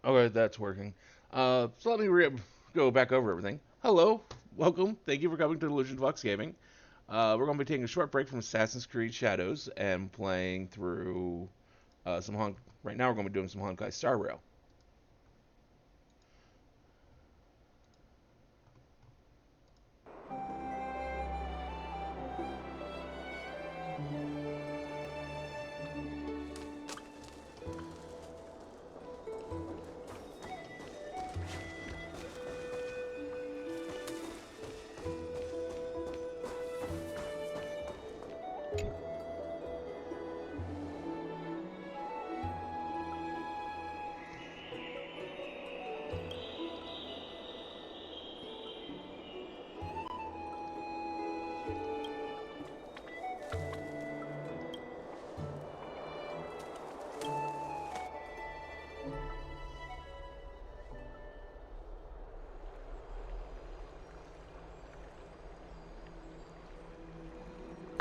Okay, that's working. So let me go back over everything. Hello, welcome. Thank you for coming to Illusion Vox Gaming. We're going to be taking a short break from Assassin's Creed Shadows and playing through some Hon. Right now, we're going to be doing some Honkai Star Rail.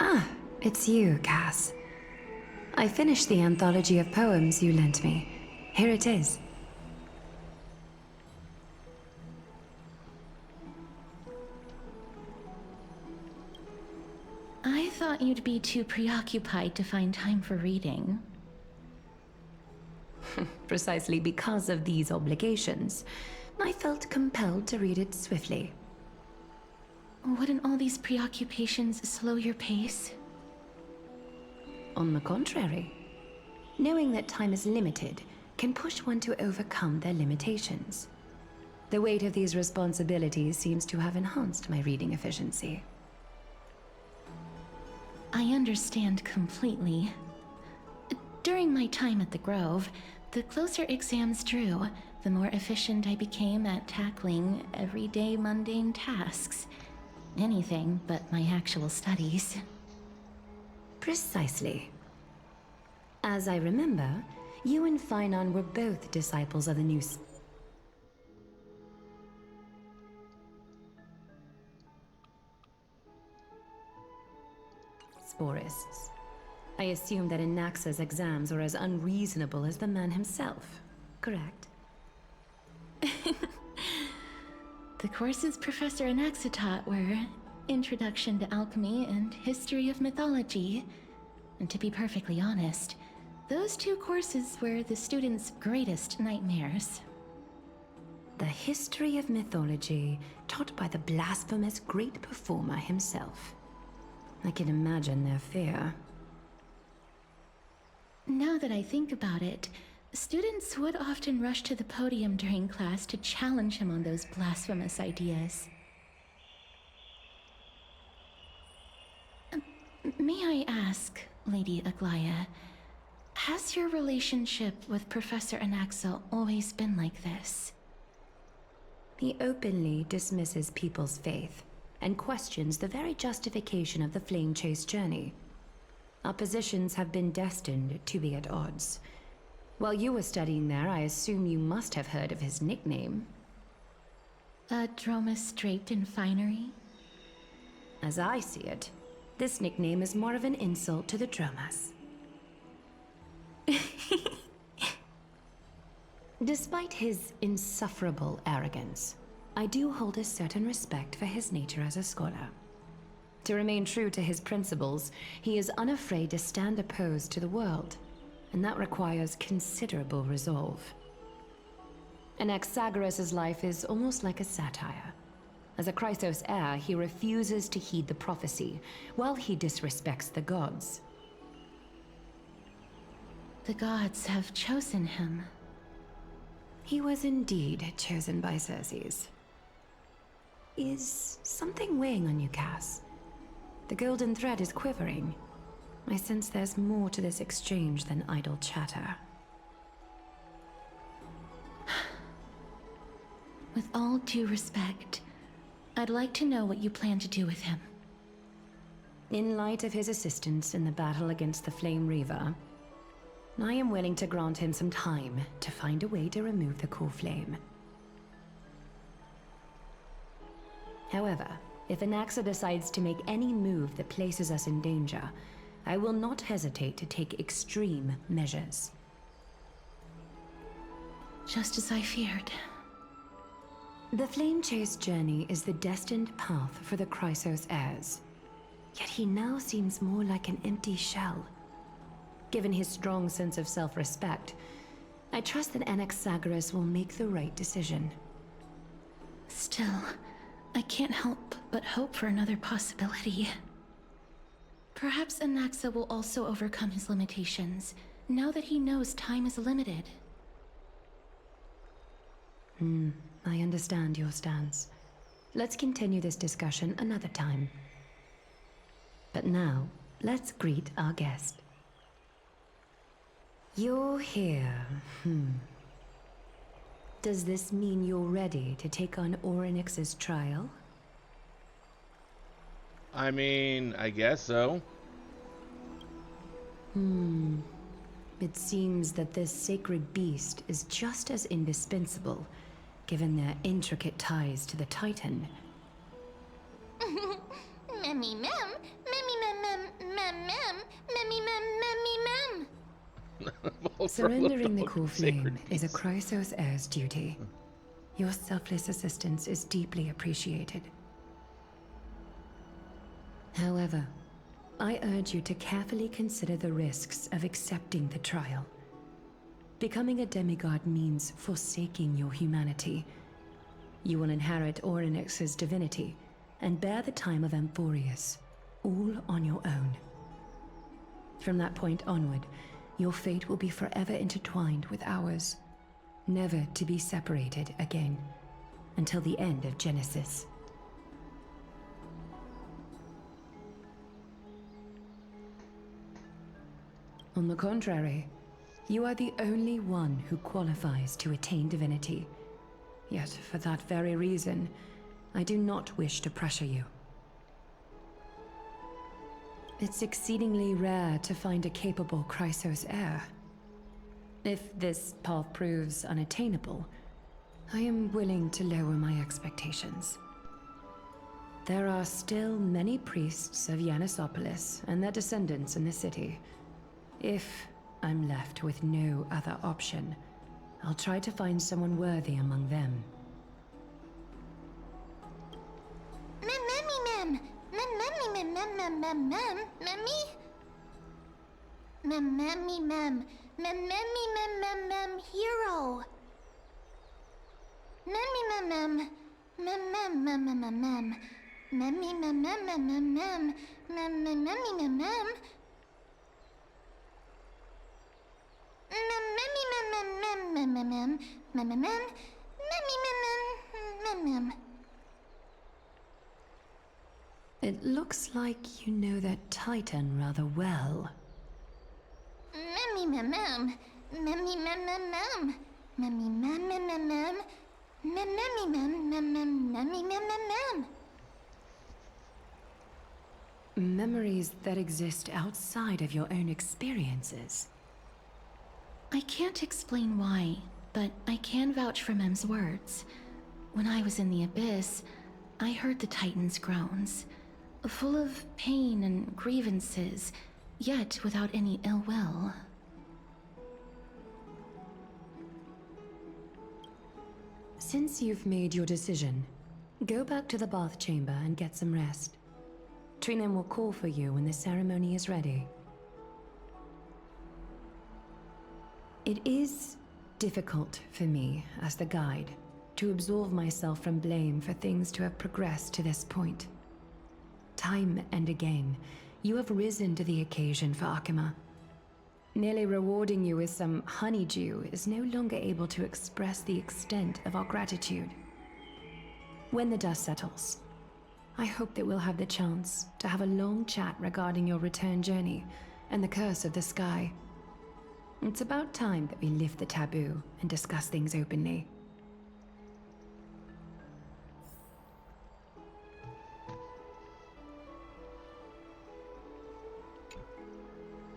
Ah, it's you, Cass. I finished the anthology of poems you lent me. Here it is. I thought you'd be too preoccupied to find time for reading. Precisely because of these obligations, I felt compelled to read it swiftly. Wouldn't all these preoccupations slow your pace? On the contrary, knowing that time is limited can push one to overcome their limitations. The weight of these responsibilities seems to have enhanced my reading efficiency. I understand completely. During my time at the Grove, the closer exams drew, the more efficient I became at tackling everyday mundane tasks. Anything but my actual studies. Precisely. As I remember, you and Finon were both disciples of the new Sporists. I assume that Anaxa's exams were as unreasonable as the man himself, correct? The courses Professor Anaxa taught were Introduction to Alchemy and History of Mythology. And to be perfectly honest, those two courses were the students' greatest nightmares. The history of mythology taught by the blasphemous great performer himself. I can imagine their fear. Now that I think about it, students would often rush to the podium during class to challenge him on those blasphemous ideas. May I ask, Lady Aglaya, has your relationship with Professor Anaxa always been like this? He openly dismisses people's faith and questions the very justification of the Flame Chase journey. Our positions have been destined to be at odds. While you were studying there, I assume you must have heard of his nickname. A Dromus draped in finery? As I see it, this nickname is more of an insult to the Dromas. Despite his insufferable arrogance, I do hold a certain respect for his nature as a scholar. To remain true to his principles, he is unafraid to stand opposed to the world, and that requires considerable resolve. Anaxagoras' life is almost like a satire. As a Chrysos heir, he refuses to heed the prophecy, while he disrespects the gods. The gods have chosen him. He was indeed chosen by Circes. Is something weighing on you, Cass? The golden thread is quivering. I sense there's more to this exchange than idle chatter. With all due respect, I'd like to know what you plan to do with him. In light of his assistance in the battle against the Flame Reaver, I am willing to grant him some time to find a way to remove the core flame. However, if Anaxa decides to make any move that places us in danger, I will not hesitate to take extreme measures. just as I feared. The flame chase journey is the destined path for the Chrysos heirs. Yet he now seems more like an empty shell. Given his strong sense of self-respect, I trust that Anaxagoras will make the right decision. Still, I can't help but hope for another possibility. Perhaps Anaxa will also overcome his limitations, now that he knows time is limited. I understand your stance. Let's continue this discussion another time. But now, let's greet our guest. You're here. Does this mean you're ready to take on Orynyx's trial? I mean, I guess so. It seems that this sacred beast is just as indispensable, given their intricate ties to the Titan. Memmy mem, memmy mem mem mem mem, memmy mem memmy mem. Surrendering the core flame is a Chrysos heir's duty. Your selfless assistance is deeply appreciated. However, I urge you to carefully consider the risks of accepting the trial. Becoming a demigod means forsaking your humanity. You will inherit Orynyx's divinity and bear the time of Amphorius, all on your own. From that point onward, your fate will be forever intertwined with ours, never to be separated again, until the end of Genesis. On the contrary, you are the only one who qualifies to attain divinity. Yet, for that very reason, I do not wish to pressure you. It's exceedingly rare to find a capable Chrysos heir. If this path proves unattainable, I am willing to lower my expectations. There are still many priests of Yanissopolis and their descendants in the city. If I'm left with no other option, I'll try to find someone worthy among them. Hero. It looks like you know that Titan rather well. Memories that exist outside of your own experiences. I can't explain why, but I can vouch for Mem's words. When I was in the Abyss, I heard the Titan's groans, full of pain and grievances, yet without any ill will. Since you've made your decision, go back to the bath chamber and get some rest. Trinem will call for you when the ceremony is ready. It is difficult for me, as the guide, to absolve myself from blame for things to have progressed to this point. Time and again, you have risen to the occasion for Akima. Merely rewarding you with some honeydew is no longer able to express the extent of our gratitude. When the dust settles, I hope that we'll have the chance to have a long chat regarding your return journey and the curse of the sky. It's about time that we lift the taboo and discuss things openly.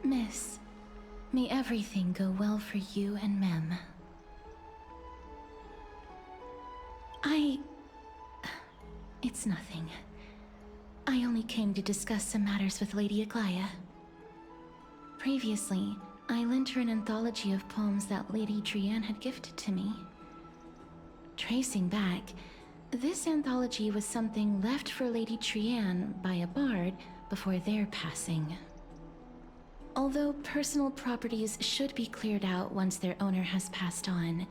Miss, may everything go well for you and Mem. It's nothing. I only came to discuss some matters with Lady Aglaya. Previously, I lent her an anthology of poems that Lady Trianne had gifted to me. Tracing back, this anthology was something left for Lady Trianne by a bard before their passing. Although personal properties should be cleared out once their owner has passed on,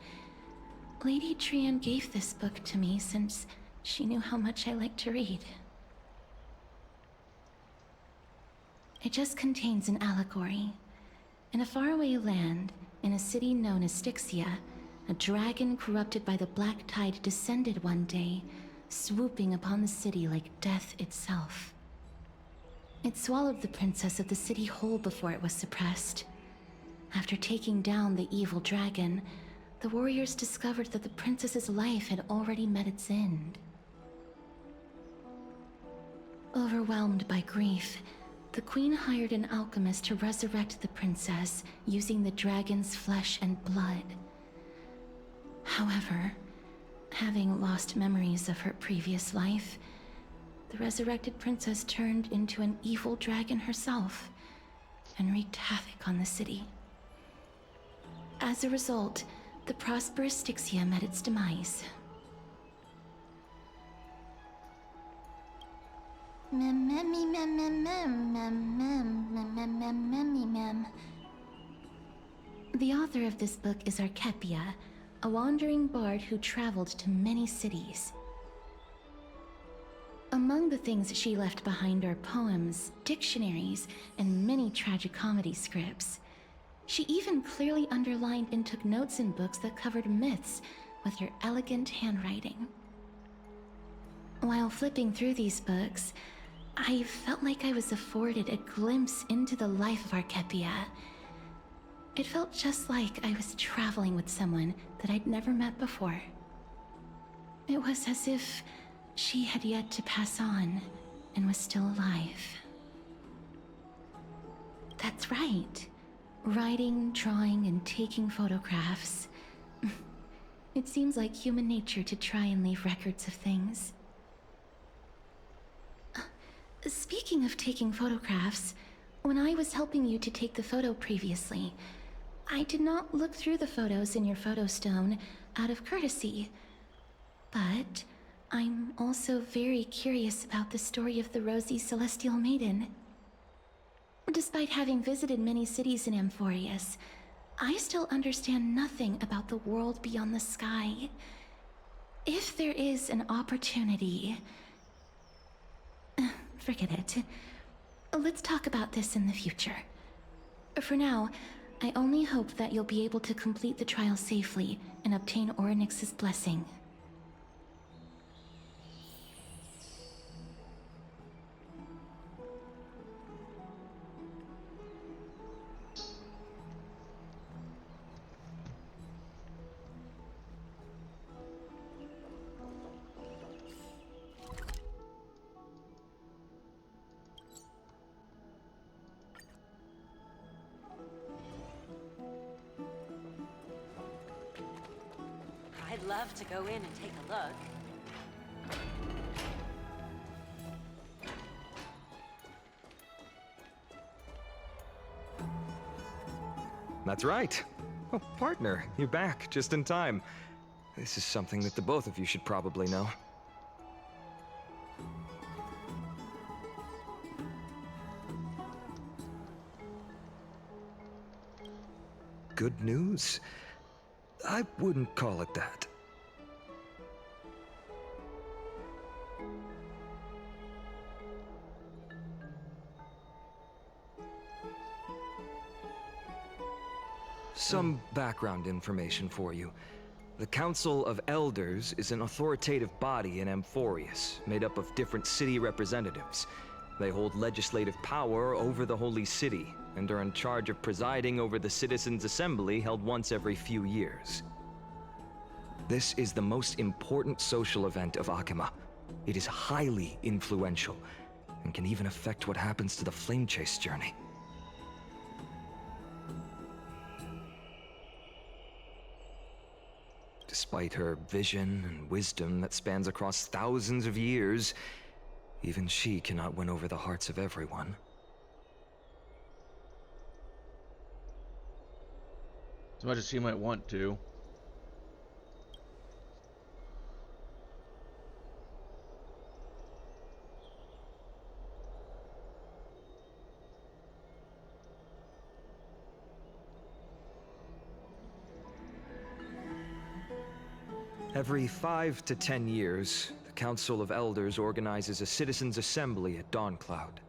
Lady Trianne gave this book to me since she knew how much I liked to read. It just contains an allegory. In a faraway land, in a city known as Styxia, a dragon corrupted by the black tide descended one day, swooping upon the city like death itself. It swallowed the princess of the city whole before it was suppressed. After taking down the evil dragon, the warriors discovered that the princess's life had already met its end. Overwhelmed by grief, the queen hired an alchemist to resurrect the princess using the dragon's flesh and blood. However, having lost memories of her previous life, the resurrected princess turned into an evil dragon herself and wreaked havoc on the city. As a result, the prosperous Styxia met its demise. The author of this book is Archepia, a wandering bard who traveled to many cities. Among the things she left behind are poems, dictionaries, and many tragicomedy scripts. She even clearly underlined and took notes in books that covered myths with her elegant handwriting. While flipping through these books, I felt like I was afforded a glimpse into the life of Archepia. It felt just like I was traveling with someone that I'd never met before. It was as if she had yet to pass on and was still alive. That's right. Writing, drawing, and taking photographs. It seems like human nature to try and leave records of things. Speaking of taking photographs, when I was helping you to take the photo previously, I did not look through the photos in your photo stone out of courtesy. But I'm also very curious about the story of the Rosy Celestial Maiden. Despite having visited many cities in Amphorius, I still understand nothing about the world beyond the sky. If there is an opportunity... Forget it. Let's talk about this in the future. For now, I only hope that you'll be able to complete the trial safely and obtain Orynyx's blessing. I'd love to go in and take a look. That's right. Oh, partner, you're back just in time. This is something that the both of you should probably know. Good news? I wouldn't call it that. Some background information for you. The Council of Elders is an authoritative body in Amphorius, made up of different city representatives. They hold legislative power over the Holy City, and are in charge of presiding over the Citizens' Assembly held once every few years. This is the most important social event of Akima. It is highly influential, and can even affect what happens to the Flame Chase journey. Despite her vision and wisdom that spans across thousands of years, even she cannot win over the hearts of everyone. as much as he might want to. Every 5 to 10 years, the Council of Elders organizes a citizens' assembly at Dawncloud.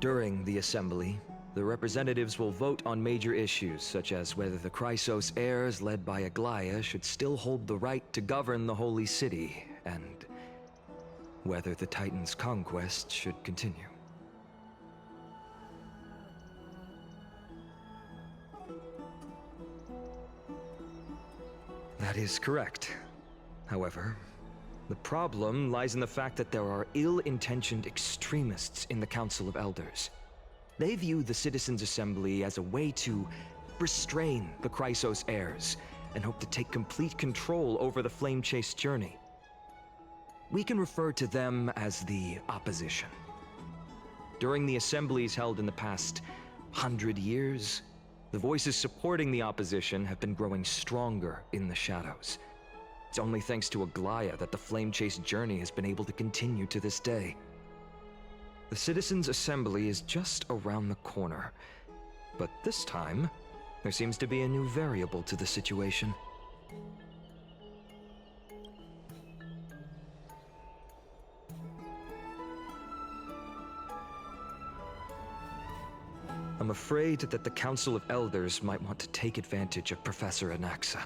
During the assembly, the representatives will vote on major issues, such as whether the Chrysos heirs led by Aglaya should still hold the right to govern the Holy City, and whether the Titan's conquest should continue. That is correct. However, the problem lies in the fact that there are ill-intentioned extremists in the Council of Elders. They view the Citizens' Assembly as a way to restrain the Chrysos heirs and hope to take complete control over the Flame Chase journey. We can refer to them as the Opposition. During the assemblies held in the past 100 years, the voices supporting the Opposition have been growing stronger in the shadows. It's only thanks to Aglaya that the Flame Chase journey has been able to continue to this day. The Citizens' Assembly is just around the corner, but this time, there seems to be a new variable to the situation. I'm afraid that the Council of Elders might want to take advantage of Professor Anaxa.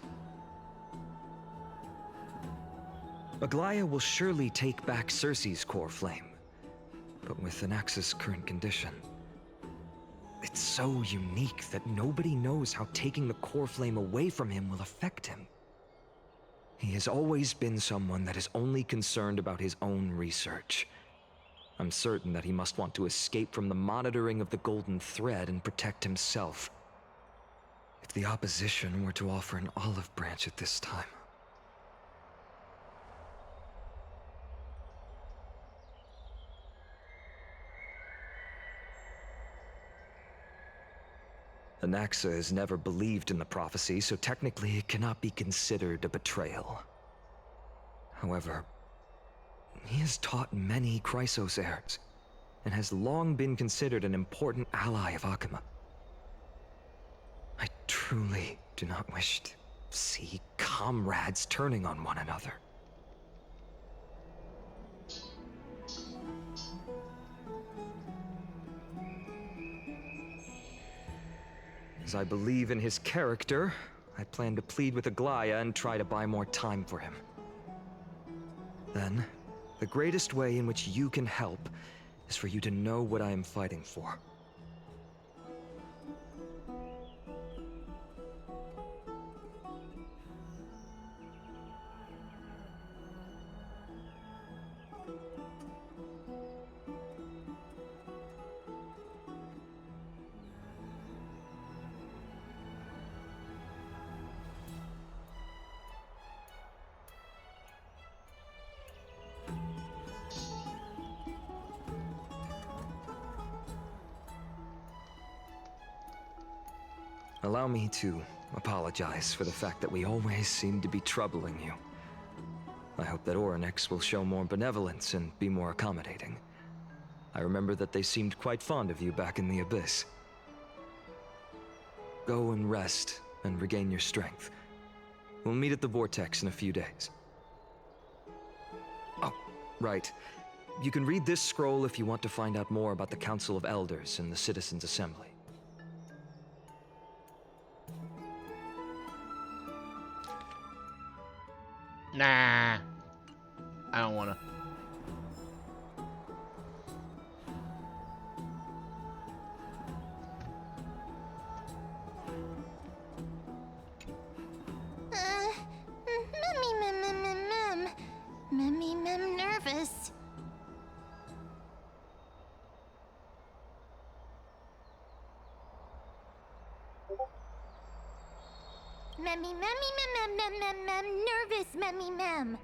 Aglaya will surely take back Circe's core flame, but with Anaxa's current condition, it's so unique that nobody knows how taking the core flame away from him will affect him. He has always been someone that is only concerned about his own research. I'm certain that he must want to escape from the monitoring of the Golden Thread and protect himself. If the Opposition were to offer an olive branch at this time... Anaxa has never believed in the prophecy, so technically it cannot be considered a betrayal. However, he has taught many Chrysos heirs, and has long been considered an important ally of Akuma. I truly do not wish to see comrades turning on one another. As I believe in his character, I plan to plead with Aglaya and try to buy more time for him. Then, the greatest way in which you can help is for you to know what I am fighting for. Allow me to apologize for the fact that we always seem to be troubling you. I hope that Orynyx will show more benevolence and be more accommodating. I remember that they seemed quite fond of you back in the Abyss. Go and rest and regain your strength. We'll meet at the Vortex in a few days. Oh, right. You can read this scroll if you want to find out more about the Council of Elders and the Citizens' Assembly. Nah, I don't wanna. Mem nervous. Nervous, mem.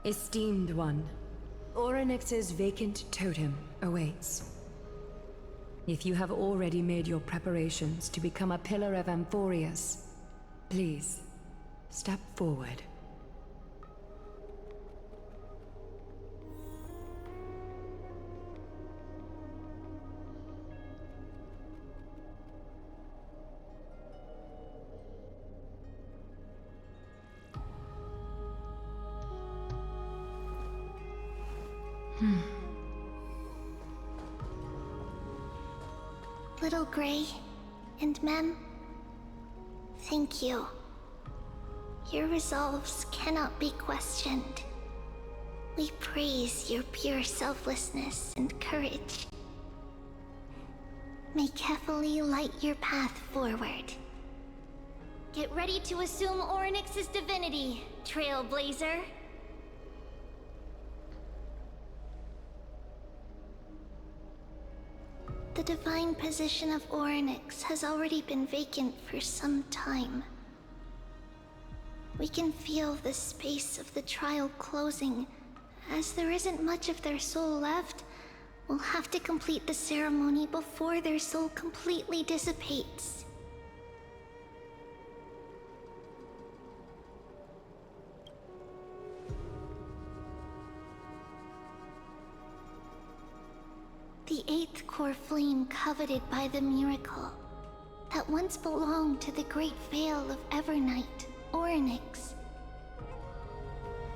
Esteemed one, Orynyx's vacant totem awaits. If you have already made your preparations to become a pillar of Amphorius, please, step forward. Little Gray and Mem, thank you. Your resolves cannot be questioned. We praise your pure selflessness and courage. May Kefali light your path forward. Get ready to assume Orynyx's divinity, Trailblazer. The divine position of Orynyx has already been vacant for some time. We can feel the space of the trial closing. As there isn't much of their soul left, we'll have to complete the ceremony before their soul completely dissipates. The eighth core flame coveted by the miracle that once belonged to the great veil of Evernight, Orynyx.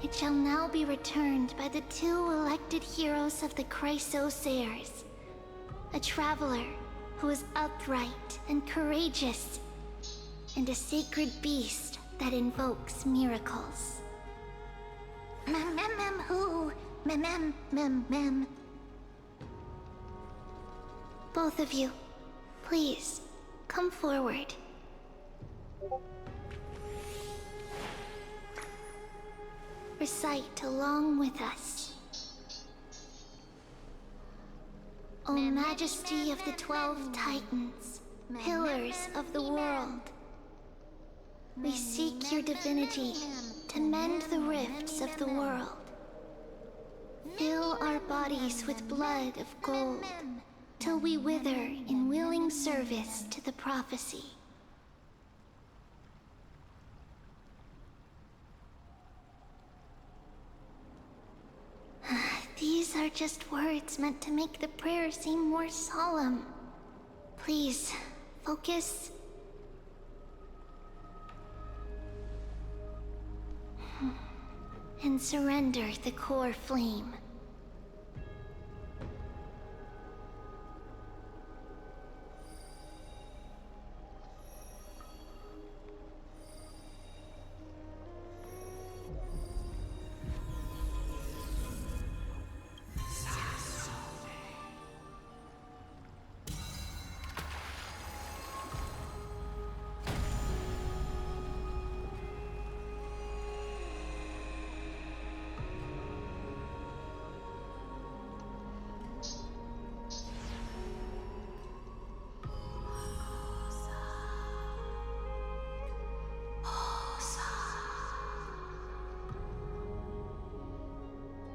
It shall now be returned by the two elected heroes of the Chrysosairs, a traveler who is upright and courageous, and a sacred beast that invokes miracles. Who? Mem. Both of you, please, come forward. Recite along with us. O Majesty of the 12 Titans, pillars of the world, we seek your divinity to mend the rifts of the world. Fill our bodies with blood of gold, till we wither in willing service to the prophecy. These are just words meant to make the prayer seem more solemn. Please, focus. And surrender the core flame.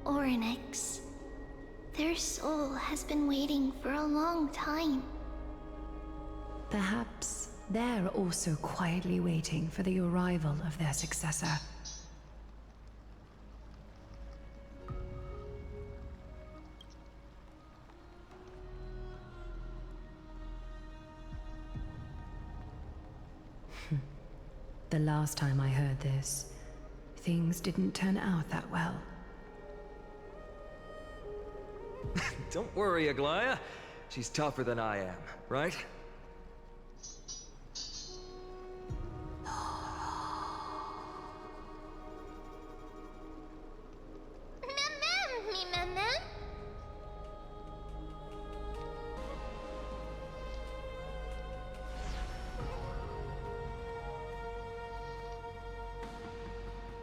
Orynyx. Their soul has been waiting for a long time. Perhaps they're also quietly waiting for the arrival of their successor. The last time I heard this, things didn't turn out that well. Don't worry, Aglaya. She's tougher than I am, right? Mem.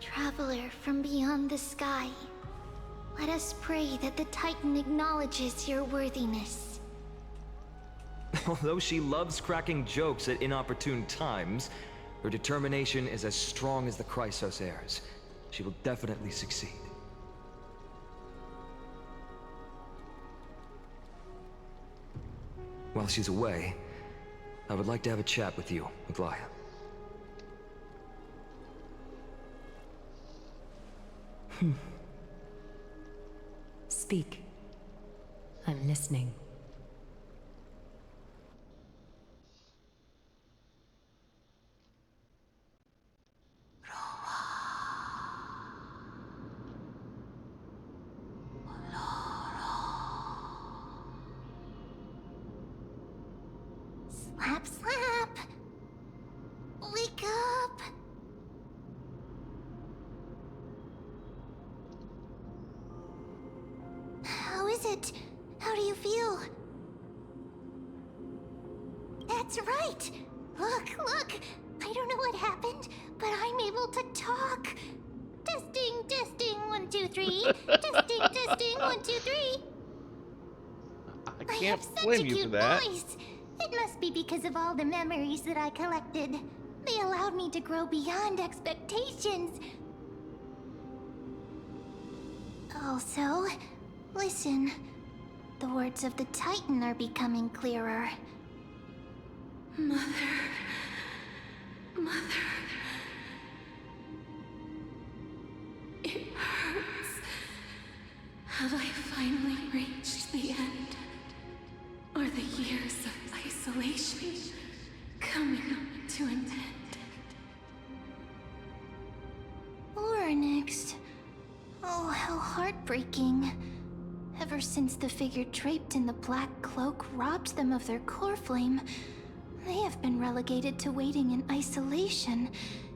Traveler from beyond the sky, let us pray that the Titan acknowledges your worthiness. Although she loves cracking jokes at inopportune times, her determination is as strong as the Chrysosairs. She will definitely succeed. While she's away, I would like to have a chat with you, Aglaya. Speak. I'm listening. Slap, slap! Wake up! How is it? How do you feel? That's right! Look! I don't know what happened, but I'm able to talk! Testing, 1, 2, 3. Testing, 1, 2, 3. I I can't have such a blame you for cute that. voice. It must be because of all the memories that I collected. They allowed me to grow beyond expectations. Also, listen. The words of the Titan are becoming clearer. Mother. It hurts. Have I finally reached the end? Are the years of isolation coming to an end? Next. Oh, how heartbreaking. Ever since the figure draped in the black cloak robbed them of their core flame, they have been relegated to waiting in isolation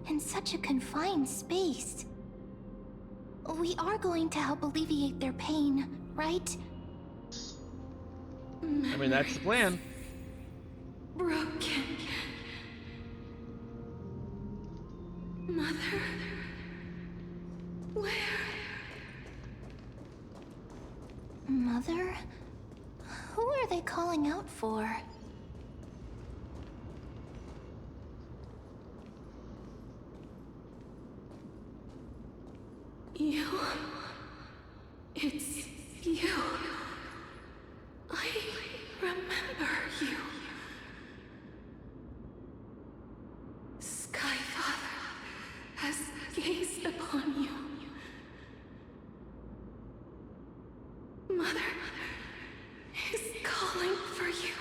in such a confined space. We are going to help alleviate their pain, right? I mean, that's the plan. Broken. Mother? Where? Mother? Who are they calling out for? You. It's you. I remember you. Skyfather has gazed upon you. Mother is calling for you.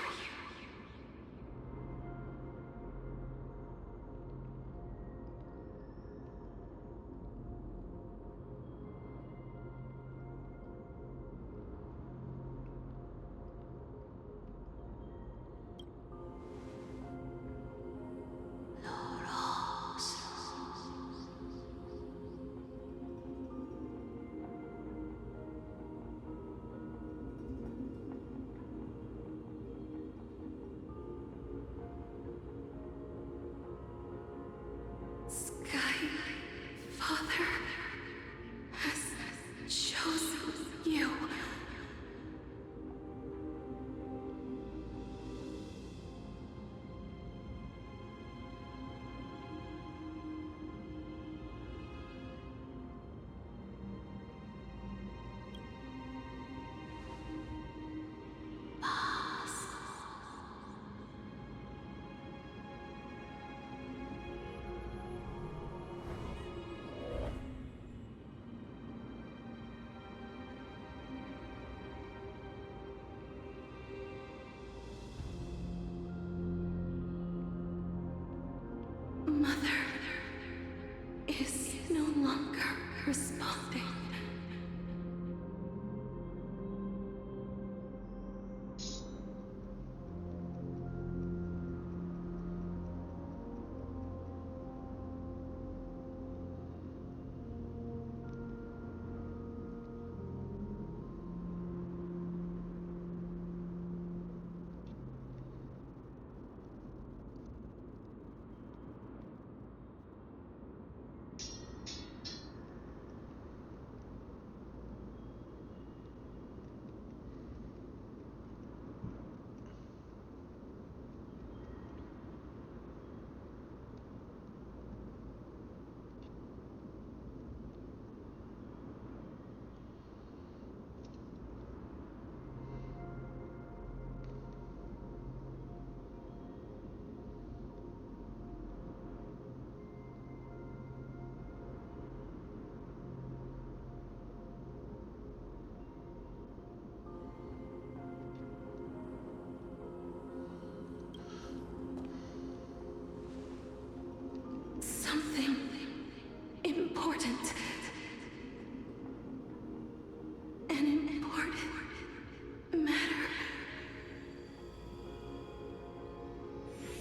matter.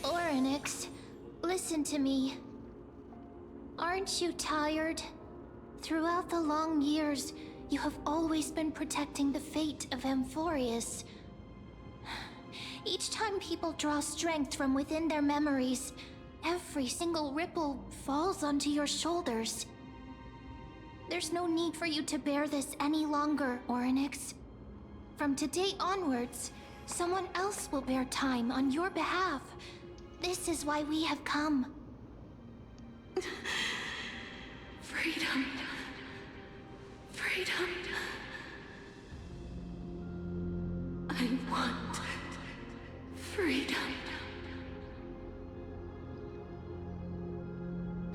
Orynyx, listen to me. Aren't you tired? Throughout the long years, you have always been protecting the fate of Amphorius. Each time people draw strength from within their memories, every single ripple falls onto your shoulders. There's no need for you to bear this any longer, Orynyx. From today onwards, someone else will bear time on your behalf. This is why we have come. Freedom. Freedom. I want freedom.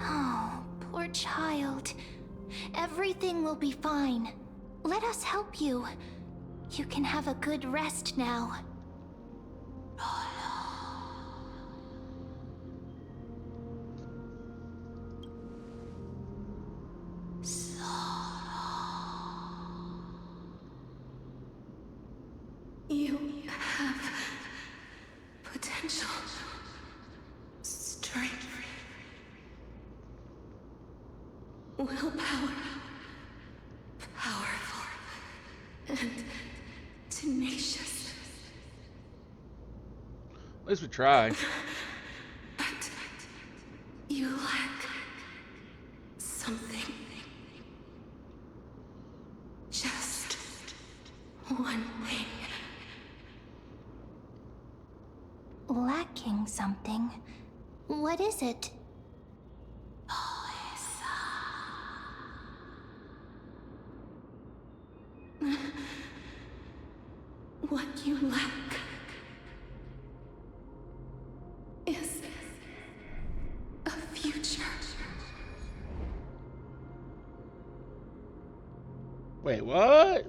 Oh, poor child. Everything will be fine. Let us help you. You can have a good rest now. You have potential, strength, willpower, powerful, and tenacious. At least we tried. But you lack something. Just one thing. Lacking something. What is it? What you lack is a future. Wait, what?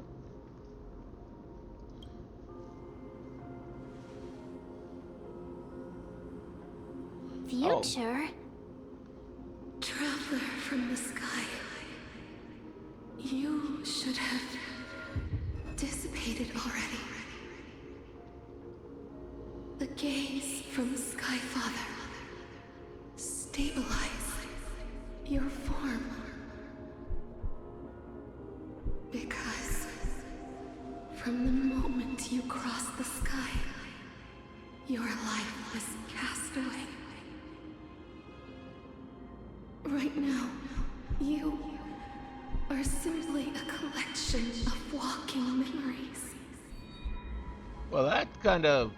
Future? Traveler from the sky, you should have dissipated already. The gaze from the Sky Father stabilize your form. Because from the moment you crossed the sky, your life was cast away. Right now, you are simply a collection of walking memories. Well, that kind of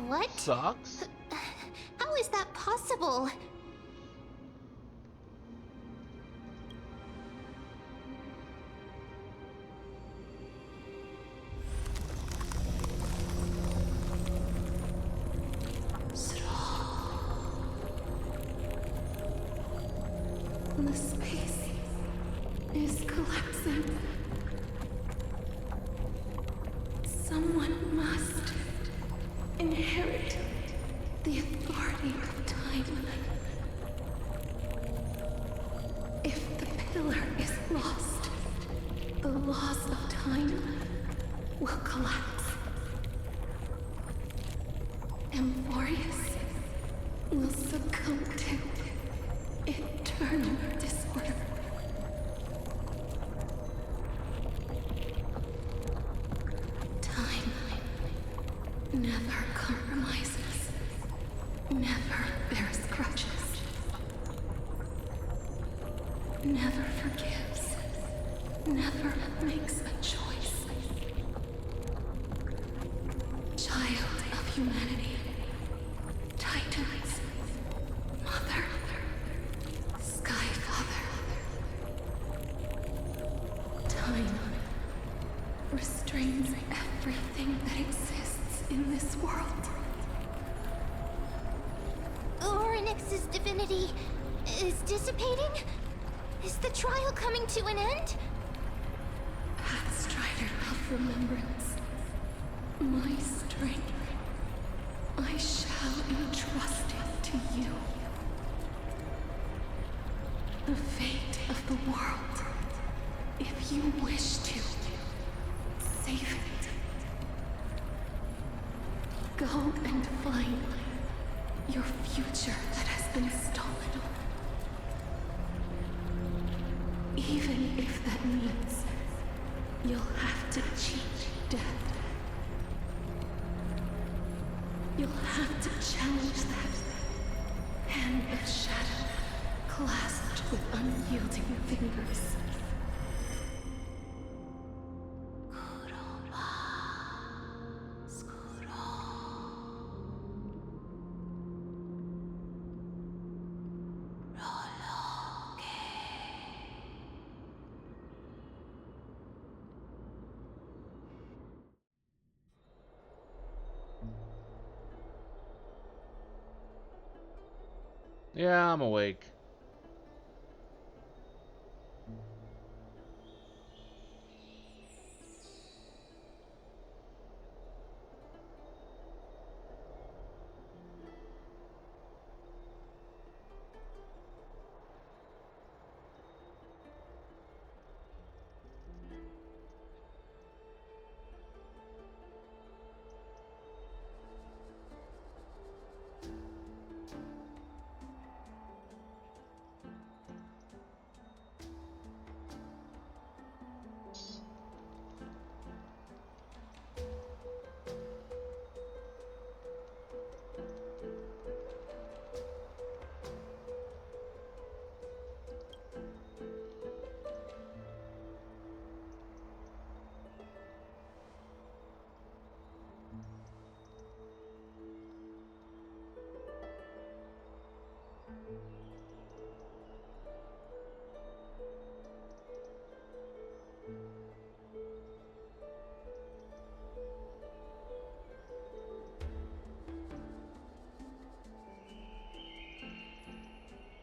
What? sucks. How is that possible? The space is collapsing. Someone must inherit the authority of time. If the pillar is lost, the laws of time will collapse. Amphorius will succumb to eternal disorder. Time never compromises, never bears grudges, never forgives, never makes a choice. Child of humanity, Titans, Mother, Sky Father. Time restrains everything that exists in this world. Orynyx's divinity is dissipating? Is the trial coming to an end? Pathstrider of remembrance, my strength, I shall entrust it to you. The fate of the world, if you wish to, save it. Go and find your future that has been stolen. Even if that means you'll have to cheat death. You'll have to challenge that hand of shadow clasped with unyielding fingers. Yeah, I'm awake.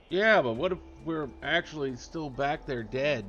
Yeah, but what if we're actually still back there dead?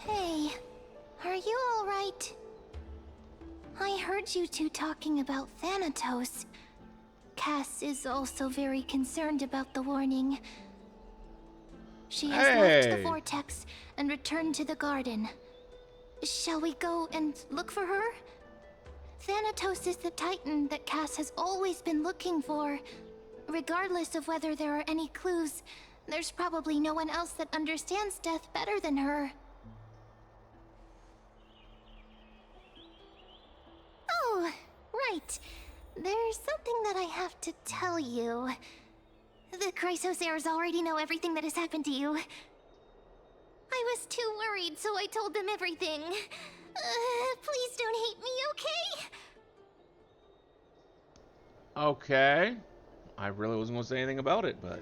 Hey, are you alright? I heard you two talking about Thanatos. Cass is also very concerned about the warning. She has left the Hey! vortex and returned to the garden. Shall we go and look for her? Thanatos is the titan that Cass has always been looking for. Regardless of whether there are any clues, there's probably no one else that understands death better than her. Oh, right. There's something that I have to tell you. The Chrysosairs already know everything that has happened to you. I was too worried, so I told them everything. Please don't hate me, okay? Okay. I really wasn't going to say anything about it, but...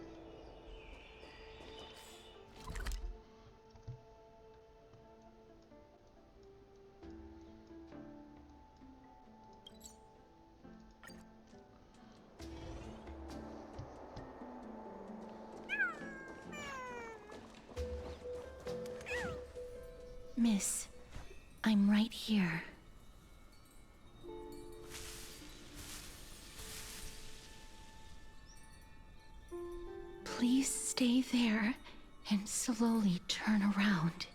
Miss, I'm right here. Please stay there and slowly turn around.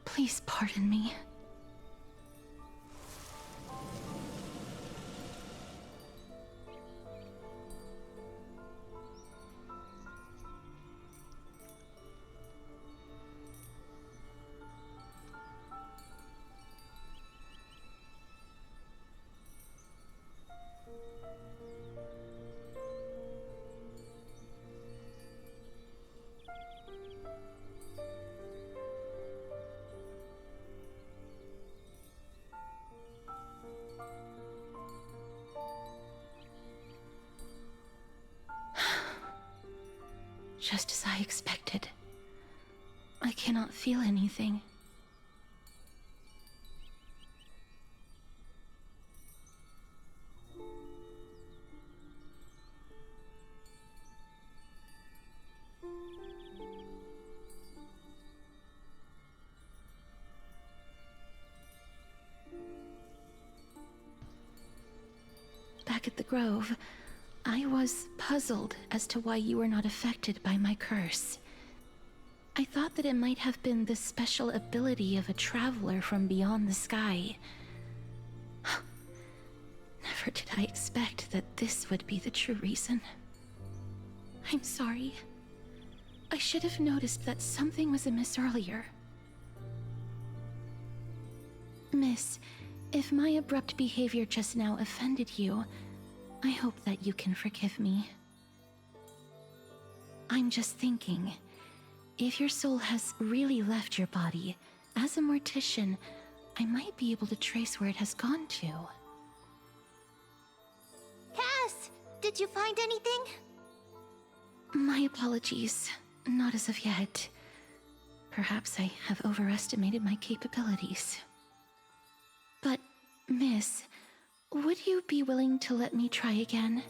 Please pardon me. Just as I expected. I cannot feel anything. Back at the Grove, I was puzzled as to why you were not affected by my curse. I thought that it might have been the special ability of a traveler from beyond the sky. Never did I expect that this would be the true reason. I'm sorry. I should have noticed that something was amiss earlier. Miss, if my abrupt behavior just now offended you, I hope that you can forgive me. I'm just thinking, if your soul has really left your body, as a mortician, I might be able to trace where it has gone to. Cass, did you find anything? My apologies. Not as of yet. Perhaps I have overestimated my capabilities. But, Miss, would you be willing to let me try again?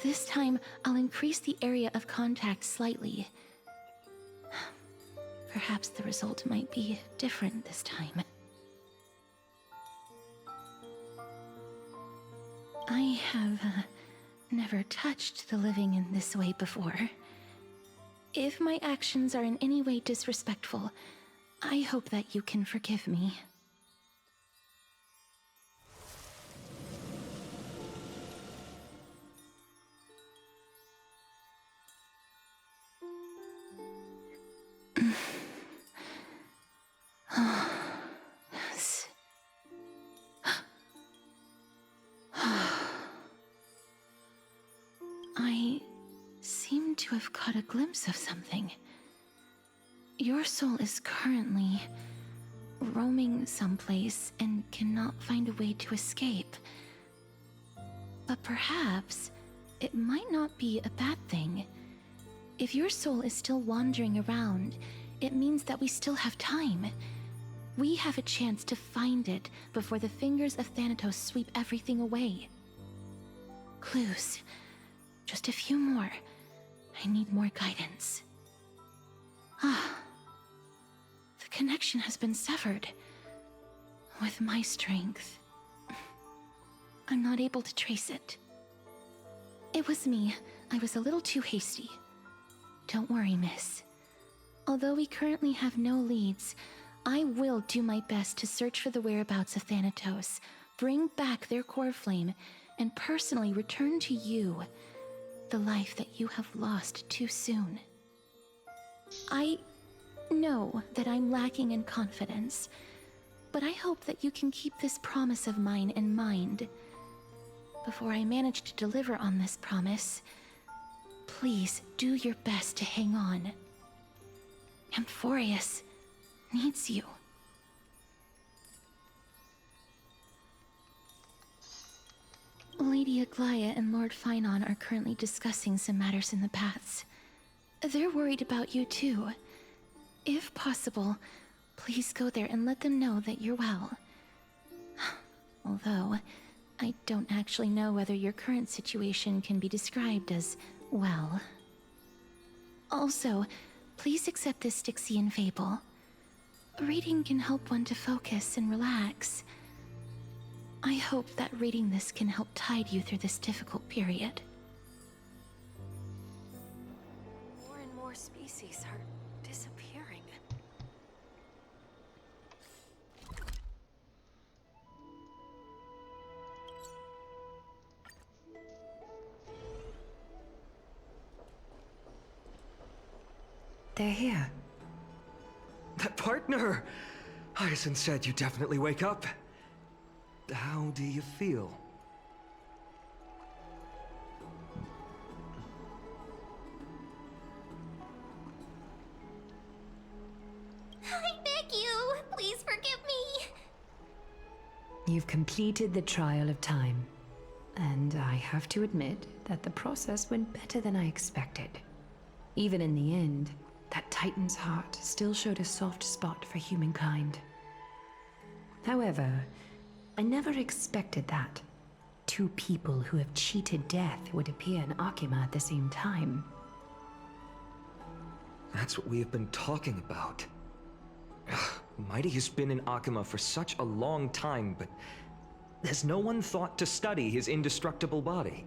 This time, I'll increase the area of contact slightly. Perhaps the result might be different this time. I have never touched the living in this way before. If my actions are in any way disrespectful, I hope that you can forgive me. Yes. I seem to have caught a glimpse of something. Your soul is currently roaming someplace and cannot find a way to escape. But perhaps it might not be a bad thing. If your soul is still wandering around, it means that we still have time. We have a chance to find it before the fingers of Thanatos sweep everything away. Clues. Just a few more. I need more guidance. The connection has been severed. With my strength, I'm not able to trace it. It was me. I was a little too hasty. Don't worry, miss. Although we currently have no leads, I will do my best to search for the whereabouts of Thanatos, bring back their core flame, and personally return to you the life that you have lost too soon. I know that I'm lacking in confidence, but I hope that you can keep this promise of mine in mind. Before I manage to deliver on this promise, please do your best to hang on. Amphorius needs you. Lady Aglaya and Lord Finon are currently discussing some matters in the paths. They're worried about you too. If possible, please go there and let them know that you're well. Although, I don't actually know whether your current situation can be described as well. Also, please accept this Styxian fable. Reading can help one to focus and relax. I hope that reading this can help tide you through this difficult period. More and more species are disappearing. They're here. That partner! Hyacinth said you definitely wake up. How do you feel? I beg you, please forgive me. You've completed the trial of time, and I have to admit that the process went better than I expected. Even in the end, that Titan's heart still showed a soft spot for humankind. However, I never expected that. Two people who have cheated death would appear in Akima at the same time. That's what we have been talking about. Mighty has been in Akima for such a long time, but has no one thought to study his indestructible body?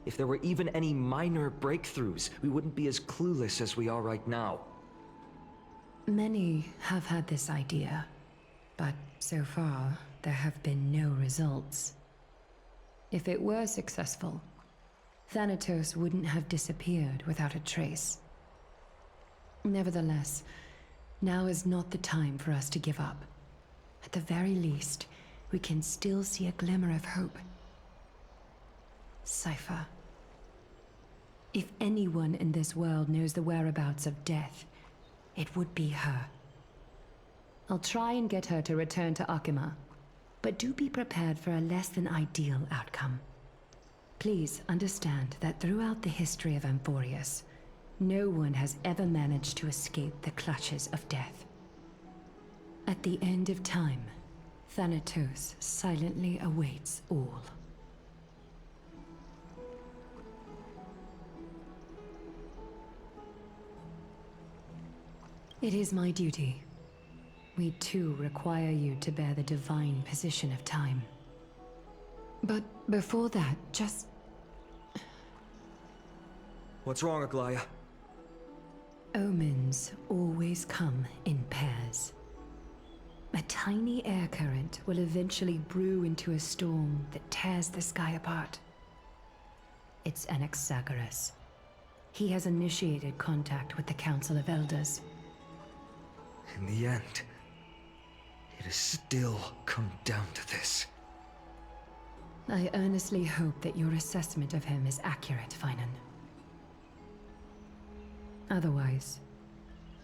If there were even any minor breakthroughs, we wouldn't be as clueless as we are right now. Many have had this idea, but so far, there have been no results. If it were successful, Thanatos wouldn't have disappeared without a trace. Nevertheless, now is not the time for us to give up. At the very least, we can still see a glimmer of hope. Cypher. If anyone in this world knows the whereabouts of death, it would be her. I'll try and get her to return to Akima, but do be prepared for a less than ideal outcome. Please understand that throughout the history of Amphorius, no one has ever managed to escape the clutches of death. At the end of time, Thanatos silently awaits all. It is my duty. We too require you to bear the divine position of time. But before that, just... What's wrong, Aglaya? Omens always come in pairs. A tiny air current will eventually brew into a storm that tears the sky apart. It's Anaxagoras. He has initiated contact with the Council of Elders. In the end, it has still come down to this. I earnestly hope that your assessment of him is accurate, Finan. Otherwise,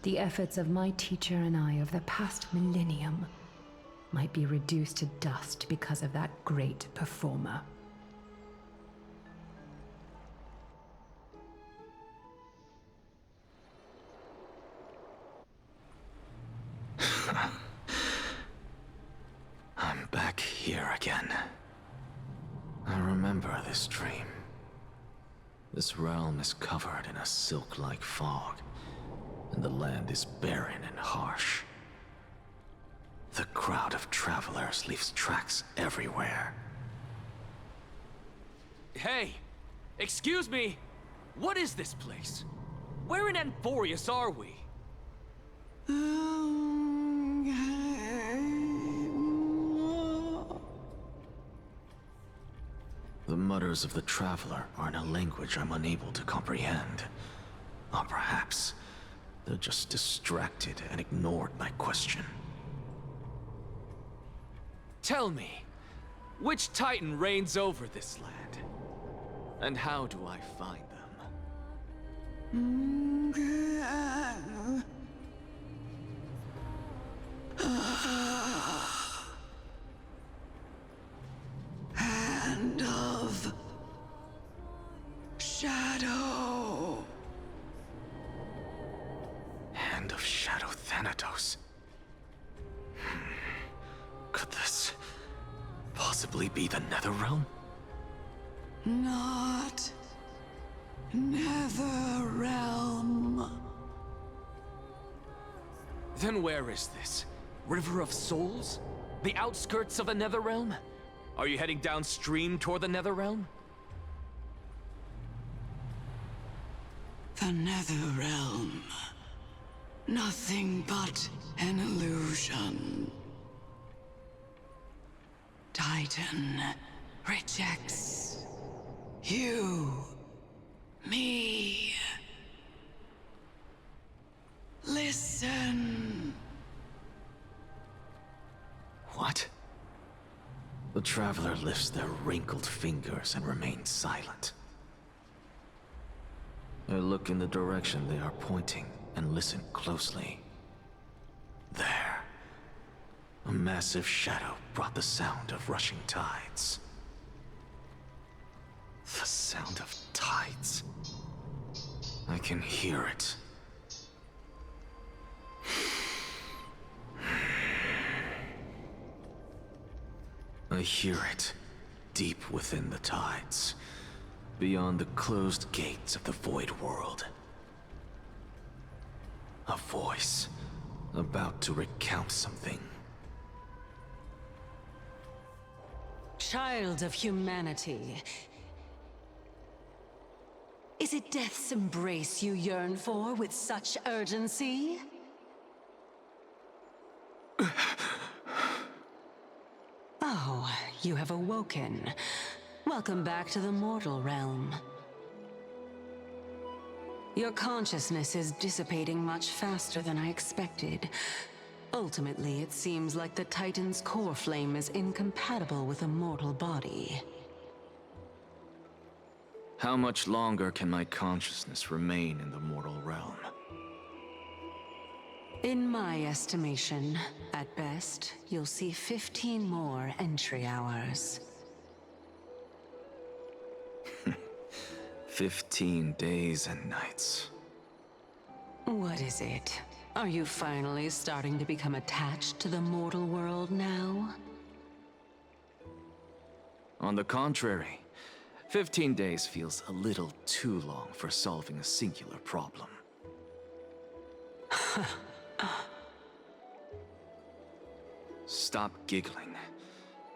the efforts of my teacher and I of the past millennium might be reduced to dust because of that great performer. I'm back here again. I remember this dream. This realm is covered in a silk-like fog, and the land is barren and harsh. The crowd of travelers leaves tracks everywhere. Hey! Excuse me! What is this place? Where in Amphorius are we? The mutters of the traveler are in a language I'm unable to comprehend. Or perhaps they're just distracted and ignored my question. Tell me, which Titan reigns over this land? And how do I find them? possibly be the Netherrealm? Not Netherrealm. Then where is this? River of Souls? The outskirts of the Netherrealm? Are you heading downstream toward the Netherrealm? The Netherrealm. Nothing but an illusion. Titan rejects you, me. Listen. What? The Traveler lifts their wrinkled fingers and remains silent. I look in the direction they are pointing and listen closely. There. A massive shadow brought the sound of rushing tides. The sound of tides. I can hear it. I hear it, deep within the tides, beyond the closed gates of the Void World. A voice, about to recount something. Child of humanity. Is it death's embrace you yearn for with such urgency? Oh, you have awoken. Welcome back to the mortal realm. Your consciousness is dissipating much faster than I expected. Ultimately, it seems like the Titan's core flame is incompatible with a mortal body. How much longer can my consciousness remain in the mortal realm? In my estimation, at best, you'll see 15 more entry hours. 15 days and nights. What is it? Are you finally starting to become attached to the mortal world now? On the contrary, 15 days feels a little too long for solving a singular problem. Stop giggling.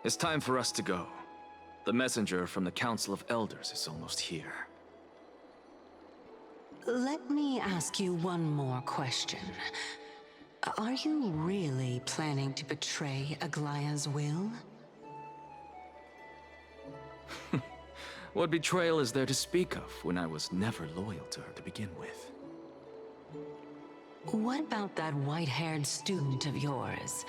It's time for us to go. The messenger from the Council of Elders is almost here. Let me ask you one more question. Are you really planning to betray Aglaya's will? What betrayal is there to speak of when I was never loyal to her to begin with? What about that white-haired student of yours?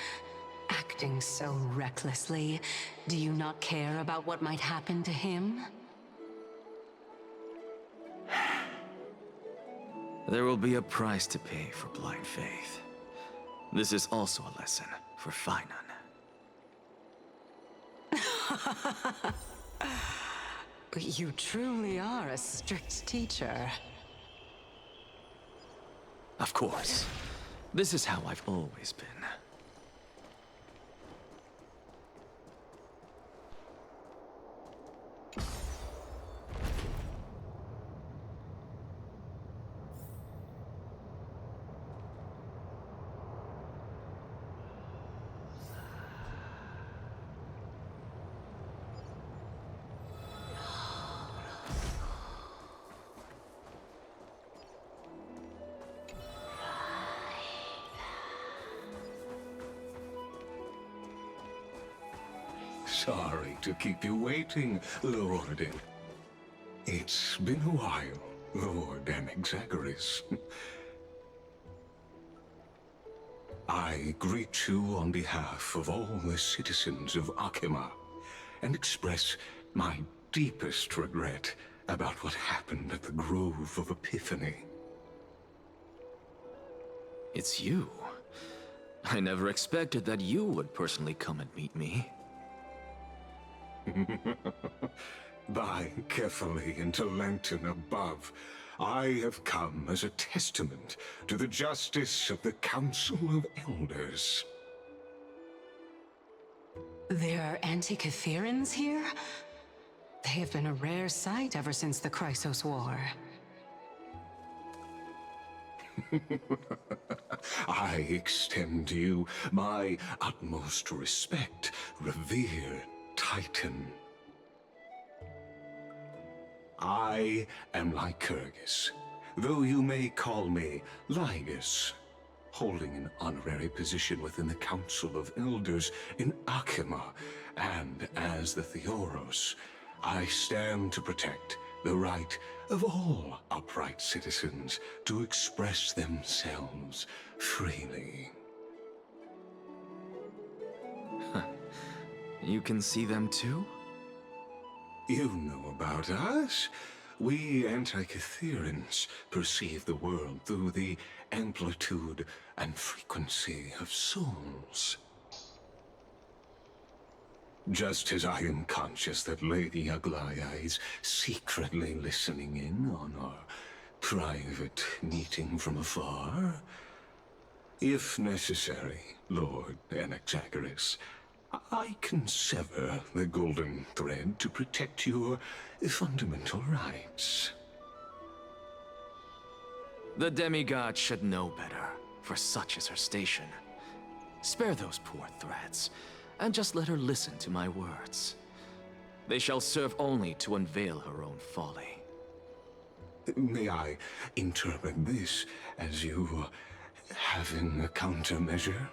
Acting so recklessly, do you not care about what might happen to him? There will be a price to pay for blind faith. This is also a lesson for Finan. You truly are a strict teacher. Of course. This is how I've always been. Sorry to keep you waiting, Lordin. It's been a while, Lord Anaxagoras. I greet you on behalf of all the citizens of Akima, and express my deepest regret about what happened at the Grove of Epiphany. It's you. I never expected that you would personally come and meet me. Bowing carefully into Lantern above, I have come as a testament to the justice of the Council of Elders. There are Antikytherans here? They have been a rare sight ever since the Chrysos War. I extend to you my utmost respect, revered Titan. I am Lycurgus, though you may call me Lygus, holding an honorary position within the Council of Elders in Akima, and as the Theoros, I stand to protect the right of all upright citizens to express themselves freely. You can see them too? You know about us. We Antikytherans perceive the world through the amplitude and frequency of souls. Just as I am conscious that Lady Aglaya is secretly listening in on our private meeting from afar, if necessary, Lord Anaxagoras, I can sever the golden thread to protect your fundamental rights. The demigod should know better, for such is her station. Spare those poor threads, and just let her listen to my words. They shall serve only to unveil her own folly. May I interpret this as you having a countermeasure?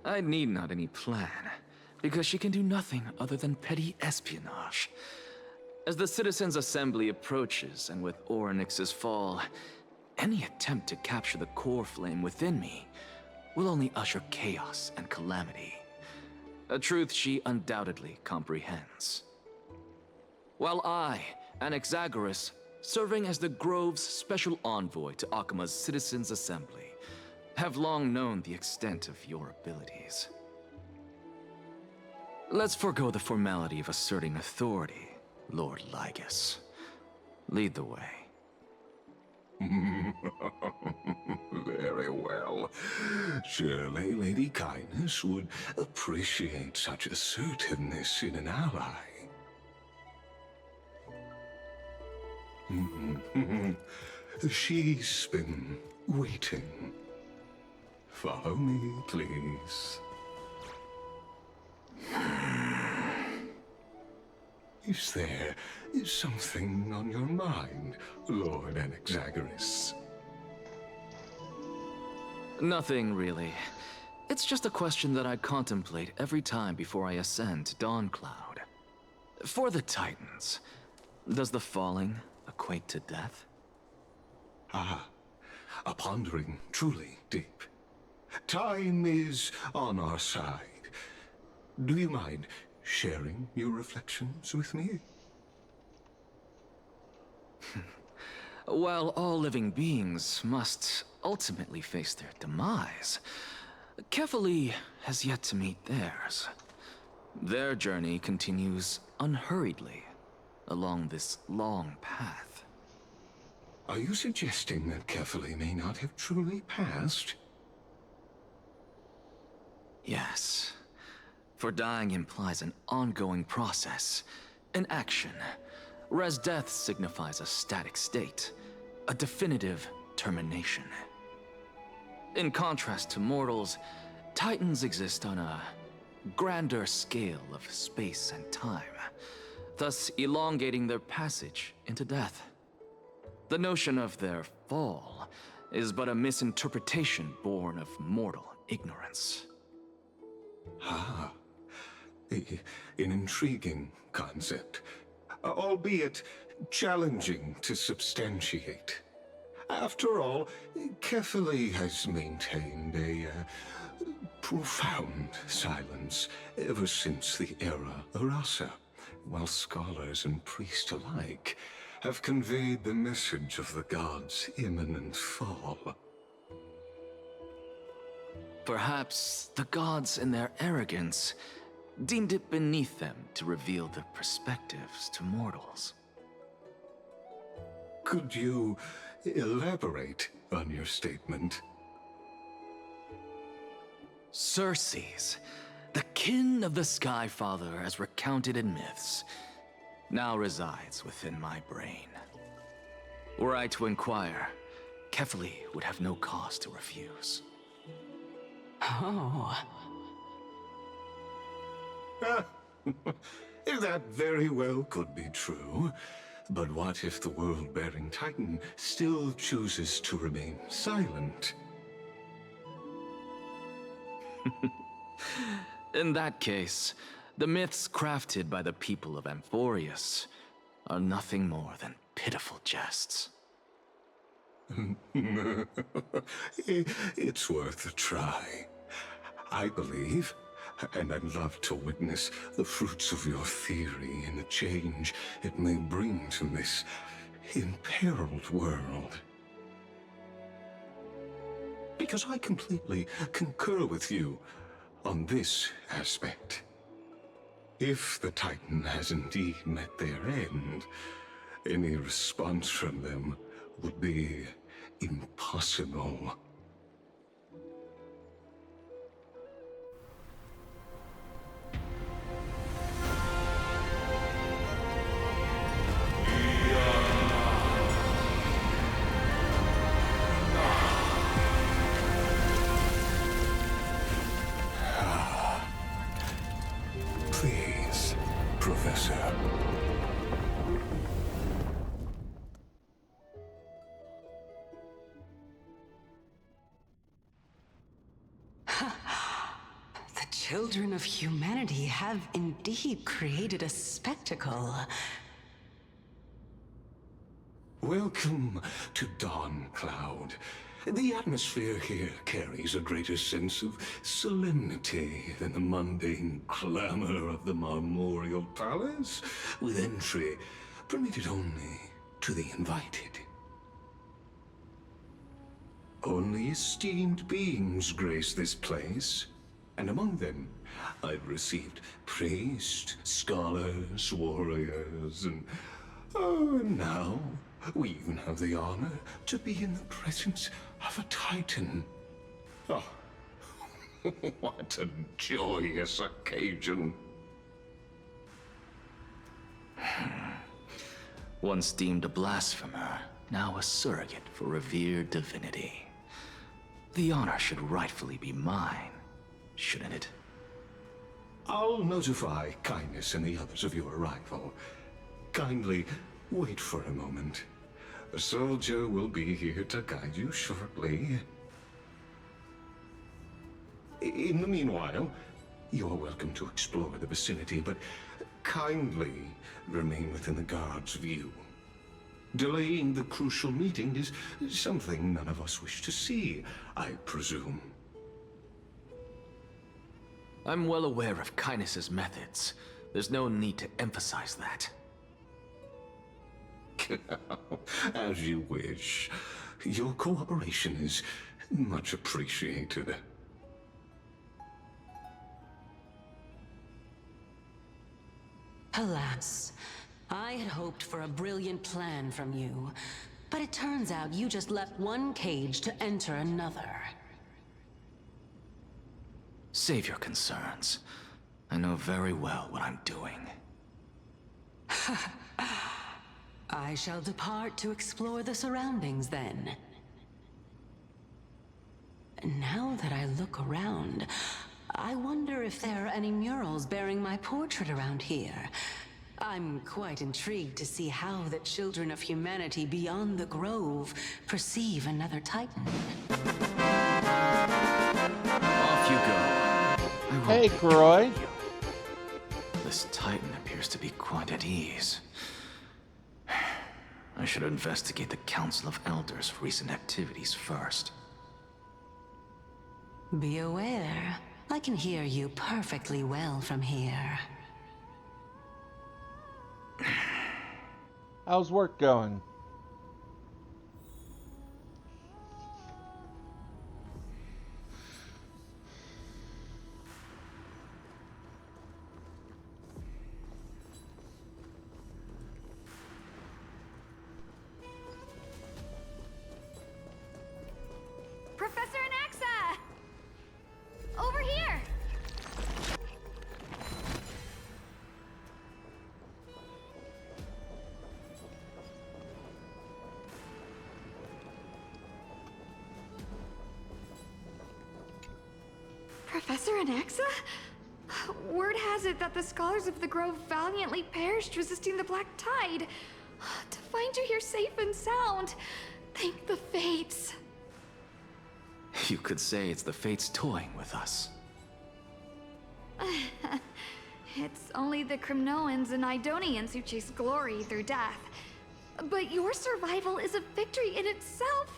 I need not any plan, because she can do nothing other than petty espionage. As the Citizens' Assembly approaches, and with Orynyx's fall, any attempt to capture the core flame within me will only usher chaos and calamity. A truth she undoubtedly comprehends. While I, Anaxagoras, serving as the Grove's special envoy to Akima's Citizens' Assembly, have long known the extent of your abilities. Let's forego the formality of asserting authority, Lord Lygus. Lead the way. Very well. Surely Lady Kindness would appreciate such assertiveness in an ally. She's been waiting. Follow me, please. Is there something on your mind, Lord Anaxagoras? Nothing, really. It's just a question that I contemplate every time before I ascend to Dawncloud. For the Titans, does the falling equate to death? Ah, a pondering truly deep. Time is on our side. Do you mind sharing your reflections with me? While all living beings must ultimately face their demise, Kefali has yet to meet theirs. Their journey continues unhurriedly along this long path. Are you suggesting that Kefali may not have truly passed? Yes. For dying implies an ongoing process, an action, whereas death signifies a static state, a definitive termination. In contrast to mortals, Titans exist on a grander scale of space and time, thus elongating their passage into death. The notion of their fall is but a misinterpretation born of mortal ignorance. Ah, an intriguing concept, albeit challenging to substantiate. After all, Kefali has maintained a profound silence ever since the era Arasa, while scholars and priests alike have conveyed the message of the gods' imminent fall. Perhaps the gods, in their arrogance, deemed it beneath them to reveal their perspectives to mortals. Could you elaborate on your statement? Circes, the kin of the Sky Father as recounted in myths, now resides within my brain. Were I to inquire, Kefali would have no cause to refuse. Oh, That very well could be true. But what if the world-bearing Titan still chooses to remain silent? In that case, the myths crafted by the people of Amphorius are nothing more than pitiful jests. It's worth a try. I believe, and I'd love to witness the fruits of your theory and the change it may bring to this imperiled world. Because I completely concur with you on this aspect. If the Titan has indeed met their end, any response from them would be impossible. Please, Professor. the children of humanity have indeed created a spectacle. Welcome to Dawn Cloud. The atmosphere here carries a greater sense of solemnity than the mundane clamor of the Marmorial Palace, with entry permitted only to the invited. Only esteemed beings grace this place, and among them I've received priests, scholars, warriors, and now we even have the honor to be in the presence of a Titan. Oh, what a joyous occasion. Once deemed a blasphemer, now a surrogate for revered divinity. The honor should rightfully be mine, shouldn't it? I'll notify Kindness and the others of your arrival. Kindly wait for a moment. A soldier will be here to guide you shortly. In the meanwhile, you're welcome to explore the vicinity, but kindly remain within the guard's view. Delaying the crucial meeting is something none of us wish to see, I presume. I'm well aware of Kindness's methods. There's no need to emphasize that. As you wish. Your cooperation is much appreciated. Alas, I had hoped for a brilliant plan from you, but it turns out you just left one cage to enter another. Save your concerns. I know very well what I'm doing. I shall depart to explore the surroundings then. Now that I look around, I wonder if there are any murals bearing my portrait around here. I'm quite intrigued to see how the children of humanity beyond the grove perceive another Titan. Off you go. Hey, Croy. This Titan appears to be quite at ease. I should investigate the Council of Elders' recent activities first. Be aware, I can hear you perfectly well from here. How's work going? Professor Anaxa! Over here! Professor Anaxa? Word has it that the scholars of the Grove valiantly perished resisting the Black Tide. To find you here safe and sound, thank the Fates. You could say it's the Fates toying with us. It's only the Krymnoans and Idonians who chase glory through death. But your survival is a victory in itself.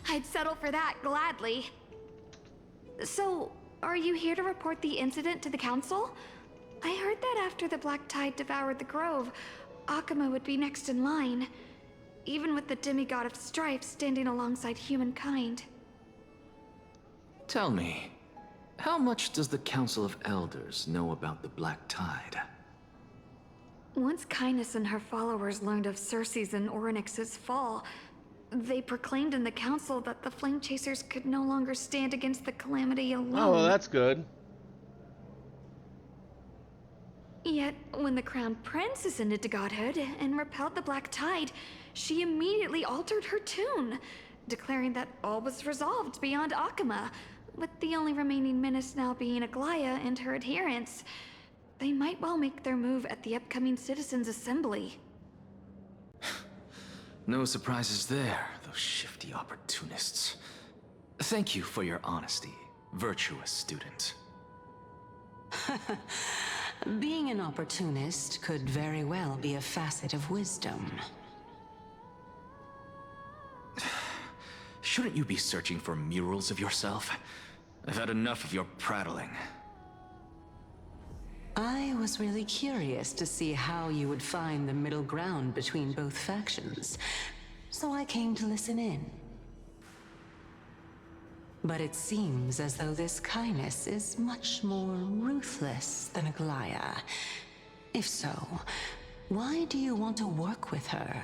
I'd settle for that gladly. So, are you here to report the incident to the Council? I heard that after the Black Tide devoured the Grove, Akuma would be next in line, even with the demigod of strife standing alongside humankind. Tell me, how much does the Council of Elders know about the Black Tide? Once Kindness and her followers learned of Circe's and Orynyx's fall, they proclaimed in the council that the Flame Chasers could no longer stand against the calamity alone. Oh, well, that's good. Yet, when the Crown Prince ascended to godhood and repelled the Black Tide, she immediately altered her tune, declaring that all was resolved beyond Akuma, with the only remaining menace now being Aglaya and her adherents. They might well make their move at the upcoming Citizens' Assembly. No surprises there, those shifty opportunists. Thank you for your honesty, virtuous student. Being an opportunist could very well be a facet of wisdom. Shouldn't you be searching for murals of yourself? I've had enough of your prattling. I was really curious to see how you would find the middle ground between both factions, so I came to listen in. But it seems as though this Kindness is much more ruthless than Aglaya. If so, why do you want to work with her?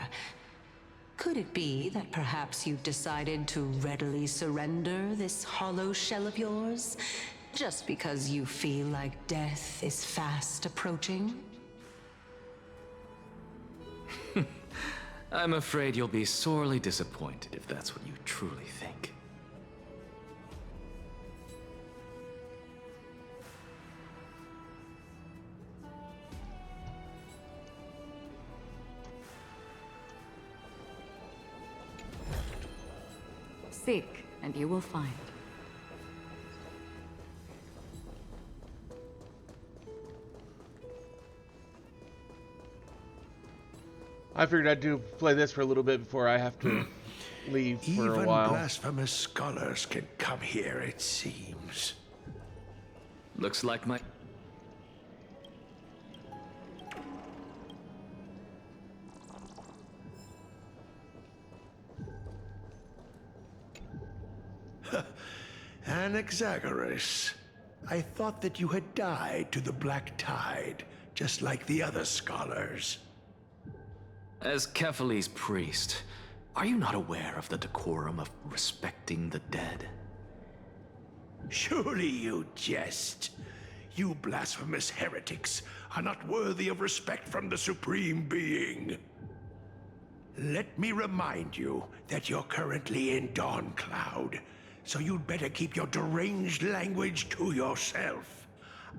Could it be that perhaps you've decided to readily surrender this hollow shell of yours, just because you feel like death is fast approaching? I'm afraid you'll be sorely disappointed if that's what you truly think. Seek, and you will find. I figured I'd play this for a little bit before I have to leave for a while. Even blasphemous scholars can come here, it seems. Looks like my... Anaxagoras, I thought that you had died to the Black Tide, just like the other scholars. As Kephale's priest, are you not aware of the decorum of respecting the dead? Surely you jest. You blasphemous heretics are not worthy of respect from the Supreme Being. Let me remind you that you're currently in Dawn Cloud, so you'd better keep your deranged language to yourself.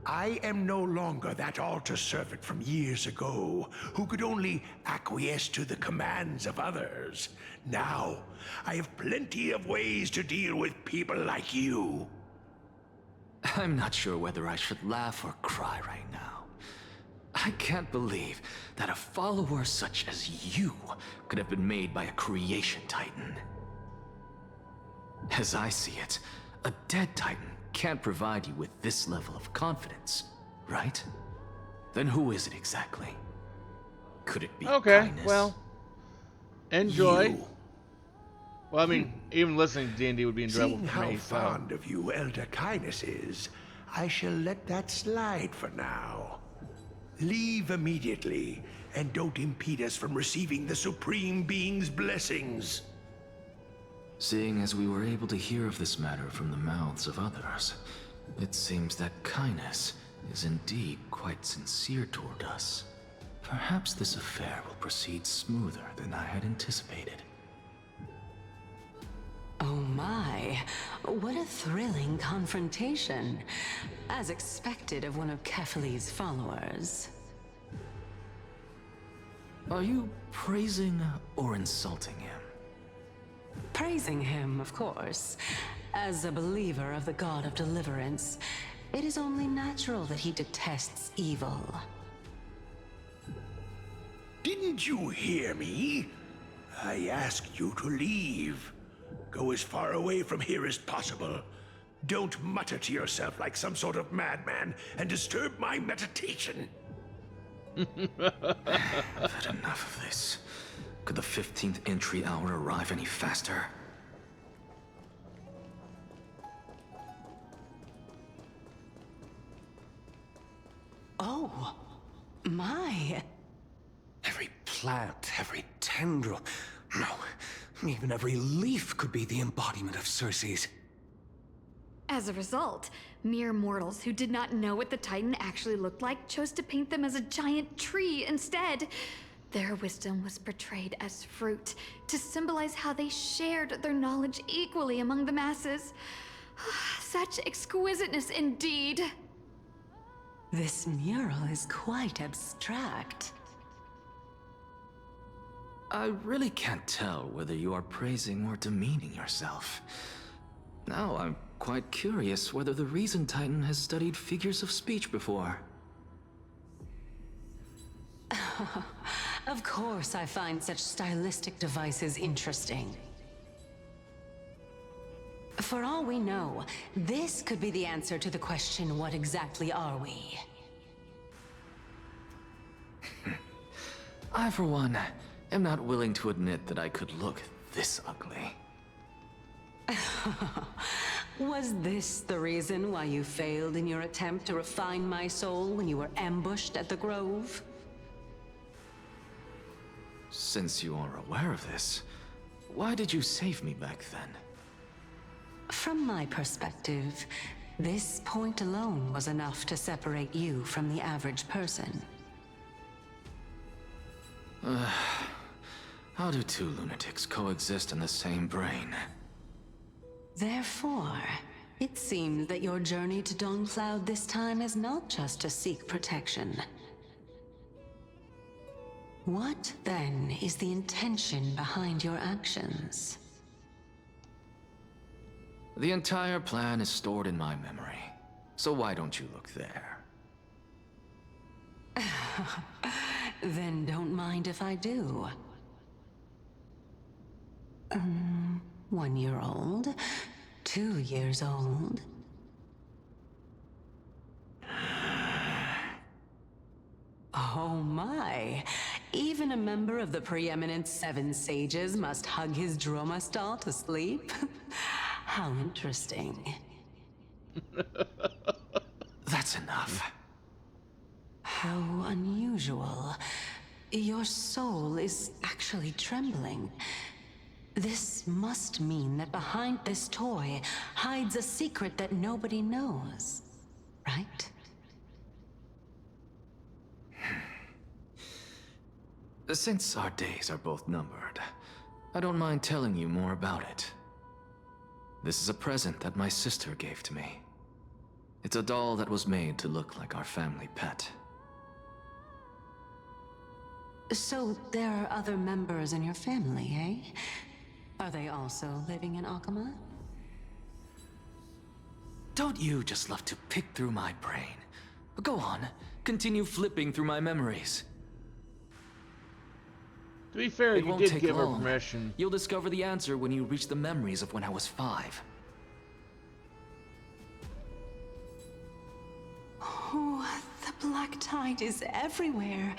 I am no longer that altar servant from years ago, who could only acquiesce to the commands of others. Now, I have plenty of ways to deal with people like you. I'm not sure whether I should laugh or cry right now. I can't believe that a follower such as you could have been made by a creation titan. As I see it, a dead titan can't provide you with this level of confidence, right? Then who is it exactly? Could it be Okay, Kindness? well, enjoy. You. Well, I mean, even listening to D&D would be enjoyable Seeing for how me, so... fond of you Elder Kindness is, I shall let that slide for now. Leave immediately, and don't impede us from receiving the Supreme Being's blessings. Seeing as we were able to hear of this matter from the mouths of others, it seems that Kindness is indeed quite sincere toward us. Perhaps this affair will proceed smoother than I had anticipated. Oh my, what a thrilling confrontation. As expected of one of Kefali's followers. Are you praising or insulting him? Praising him, of course. As a believer of the god of deliverance, it is only natural that he detests evil. Didn't you hear me? I asked you to leave. Go as far away from here as possible. Don't mutter to yourself like some sort of madman and disturb my meditation. I've had enough of this. Could the 15th entry hour arrive any faster? Oh, my. Every plant, every tendril, no, even every leaf could be the embodiment of Circe's. As a result, mere mortals who did not know what the Titan actually looked like chose to paint them as a giant tree instead. Their wisdom was portrayed as fruit, to symbolize how they shared their knowledge equally among the masses. Such exquisiteness indeed. This mural is quite abstract. I really can't tell whether you are praising or demeaning yourself. Now I'm quite curious whether the Reason Titan has studied figures of speech before. Of course I find such stylistic devices interesting. For all we know, this could be the answer to the question, what exactly are we? I, for one, am not willing to admit that I could look this ugly. Was this the reason why you failed in your attempt to refine my soul when you were ambushed at the Grove? Since you are aware of this, why did you save me back then? From my perspective, this point alone was enough to separate you from the average person. How do two lunatics coexist in the same brain? Therefore, it seems that your journey to Dawnfloud this time is not just to seek protection. What, then, is the intention behind your actions? The entire plan is stored in my memory, so why don't you look there? Then don't mind if I do. 1 year old? 2 years old? Oh my! Even a member of the preeminent 7 sages must hug his Dromastal to sleep? How interesting. That's enough. How unusual. Your soul is actually trembling. This must mean that behind this toy hides a secret that nobody knows, right? Since our days are both numbered, I don't mind telling you more about it. This is a present that my sister gave to me. It's a doll that was made to look like our family pet. So there are other members in your family, eh? Are they also living in Akama? Don't you just love to pick through my brain? Go on, continue flipping through my memories. To be fair, It you won't did take give her long. permission. You'll discover the answer when you reach the memories of when I was 5. Oh, the black tide is everywhere.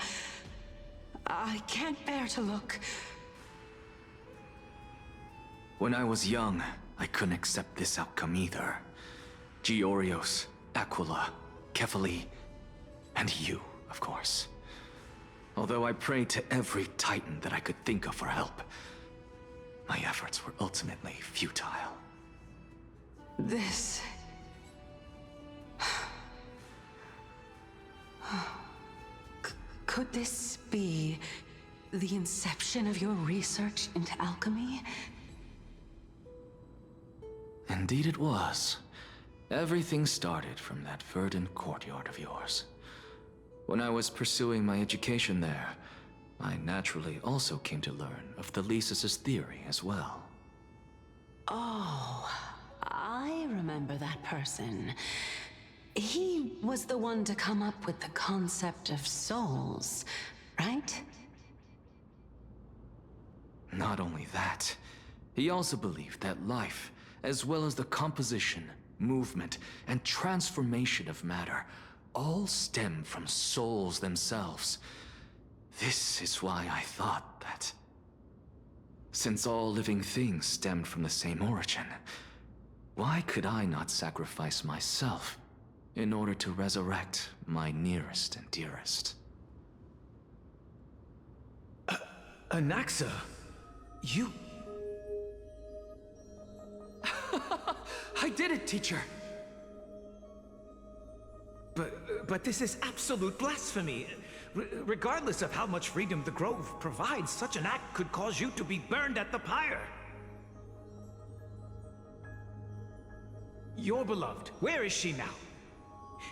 I can't bear to look. When I was young, I couldn't accept this outcome either. Georios, Aquila, Kefali, and you, of course. Although I prayed to every titan that I could think of for help, my efforts were ultimately futile. This... Could this be the inception of your research into alchemy? Indeed it was. Everything started from that verdant courtyard of yours. When I was pursuing my education there, I naturally also came to learn of the Thelisis's theory as well. Oh, I remember that person. He was the one to come up with the concept of souls, right? Not only that, he also believed that life, as well as the composition, movement, and transformation of matter, all stem from souls themselves. This is why I thought that, since all living things stemmed from the same origin, why could I not sacrifice myself in order to resurrect my nearest and dearest? Anaxa, you... I did it, teacher! But this is absolute blasphemy. Regardless of how much freedom the Grove provides, such an act could cause you to be burned at the pyre. Your beloved, where is she now?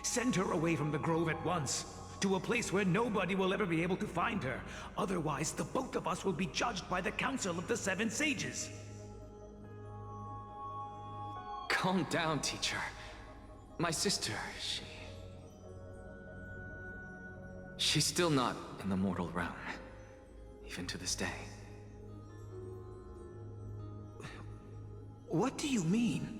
Send her away from the Grove at once, to a place where nobody will ever be able to find her. Otherwise, the both of us will be judged by the Council of the Seven Sages. Calm down, teacher. My sister, she's still not in the mortal realm, even to this day. What do you mean?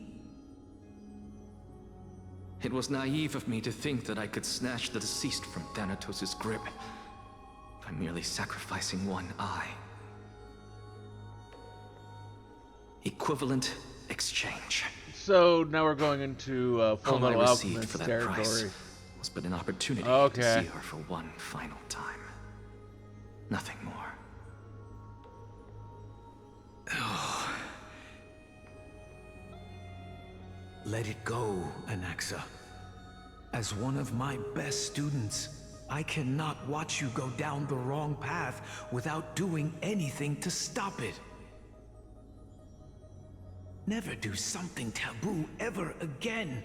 It was naive of me to think that I could snatch the deceased from Thanatos' grip by merely sacrificing one eye. Equivalent exchange. So now we're going into Full All I Metal received Alchemist for that territory. price was but an opportunity to see her for one final time. Nothing more. Oh. Let it go, Anaxa. As one of my best students, I cannot watch you go down the wrong path without doing anything to stop it. Never do something taboo ever again.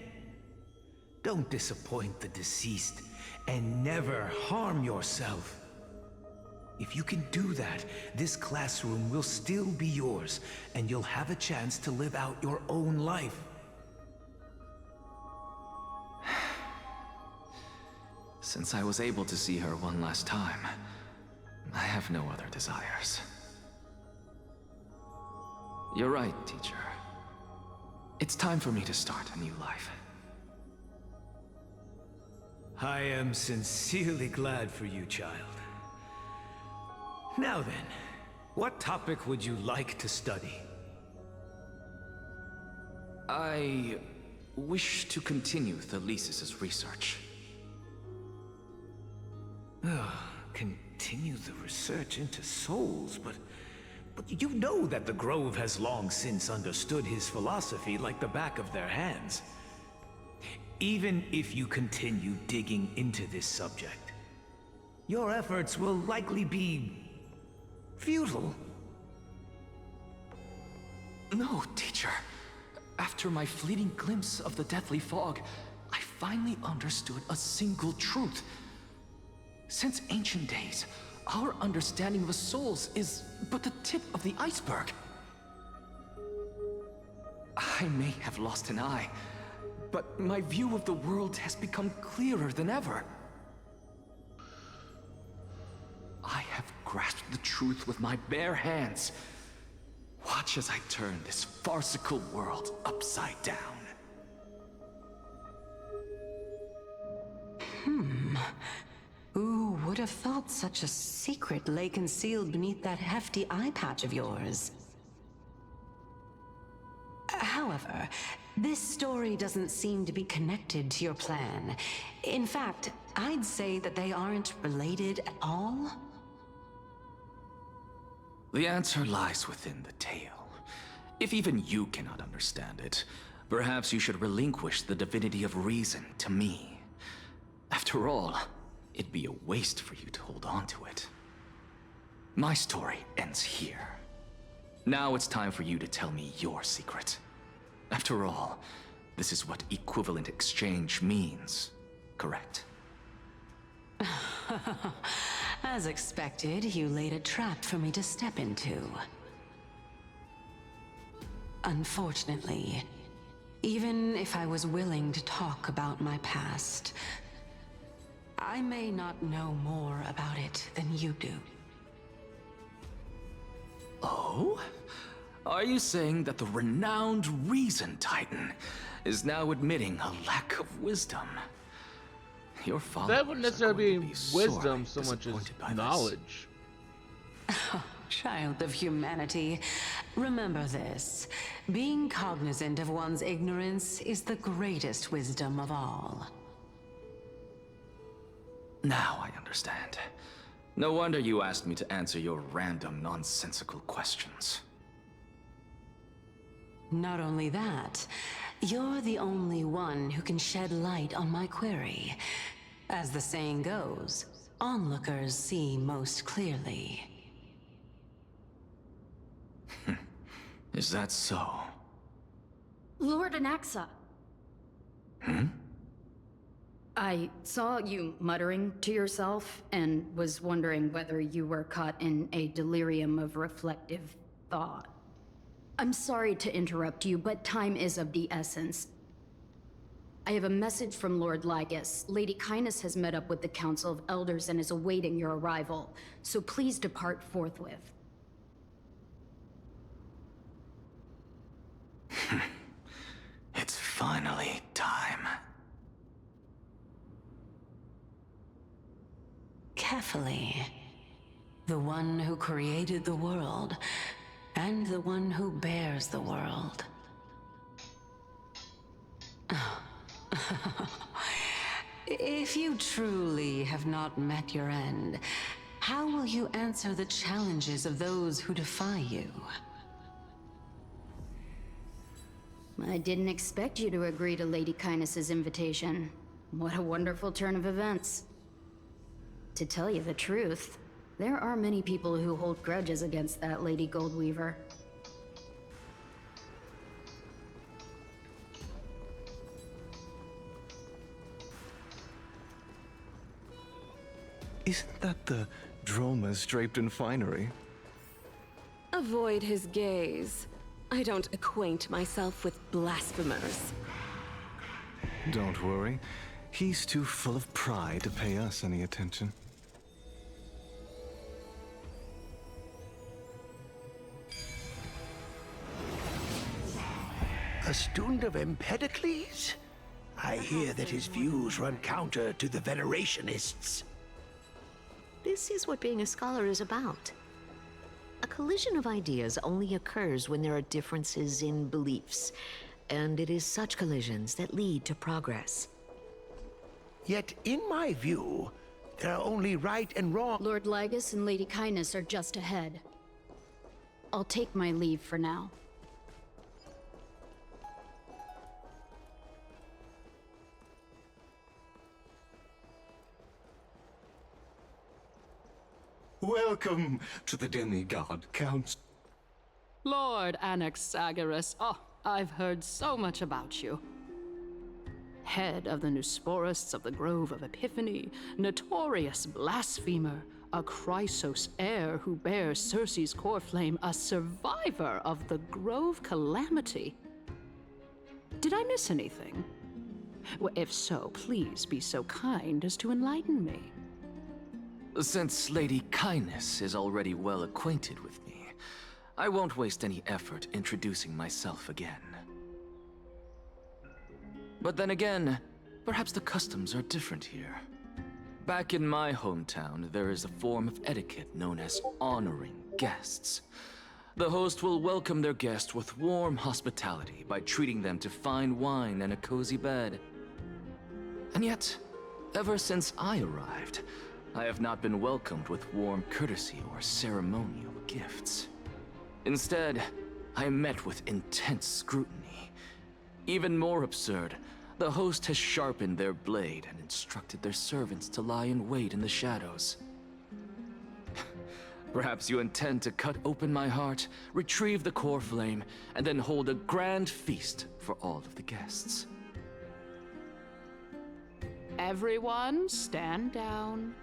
Don't disappoint the deceased, and never harm yourself. If you can do that, this classroom will still be yours, and you'll have a chance to live out your own life. Since I was able to see her one last time, I have no other desires. You're right, teacher. It's time for me to start a new life. I am sincerely glad for you, child. Now then, what topic would you like to study? I wish to continue Thelisis's research. Continue the research into souls, but you know that the Grove has long since understood his philosophy like the back of their hands. Even if you continue digging into this subject, your efforts will likely be futile. No, teacher. After my fleeting glimpse of the deathly fog, I finally understood a single truth. Since ancient days, our understanding of the souls is but the tip of the iceberg. I may have lost an eye, but my view of the world has become clearer than ever. I have grasped the truth with my bare hands. Watch as I turn this farcical world upside down. Who would have thought such a secret lay concealed beneath that hefty eye patch of yours? However, this story doesn't seem to be connected to your plan. In fact, I'd say that they aren't related at all. The answer lies within the tale. If even you cannot understand it, perhaps you should relinquish the divinity of reason to me. After all, it'd be a waste for you to hold on to it. My story ends here. Now it's time for you to tell me your secret. After all, this is what equivalent exchange means, correct? As expected, you laid a trap for me to step into. Unfortunately, even if I was willing to talk about my past, I may not know more about it than you do. Oh? Are you saying that the renowned Reason Titan is now admitting a lack of wisdom? Your followers That wouldn't necessarily be sorely wisdom so much as disappointed by this. knowledge. Child of humanity, remember this. Being cognizant of one's ignorance is the greatest wisdom of all. Now I understand. No wonder you asked me to answer your random, nonsensical questions. Not only that, you're the only one who can shed light on my query. As the saying goes, onlookers see most clearly. Is that so? Lord Anaxa. I saw you muttering to yourself and was wondering whether you were caught in a delirium of reflective thought. I'm sorry to interrupt you, but time is of the essence. I have a message from Lord Lygus. Lady Kindness has met up with the Council of Elders and is awaiting your arrival, so please depart forthwith. It's finally time. Carefully. The one who created the world, and the one who bears the world. If you truly have not met your end, how will you answer the challenges of those who defy you? I didn't expect you to agree to Lady Kindness's invitation. What a wonderful turn of events. To tell you the truth, there are many people who hold grudges against that Lady Goldweaver. Isn't that the dromas draped in finery? Avoid his gaze. I don't acquaint myself with blasphemers. Don't worry. He's too full of pride to pay us any attention. A student of Empedocles? I hear that his views run counter to the Venerationists. This is what being a scholar is about. A collision of ideas only occurs when there are differences in beliefs, and it is such collisions that lead to progress. Yet, in my view, there are only right and wrong. Lord Lygus and Lady Kindness are just ahead. I'll take my leave for now. Welcome to the Demigod Council. Lord Anaxagoras, I've heard so much about you. Head of the Nusporists of the Grove of Epiphany, notorious blasphemer, a Chrysos heir who bears Circe's core flame, a survivor of the Grove calamity. Did I miss anything? Well, if so, please be so kind as to enlighten me. Since Lady Kindness is already well acquainted with me, I won't waste any effort introducing myself again. But then again, perhaps the customs are different here. Back in my hometown, there is a form of etiquette known as honoring guests. The host will welcome their guest with warm hospitality by treating them to fine wine and a cozy bed. And yet, ever since I arrived, I have not been welcomed with warm courtesy or ceremonial gifts. Instead, I am met with intense scrutiny. Even more absurd, the host has sharpened their blade and instructed their servants to lie in wait in the shadows. Perhaps you intend to cut open my heart, retrieve the core flame, and then hold a grand feast for all of the guests. Everyone, stand down.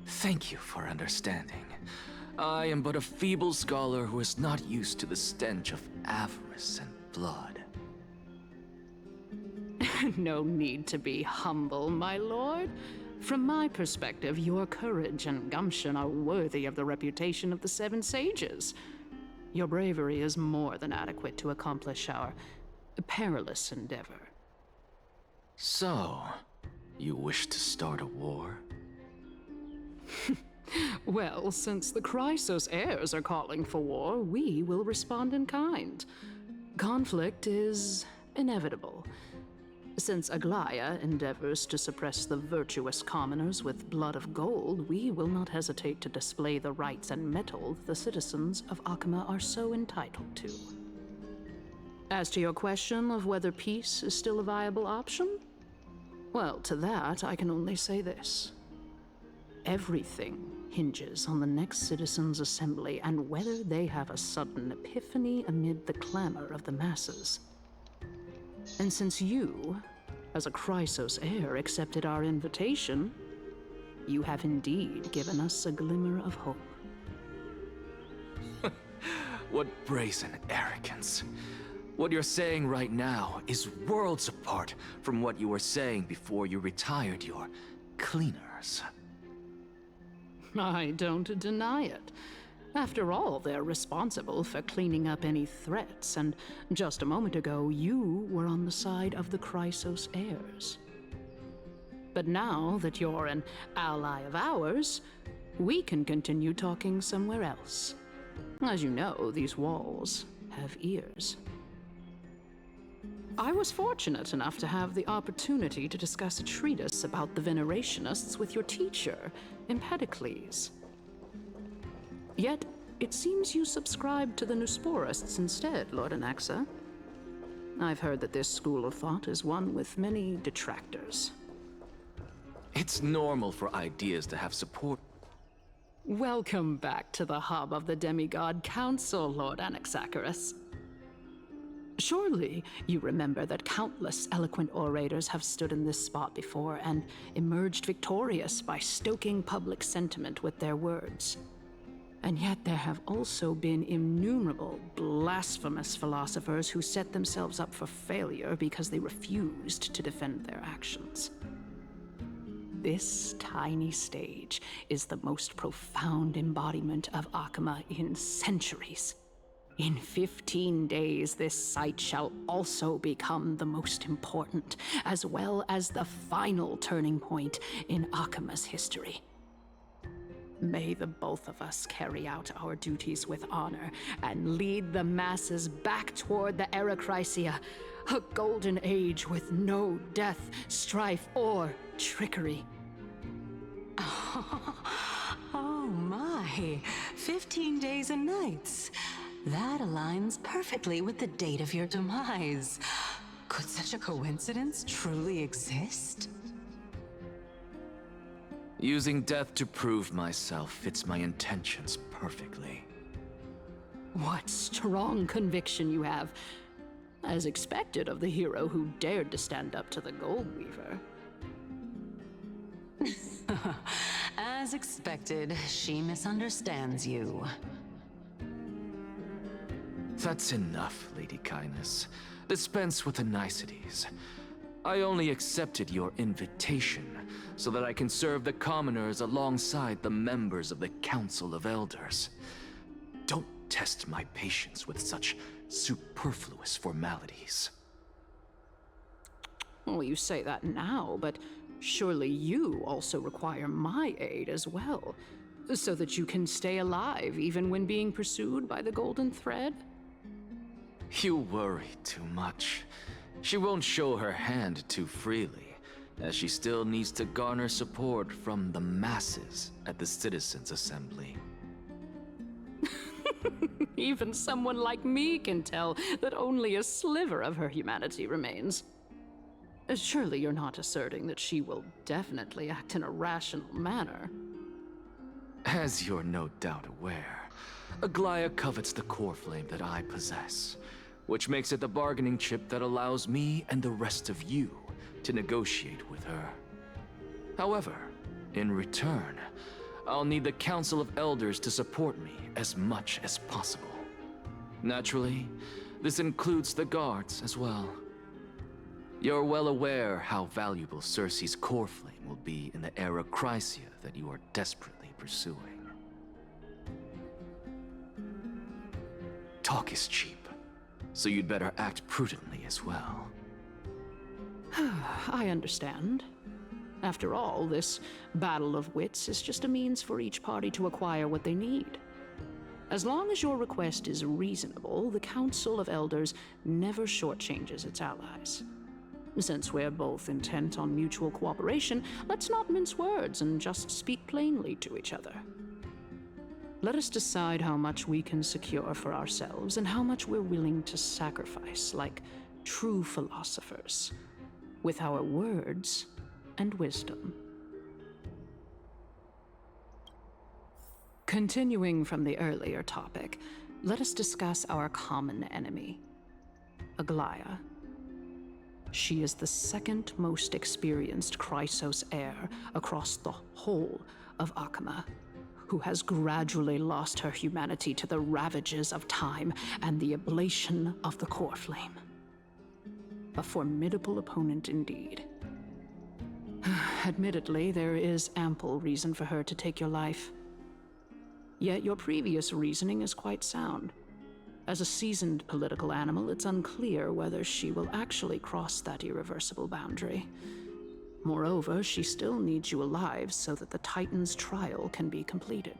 Thank you for understanding. I am but a feeble scholar who is not used to the stench of avarice and blood. No need to be humble, my lord. From my perspective, your courage and gumption are worthy of the reputation of the Seven Sages. Your bravery is more than adequate to accomplish our perilous endeavor. So, you wish to start a war? Well, since the Chrysos heirs are calling for war, we will respond in kind. Conflict is inevitable. Since Aglaya endeavors to suppress the virtuous commoners with blood of gold, we will not hesitate to display the rights and mettle the citizens of Akima are so entitled to. As to your question of whether peace is still a viable option, well, to that I can only say this. Everything hinges on the next citizens' assembly and whether they have a sudden epiphany amid the clamor of the masses. And since you, as a Chrysos heir, accepted our invitation, you have indeed given us a glimmer of hope. What brazen arrogance. What you're saying right now is worlds apart from what you were saying before you retired your cleaners. I don't deny it. After all, they're responsible for cleaning up any threats, and just a moment ago, you were on the side of the Chrysos heirs. But now that you're an ally of ours, we can continue talking somewhere else. As you know, these walls have ears. I was fortunate enough to have the opportunity to discuss a treatise about the Venerationists with your teacher, Empedocles. Yet, it seems you subscribe to the Nusporists instead, Lord Anaxa. I've heard that this school of thought is one with many detractors. It's normal for ideas to have support. Welcome back to the hub of the Demigod Council, Lord Anaxagoras. Surely you remember that countless eloquent orators have stood in this spot before and emerged victorious by stoking public sentiment with their words. And yet there have also been innumerable blasphemous philosophers who set themselves up for failure because they refused to defend their actions. This tiny stage is the most profound embodiment of Akima in centuries. In 15 days, this site shall also become the most important, as well as the final turning point in Akima's history. May the both of us carry out our duties with honor and lead the masses back toward the Erechrysia, a golden age with no death, strife, or trickery. Oh my, 15 days and nights. That aligns perfectly with the date of your demise. Could such a coincidence truly exist? Using death to prove myself fits my intentions perfectly. What strong conviction you have, as expected of the hero who dared to stand up to the Gold Weaver. As expected, she misunderstands you. That's enough, Lady Kindness. Dispense with the niceties. I only accepted your invitation so that I can serve the commoners alongside the members of the Council of Elders. Don't test my patience with such superfluous formalities. Well, you say that now, but surely you also require my aid as well, so that you can stay alive even when being pursued by the Golden Thread? You worry too much. She won't show her hand too freely, as she still needs to garner support from the masses at the Citizens' Assembly. Even someone like me can tell that only a sliver of her humanity remains. Surely you're not asserting that she will definitely act in a rational manner. As you're no doubt aware, Aglaya covets the core flame that I possess, which makes it the bargaining chip that allows me and the rest of you to negotiate with her. However, in return, I'll need the Council of Elders to support me as much as possible. Naturally, this includes the guards as well. You're well aware how valuable Cersei's core flame will be in the era Chrysia that you are desperately pursuing. Talk is cheap, so you'd better act prudently as well. I understand. After all, this battle of wits is just a means for each party to acquire what they need. As long as your request is reasonable, the Council of Elders never shortchanges its allies. Since we're both intent on mutual cooperation, let's not mince words and just speak plainly to each other. Let us decide how much we can secure for ourselves and how much we're willing to sacrifice, like true philosophers, with our words and wisdom. Continuing from the earlier topic, let us discuss our common enemy, Aglaya. She is the second most experienced Chrysos heir across the whole of Akama, who has gradually lost her humanity to the ravages of time and the ablation of the core flame. A formidable opponent indeed. Admittedly, there is ample reason for her to take your life. Yet your previous reasoning is quite sound. As a seasoned political animal, it's unclear whether she will actually cross that irreversible boundary. Moreover, she still needs you alive so that the Titan's trial can be completed.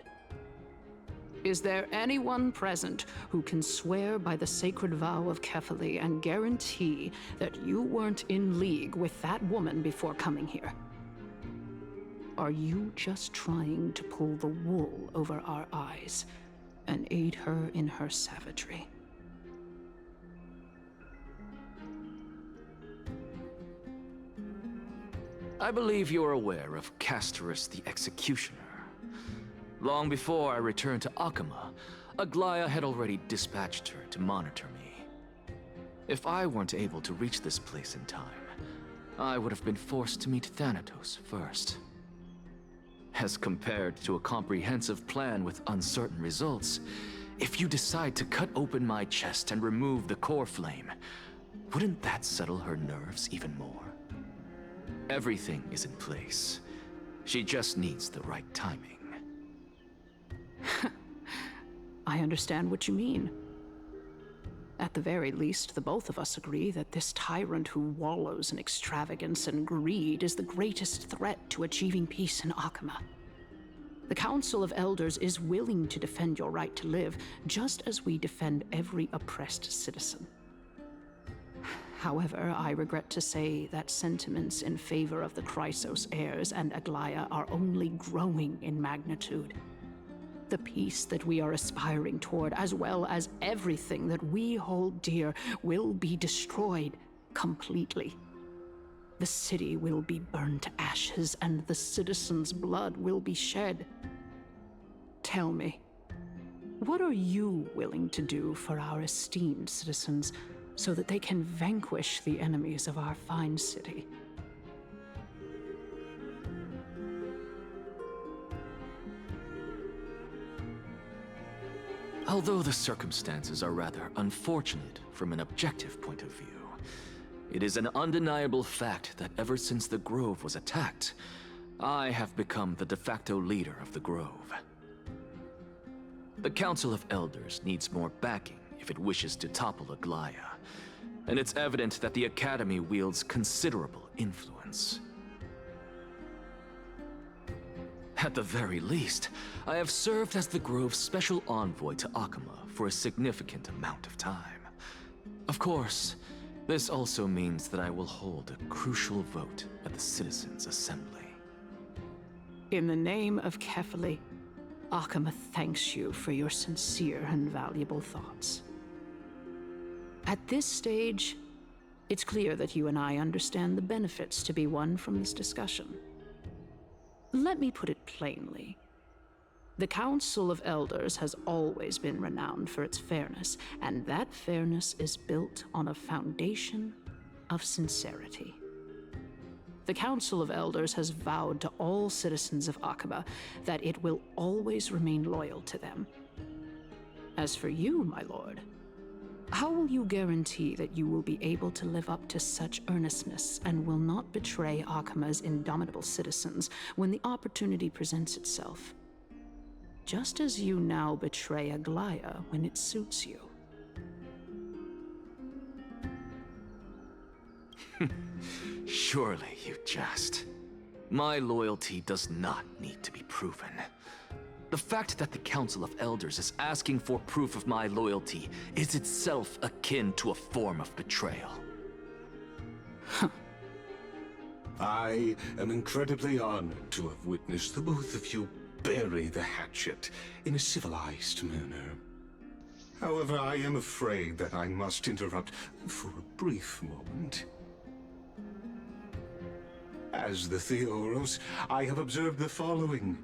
Is there anyone present who can swear by the sacred vow of Kefali and guarantee that you weren't in league with that woman before coming here? Are you just trying to pull the wool over our eyes and aid her in her savagery? I believe you're aware of Castorus the Executioner. Long before I returned to Akama, Aglaya had already dispatched her to monitor me. If I weren't able to reach this place in time, I would have been forced to meet Thanatos first. As compared to a comprehensive plan with uncertain results, if you decide to cut open my chest and remove the core flame, wouldn't that settle her nerves even more? Everything is in place. She just needs the right timing. I understand what you mean. At the very least, the both of us agree that this tyrant who wallows in extravagance and greed is the greatest threat to achieving peace in Akama. The Council of Elders is willing to defend your right to live, just as we defend every oppressed citizen. However, I regret to say that sentiments in favor of the Chrysos heirs and Aglaya are only growing in magnitude. The peace that we are aspiring toward, as well as everything that we hold dear, will be destroyed completely. The city will be burned to ashes, and the citizens' blood will be shed. Tell me, what are you willing to do for our esteemed citizens so that they can vanquish the enemies of our fine city? Although the circumstances are rather unfortunate from an objective point of view, it is an undeniable fact that ever since the Grove was attacked, I have become the de facto leader of the Grove. The Council of Elders needs more backing if it wishes to topple Aglaya, and it's evident that the Academy wields considerable influence. At the very least, I have served as the Grove's special envoy to Akama for a significant amount of time. Of course, this also means that I will hold a crucial vote at the Citizens' Assembly. In the name of Kefali, Akama thanks you for your sincere and valuable thoughts. At this stage, It's clear that you and I understand the benefits to be won from this discussion. Let me put it plainly. The Council of Elders has always been renowned for its fairness, and that fairness is built on a foundation of sincerity. The Council of Elders has vowed to all citizens of Akaba that it will always remain loyal to them. As for you, my lord, how will you guarantee that you will be able to live up to such earnestness and will not betray Akama's indomitable citizens when the opportunity presents itself? Just as you now betray Aglaya when it suits you. Surely you jest. My loyalty does not need to be proven. The fact that the Council of Elders is asking for proof of my loyalty is itself akin to a form of betrayal. I am incredibly honored to have witnessed the both of you bury the hatchet in a civilized manner. However, I am afraid that I must interrupt for a brief moment. As the Theoros, I have observed the following.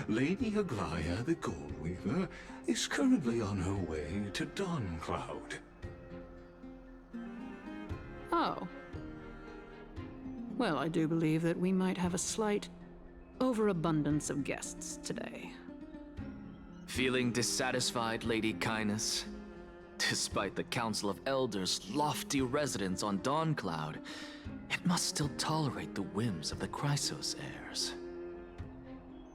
Lady Aglaya, the Goldweaver, is currently on her way to Dawncloud. Oh. Well, I do believe that we might have a slight overabundance of guests today. Feeling dissatisfied, Lady Kindness? Despite the Council of Elders' lofty residence on Dawncloud, it must still tolerate the whims of the Chrysos heirs.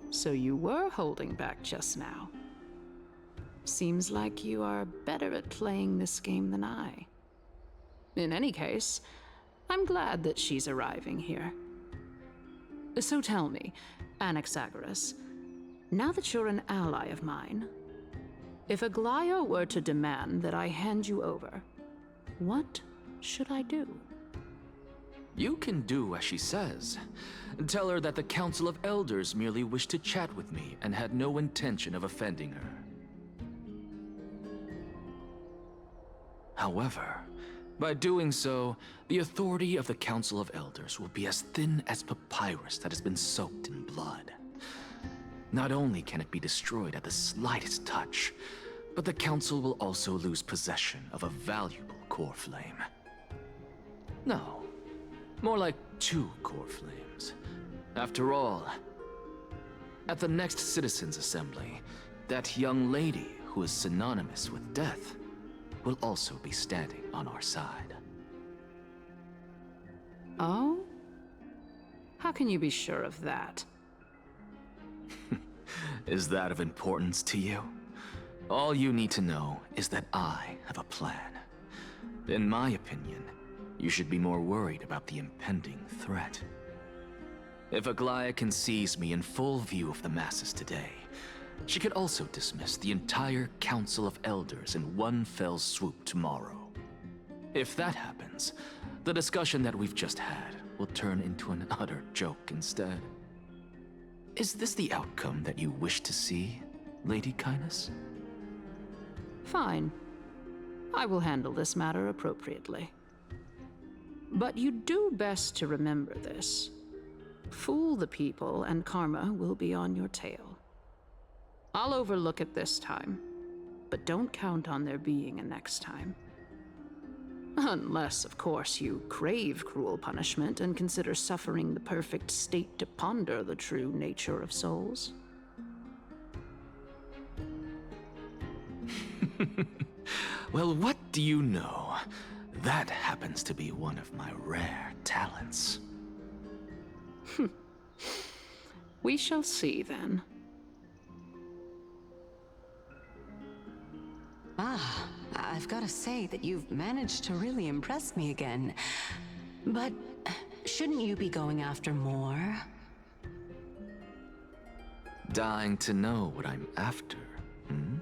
So you were holding back just now. Seems like you are better at playing this game than I. In any case, I'm glad that she's arriving here. So tell me, Anaxagoras, now that you're an ally of mine, if Aglaya were to demand that I hand you over, what should I do? You can do as she says. Tell her that the Council of Elders merely wished to chat with me and had no intention of offending her. However, by doing so, the authority of the Council of Elders will be as thin as papyrus that has been soaked in blood. Not only can it be destroyed at the slightest touch, but the Council will also lose possession of a valuable core flame. No, more like 2 core flames. After all, at the next Citizens' Assembly, that young lady who is synonymous with death will also be standing on our side. Oh? How can you be sure of that? Is that of importance to you? All you need to know is that I have a plan. In my opinion, you should be more worried about the impending threat. If Aglaya can seize me in full view of the masses today, she could also dismiss the entire Council of Elders in one fell swoop tomorrow. If that happens, the discussion that we've just had will turn into an utter joke instead. Is this the outcome that you wish to see, Lady Kindness? Fine. I will handle this matter appropriately. But you do best to remember this. Fool the people and karma will be on your tail. I'll overlook it this time, but don't count on there being a next time. Unless, of course, you crave cruel punishment and consider suffering the perfect state to ponder the true nature of souls. Well, what do you know? That happens to be one of my rare talents. We shall see then. Ah, I've got to say that you've managed to really impress me again. But shouldn't you be going after more? Dying to know what I'm after, hmm?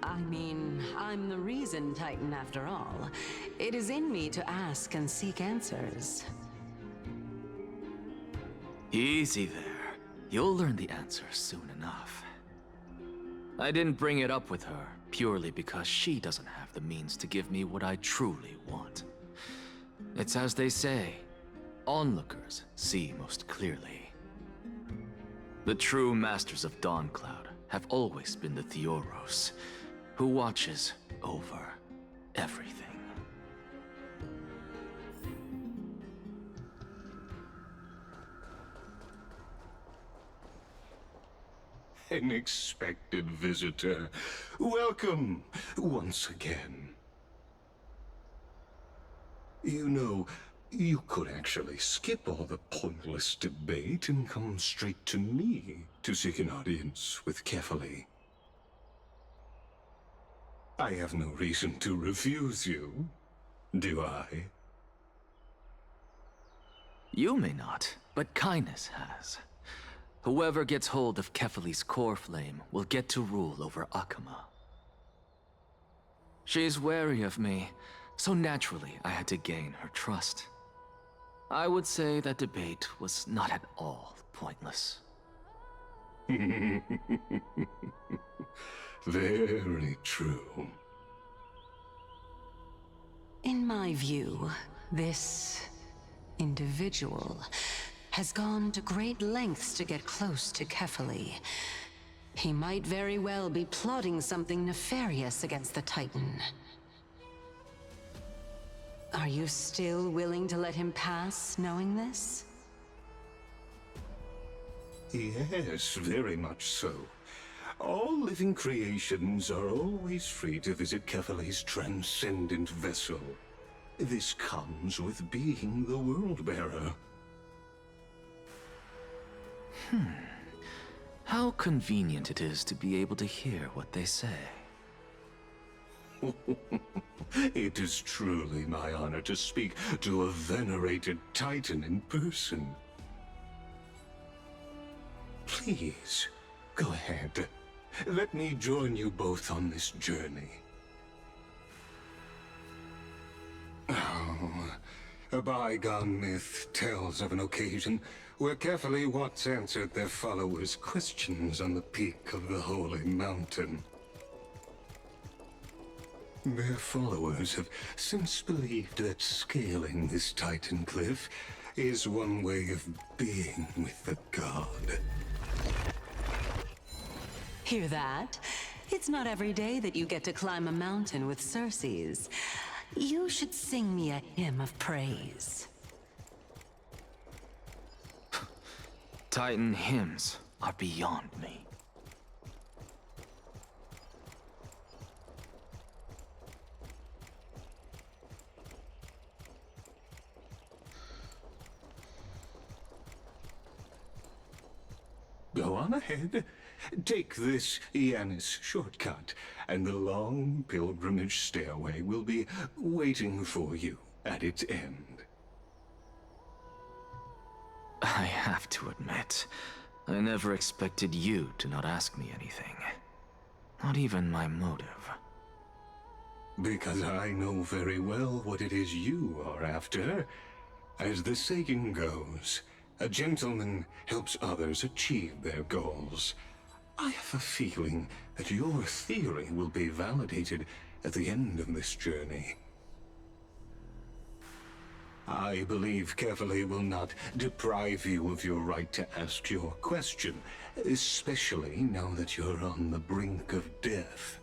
I mean, I'm the reason Titan after all. It is in me to ask and seek answers. Easy there. You'll learn the answer soon enough. I didn't bring it up with her purely because she doesn't have the means to give me what I truly want. It's as they say, onlookers see most clearly. The true masters of Dawncloud have always been the Theoros, who watches over everything. An expected visitor. Welcome once again. You know, you could actually skip all the pointless debate and come straight to me to seek an audience with Kefali. I have no reason to refuse you, do I? You may not, but kindness has. Whoever gets hold of Kefali's core flame will get to rule over Akama. She's wary of me, so naturally I had to gain her trust. I would say that debate was not at all pointless. Very true. In my view, this individual has gone to great lengths to get close to Kefali. He might very well be plotting something nefarious against the Titan. Are you still willing to let him pass, knowing this? Yes, very much so. All living creations are always free to visit Kefali's transcendent vessel. This comes with being the World-Bearer. How convenient it is to be able to hear what they say. It is truly my honor to speak to a venerated Titan in person. Please, go ahead. Let me join you both on this journey. Oh, a bygone myth tells of an occasion where Kefali once answered their followers' questions on the peak of the Holy Mountain. Their followers have since believed that scaling this Titan cliff is one way of being with the god. Hear that? It's not every day that you get to climb a mountain with Circes. You should sing me a hymn of praise. Titan hymns are beyond me. Go on ahead. Take this Yanis shortcut, and the long pilgrimage stairway will be waiting for you at its end. I have to admit, I never expected you to not ask me anything. Not even my motive. Because I know very well what it is you are after. As the saying goes, a gentleman helps others achieve their goals. I have a feeling that your theory will be validated at the end of this journey. I believe Kefali will not deprive you of your right to ask your question, especially now that you're on the brink of death.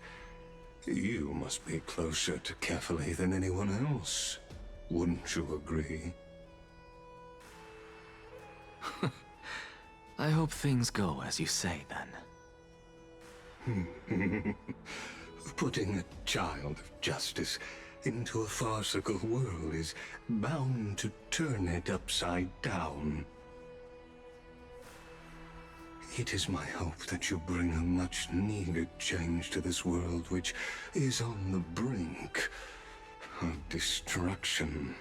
You must be closer to Kefali than anyone else. Wouldn't you agree? I hope things go as you say, then. Putting a child of justice into a farcical world is bound to turn it upside down. It is my hope that you bring a much-needed change to this world which is on the brink of destruction.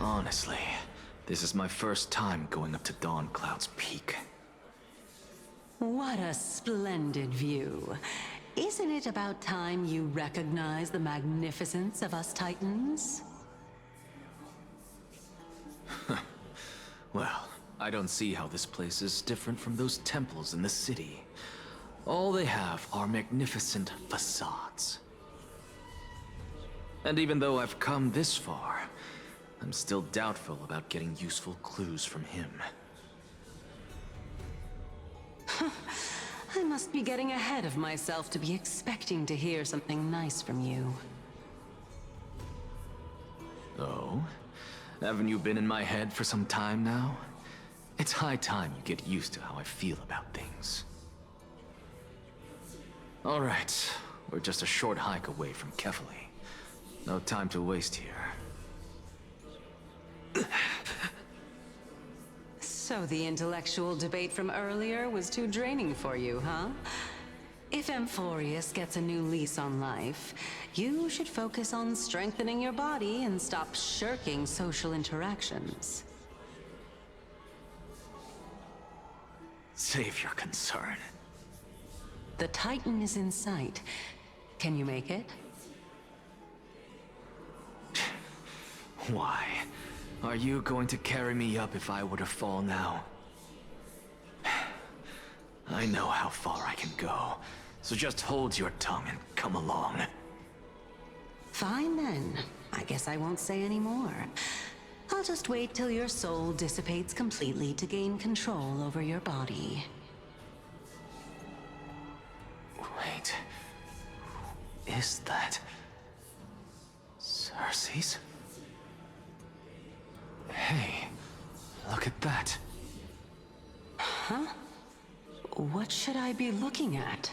Honestly, this is my first time going up to Dawn Cloud's peak. What a splendid view. Isn't it about time you recognize the magnificence of us Titans? Well, I don't see how this place is different from those temples in the city. All they have are magnificent facades. And even though I've come this far, I'm still doubtful about getting useful clues from him. I must be getting ahead of myself to be expecting to hear something nice from you. Oh? Haven't you been in my head for some time now? It's high time you get used to how I feel about things. All right, we're just a short hike away from Kefali. No time to waste here. So the intellectual debate from earlier was too draining for you, huh? If Amphorius gets a new lease on life, you should focus on strengthening your body and stop shirking social interactions. Save your concern. The Titan is in sight. Can you make it? Why? Are you going to carry me up if I were to fall now? I know how far I can go, so just hold your tongue and come along. Fine then. I guess I won't say any more. I'll just wait till your soul dissipates completely to gain control over your body. Wait. Who is that? Cersei's? Hey, look at that. Huh? What should I be looking at?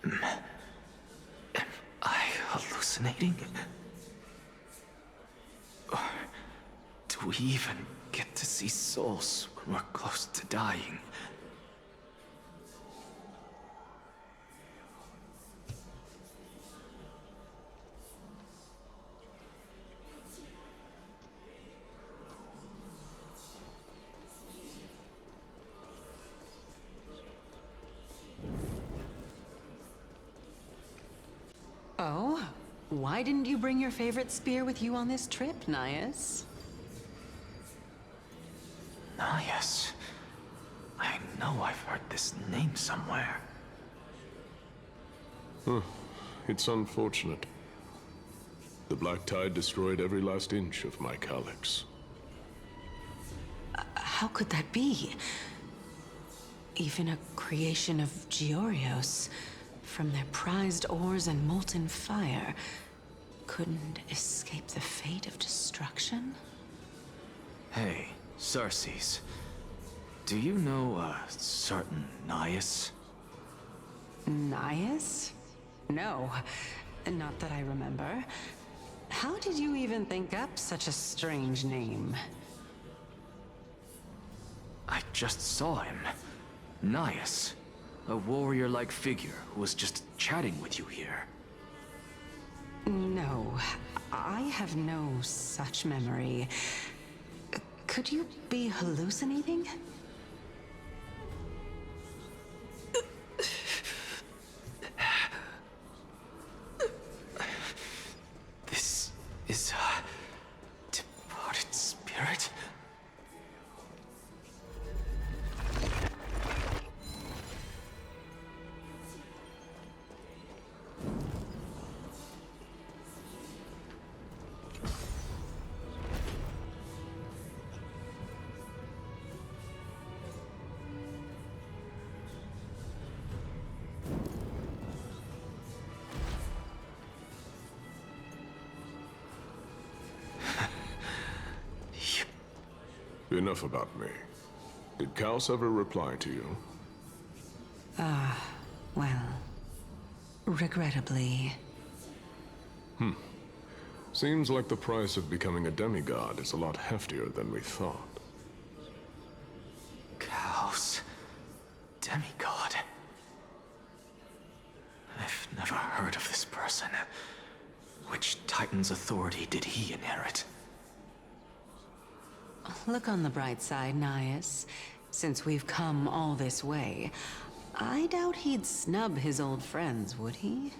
Am I hallucinating? Or do we even get to see souls when we're close to dying? Oh? Why didn't you bring your favorite spear with you on this trip, Nias? Nias. I know I've heard this name somewhere. It's unfortunate. The Black Tide destroyed every last inch of my calyx. How could that be? Even a creation of Georios, from their prized ores and molten fire, couldn't escape the fate of destruction? Hey, Cersei's. Do you know a certain Nias? Nias? No, not that I remember. How did you even think up such a strange name? I just saw him. Nias. A warrior-like figure who was just chatting with you here. No, I have no such memory. Could you be hallucinating? This is a departed spirit? Enough about me. Did Kaos ever reply to you? Well, regrettably. Seems like the price of becoming a demigod is a lot heftier than we thought. Kaos. Demigod. I've never heard of this person. Which Titan Titan's authority did he inherit? Look on the bright side, Nias. Since we've come all this way, I doubt he'd snub his old friends, would he?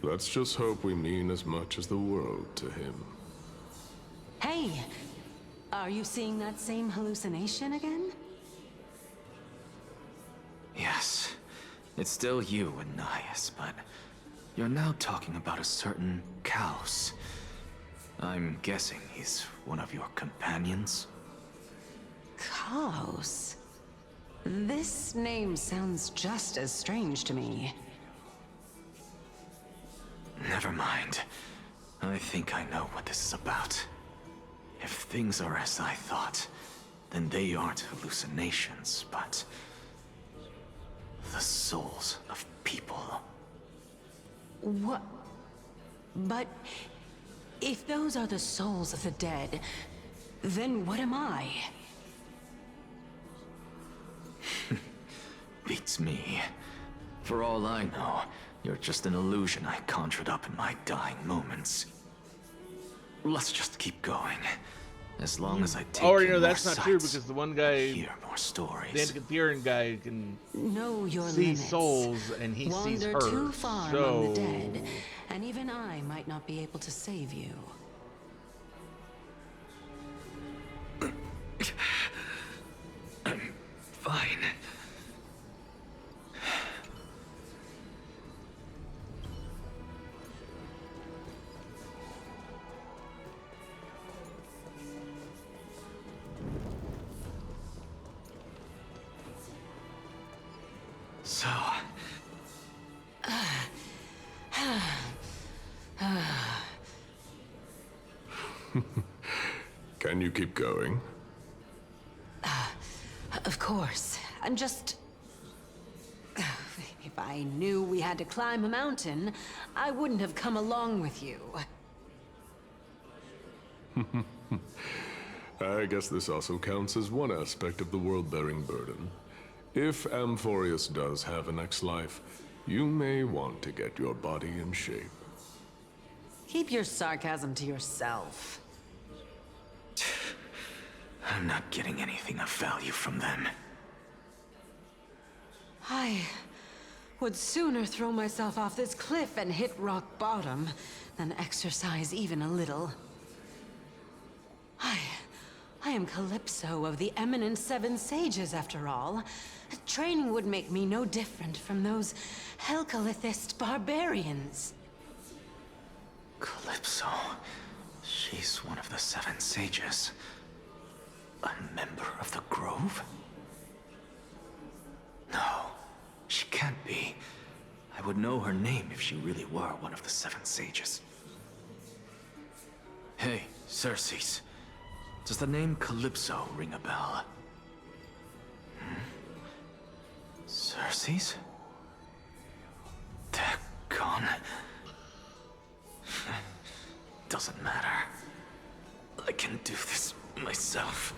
Let's just hope we mean as much as the world to him. Hey! Are you seeing that same hallucination again? Yes. It's still you and Nias, but you're now talking about a certain Kaos. I'm guessing he's one of your companions? Kaos? This name sounds just as strange to me. Never mind. I think I know what this is about. If things are as I thought, then they aren't hallucinations, but the souls of people. What? But if those are the souls of the dead, then what am I? Beats me. For all I know, you're just an illusion I conjured up in my dying moments. Let's just keep going. As long as I take already in know more that's not true sights, because the one guy, hear more stories. the Antikytherian guy, can Know your see limits. souls and he sees Wander her. too far So among the dead, and even I might not be able to save you. I'm fine. So... Can you keep going? Of course. I'm just... If I knew we had to climb a mountain, I wouldn't have come along with you. I guess this also counts as one aspect of the world-bearing burden. If Amphorius does have a next life, you may want to get your body in shape. Keep your sarcasm to yourself. I'm not getting anything of value from them. I would sooner throw myself off this cliff and hit rock bottom than exercise even a little. I am Calypso of the eminent Seven Sages, after all. Training would make me no different from those Helcalithist barbarians. Calypso. She's one of the Seven Sages. A member of the Grove? No, she can't be. I would know her name if she really were one of the Seven Sages. Hey, Circes. Does the name Calypso ring a bell? Circes? They're gone. Doesn't matter. I can do this myself.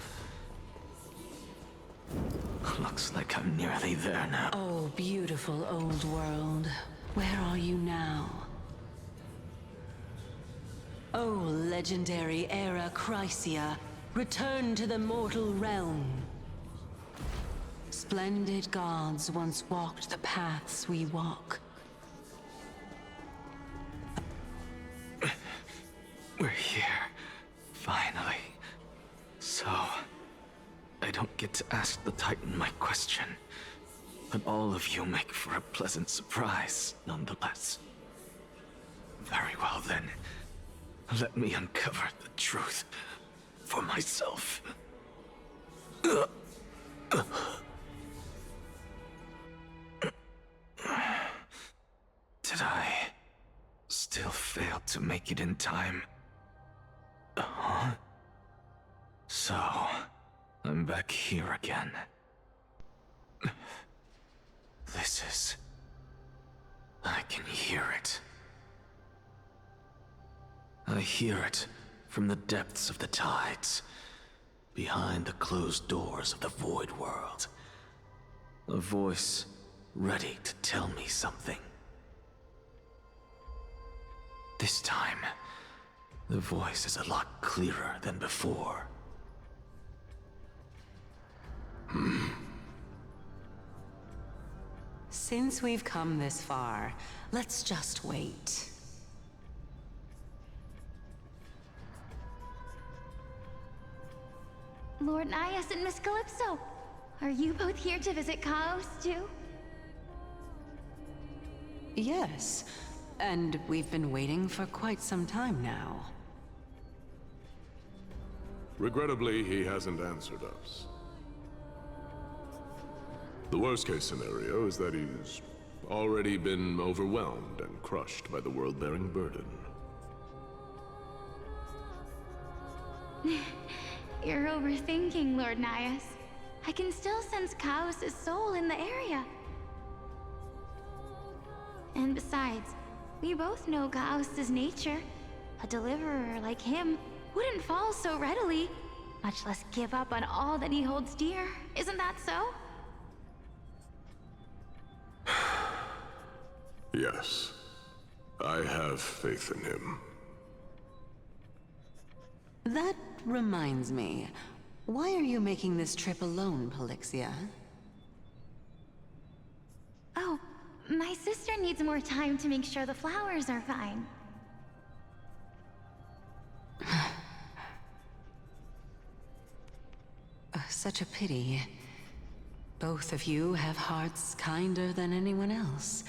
Looks like I'm nearly there now. Oh, beautiful old world. Where are you now? Oh, legendary Era Chrysia, return to the mortal realm. Splendid gods once walked the paths we walk. We're here. Finally. So... I don't get to ask the Titan my question. But all of you make for a pleasant surprise, nonetheless. Very well then. Let me uncover the truth for myself. Did I still fail to make it in time? Huh? So, I'm back here again. This is... I can hear it. I hear it from the depths of the tides, behind the closed doors of the void world. A voice ready to tell me something. This time, the voice is a lot clearer than before. Since we've come this far, let's just wait. Lord Nias and Miss Calypso, are you both here to visit Chaos too? Yes, and we've been waiting for quite some time now. Regrettably, he hasn't answered us. The worst-case scenario is that he's already been overwhelmed and crushed by the world-bearing burden. You're overthinking, Lord Nias. I can still sense Chaos' soul in the area. And besides, we both know Chaos' nature. A deliverer like him wouldn't fall so readily, much less give up on all that he holds dear. Isn't that so? Yes, I have faith in him. That reminds me. Why are you making this trip alone, Polixia? Oh, my sister needs more time to make sure the flowers are fine. Such a pity. Both of you have hearts kinder than anyone else.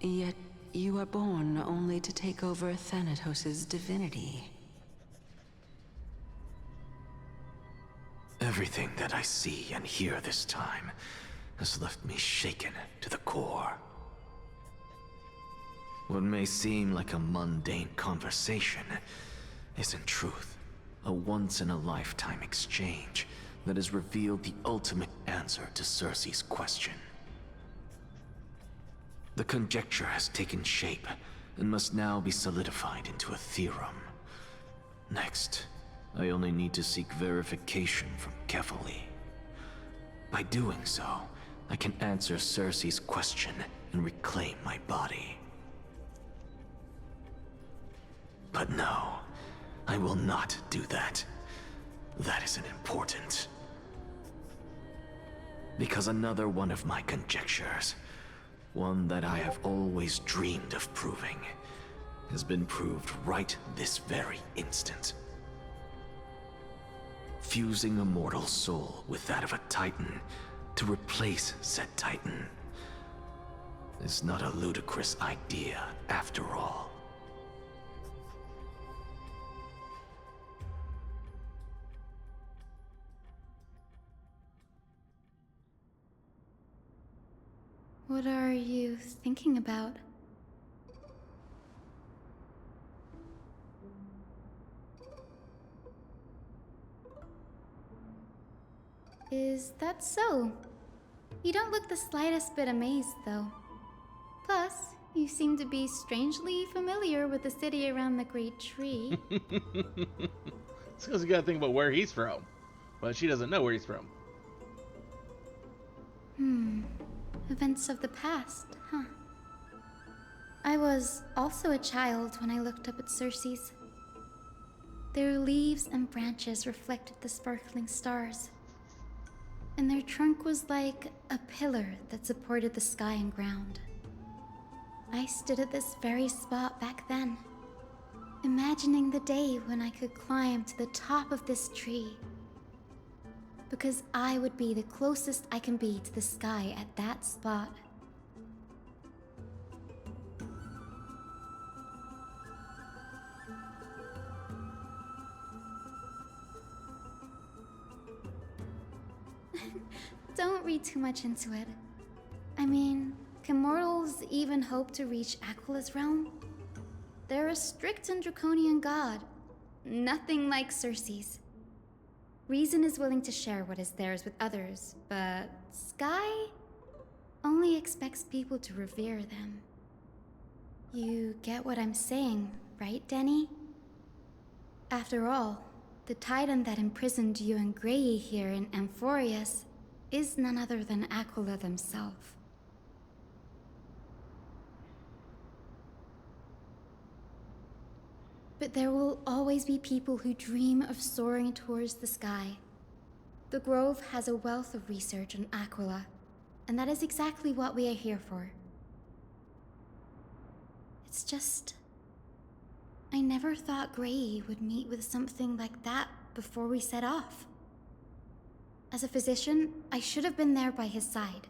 Yet you are born only to take over Thanatos' divinity. Everything that I see and hear this time has left me shaken to the core. What may seem like a mundane conversation is in truth a once-in-a-lifetime exchange that has revealed the ultimate answer to Circe's question. The conjecture has taken shape and must now be solidified into a theorem. Next, I only need to seek verification from Kefali. By doing so, I can answer Circe's question and reclaim my body. But no, I will not do that. That isn't important. Because another one of my conjectures, one that I have always dreamed of proving, has been proved right this very instant. Fusing a mortal soul with that of a Titan to replace said Titan is not a ludicrous idea after all. What are you thinking about? Is that so? You don't look the slightest bit amazed, though. Plus, you seem to be strangely familiar with the city around the Great Tree. It's because you gotta think about where he's from. But she doesn't know where he's from. Events of the past, huh? I was also a child when I looked up at Circe's. Their leaves and branches reflected the sparkling stars. And their trunk was like a pillar that supported the sky and ground. I stood at this very spot back then, imagining the day when I could climb to the top of this tree. Because I would be the closest I can be to the sky at that spot. Don't read too much into it. I mean, can mortals even hope to reach Aquila's realm? They're a strict and draconian god. Nothing like Circe's. Reason is willing to share what is theirs with others, but Sky only expects people to revere them. You get what I'm saying, right, Denny? After all, the titan that imprisoned you and Grey here in Amphorius is none other than Aquila themselves. But there will always be people who dream of soaring towards the sky. The Grove has a wealth of research on Aquila, and that is exactly what we are here for. It's just... I never thought Gray would meet with something like that before we set off. As a physician, I should have been there by his side.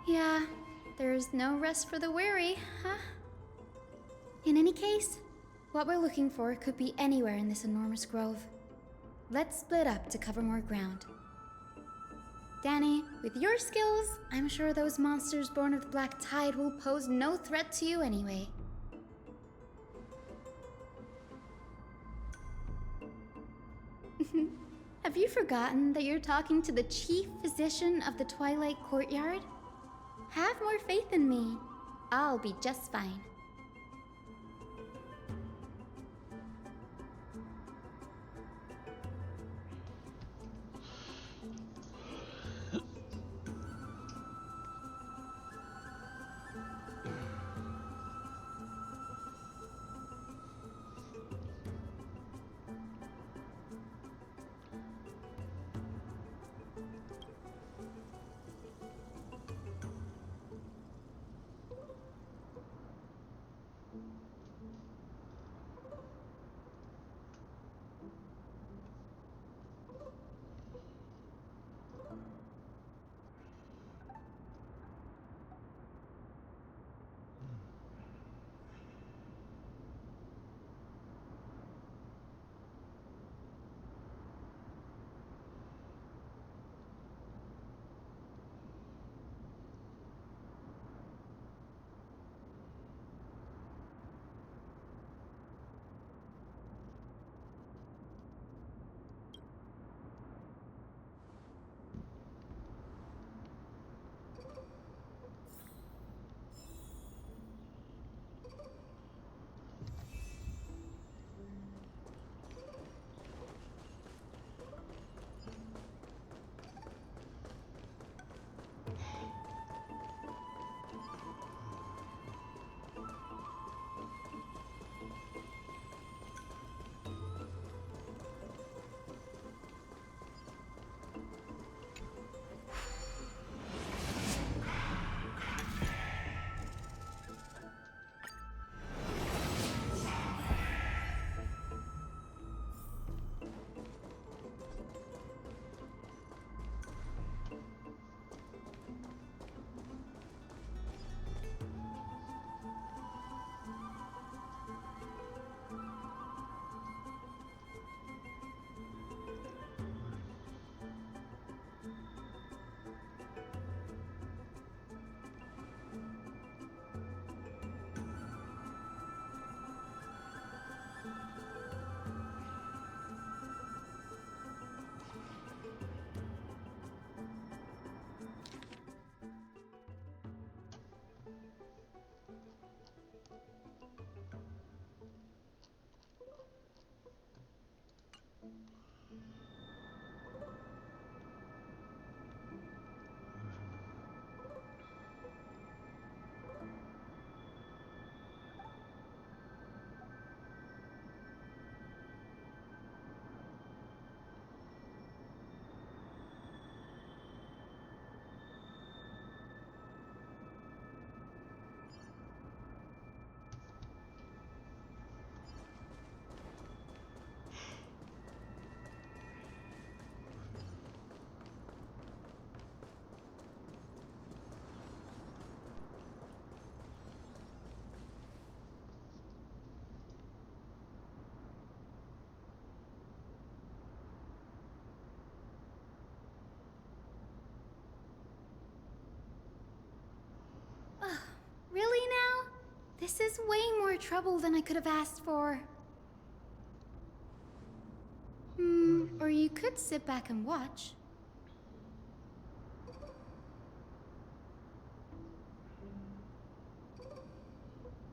Yeah, there's no rest for the weary, huh? In any case, what we're looking for could be anywhere in this enormous grove. Let's split up to cover more ground. Danny, with your skills, I'm sure those monsters born of the Black Tide will pose no threat to you anyway. Have you forgotten that you're talking to the chief physician of the Twilight Courtyard? Have more faith in me. I'll be just fine. Really now? This is way more trouble than I could have asked for. Or you could sit back and watch.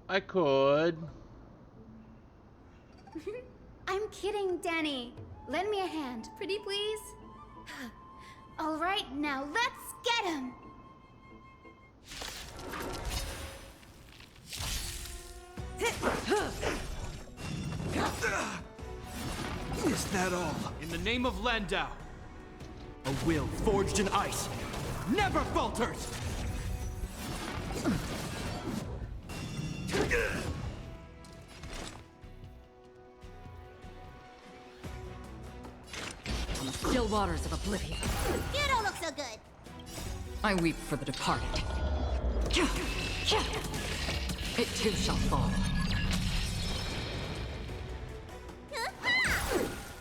I could. I'm kidding, Danny. Lend me a hand, pretty please. All right, now let's get him. Is that all? In the name of Landau, a will forged in ice never falters! On the still waters of oblivion, You don't look so good. I weep for the departed. It too shall fall.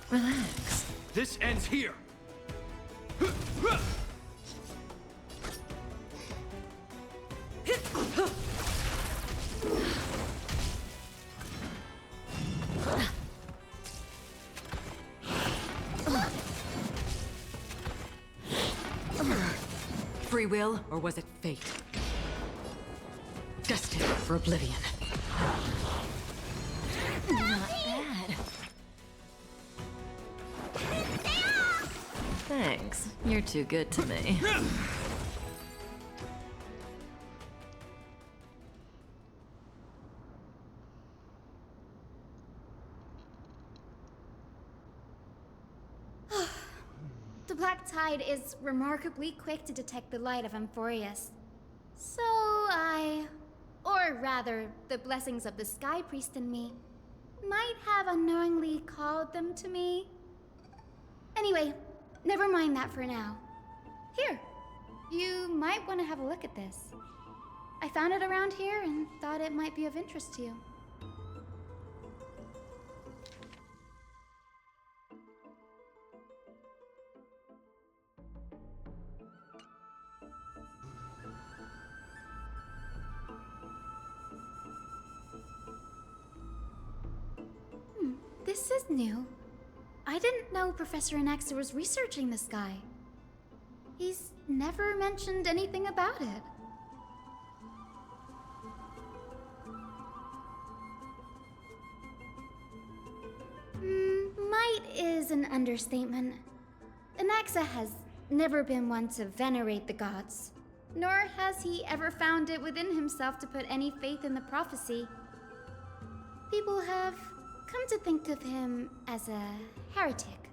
Relax. This ends here! Free will, or was it fate? Destined for oblivion. Not bad. Thanks. You're too good to me. The Black Tide is remarkably quick to detect the light of Amphorius. So or rather, the blessings of the Sky Priest in me, might have unknowingly called them to me. Anyway, never mind that for now. Here, you might want to have a look at this. I found it around here and thought it might be of interest to you. This is new. I didn't know Professor Anaxa was researching the sky. He's never mentioned anything about it. Might is an understatement. Anaxa has never been one to venerate the gods, nor has he ever found it within himself to put any faith in the prophecy. People have come to think of him as a heretic,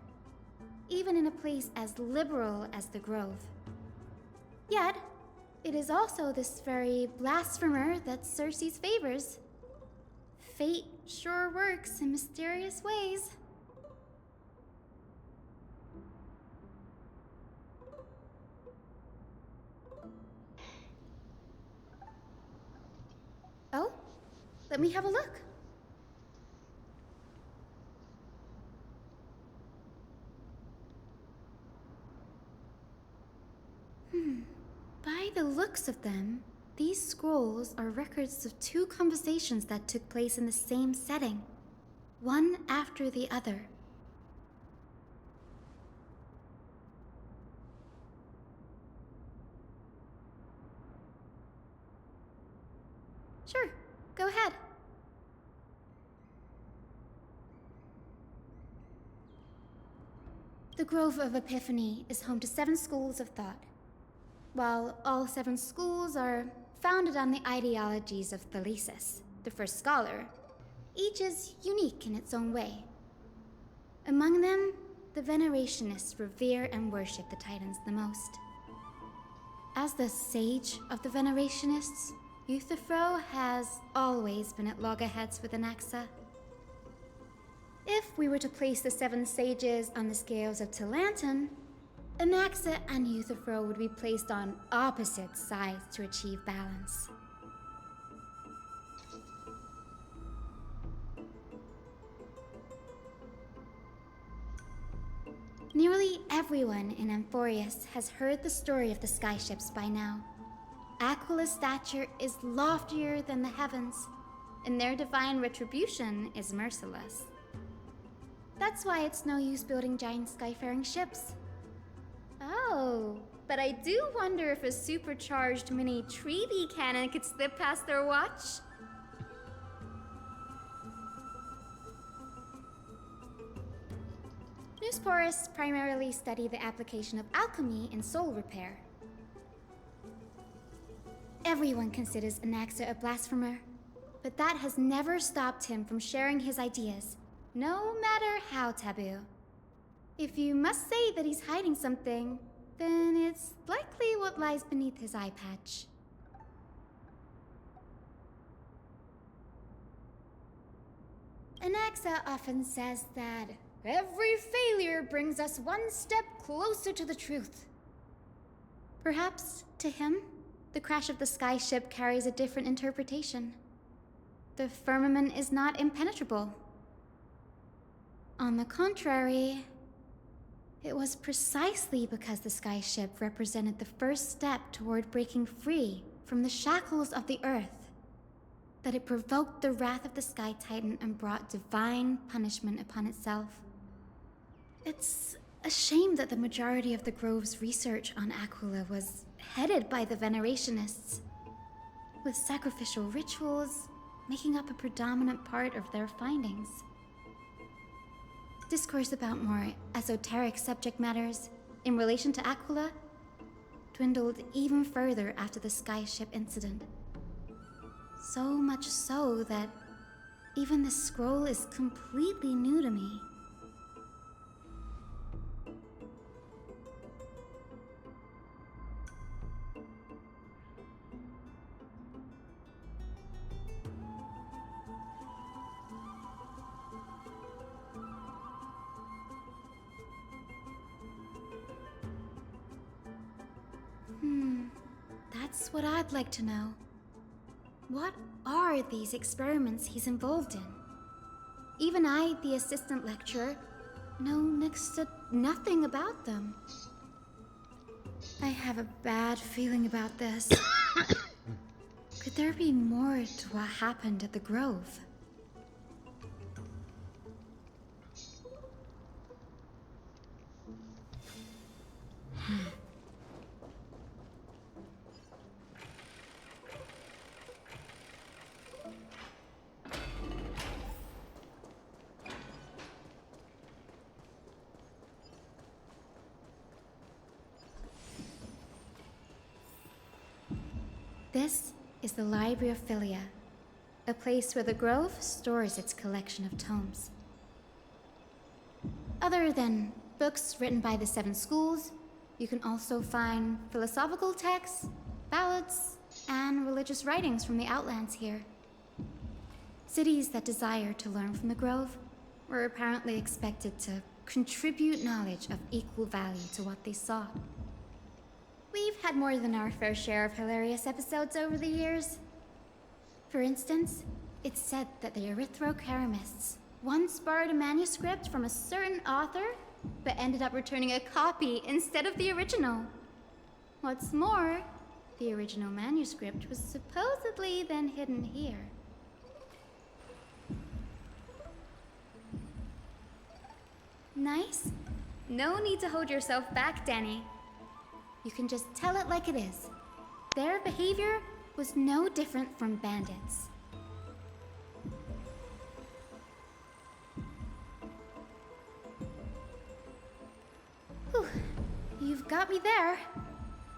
even in a place as liberal as the Grove. Yet, it is also this very blasphemer that Circe's favors. Fate sure works in mysterious ways. Oh, let me have a look. By the looks of them, these scrolls are records of two conversations that took place in the same setting, one after the other. Sure, go ahead. The Grove of Epiphany is home to 7 schools of thought. While all 7 schools are founded on the ideologies of Thalesis, the first scholar, each is unique in its own way. Among them, the Venerationists revere and worship the Titans the most. As the sage of the Venerationists, Euthyphro has always been at loggerheads with Anaxa. If we were to place the 7 sages on the scales of Talanton, Anaxa and Euthyphro would be placed on opposite sides to achieve balance. Nearly everyone in Amphorius has heard the story of the sky-ships by now. Aquila's stature is loftier than the heavens, and their divine retribution is merciless. That's why it's no use building giant skyfaring ships. Oh, but I do wonder if a supercharged mini Treevee cannon could slip past their watch. forests primarily study the application of alchemy in soul repair. Everyone considers Anaxa a blasphemer, but that has never stopped him from sharing his ideas, no matter how taboo. If you must say that he's hiding something, then it's likely what lies beneath his eye patch. Anaxa often says that every failure brings us one step closer to the truth. Perhaps, to him, the crash of the skyship carries a different interpretation. The firmament is not impenetrable. On the contrary, it was precisely because the skyship represented the first step toward breaking free from the shackles of the Earth that it provoked the wrath of the Sky Titan and brought divine punishment upon itself. It's a shame that the majority of the Grove's research on Aquila was headed by the Venerationists, with sacrificial rituals making up a predominant part of their findings. Discourse about more esoteric subject matters in relation to Aquila dwindled even further after the skyship incident. So much so that even the scroll is completely new to me. That's what I'd like to know. What are these experiments he's involved in? Even I, the assistant lecturer, know next to nothing about them. I have a bad feeling about this. Could there be more to what happened at the Grove? This is the Library of Philia, a place where the Grove stores its collection of tomes. Other than books written by the 7 schools, you can also find philosophical texts, ballads, and religious writings from the Outlands here. Cities that desire to learn from the Grove were apparently expected to contribute knowledge of equal value to what they sought. We've had more than our fair share of hilarious episodes over the years. For instance, it's said that the Erythrocheramists once borrowed a manuscript from a certain author, but ended up returning a copy instead of the original. What's more, the original manuscript was supposedly then hidden here. Nice? No need to hold yourself back, Danny. You can just tell it like it is. Their behavior was no different from bandits. Whew. You've got me there.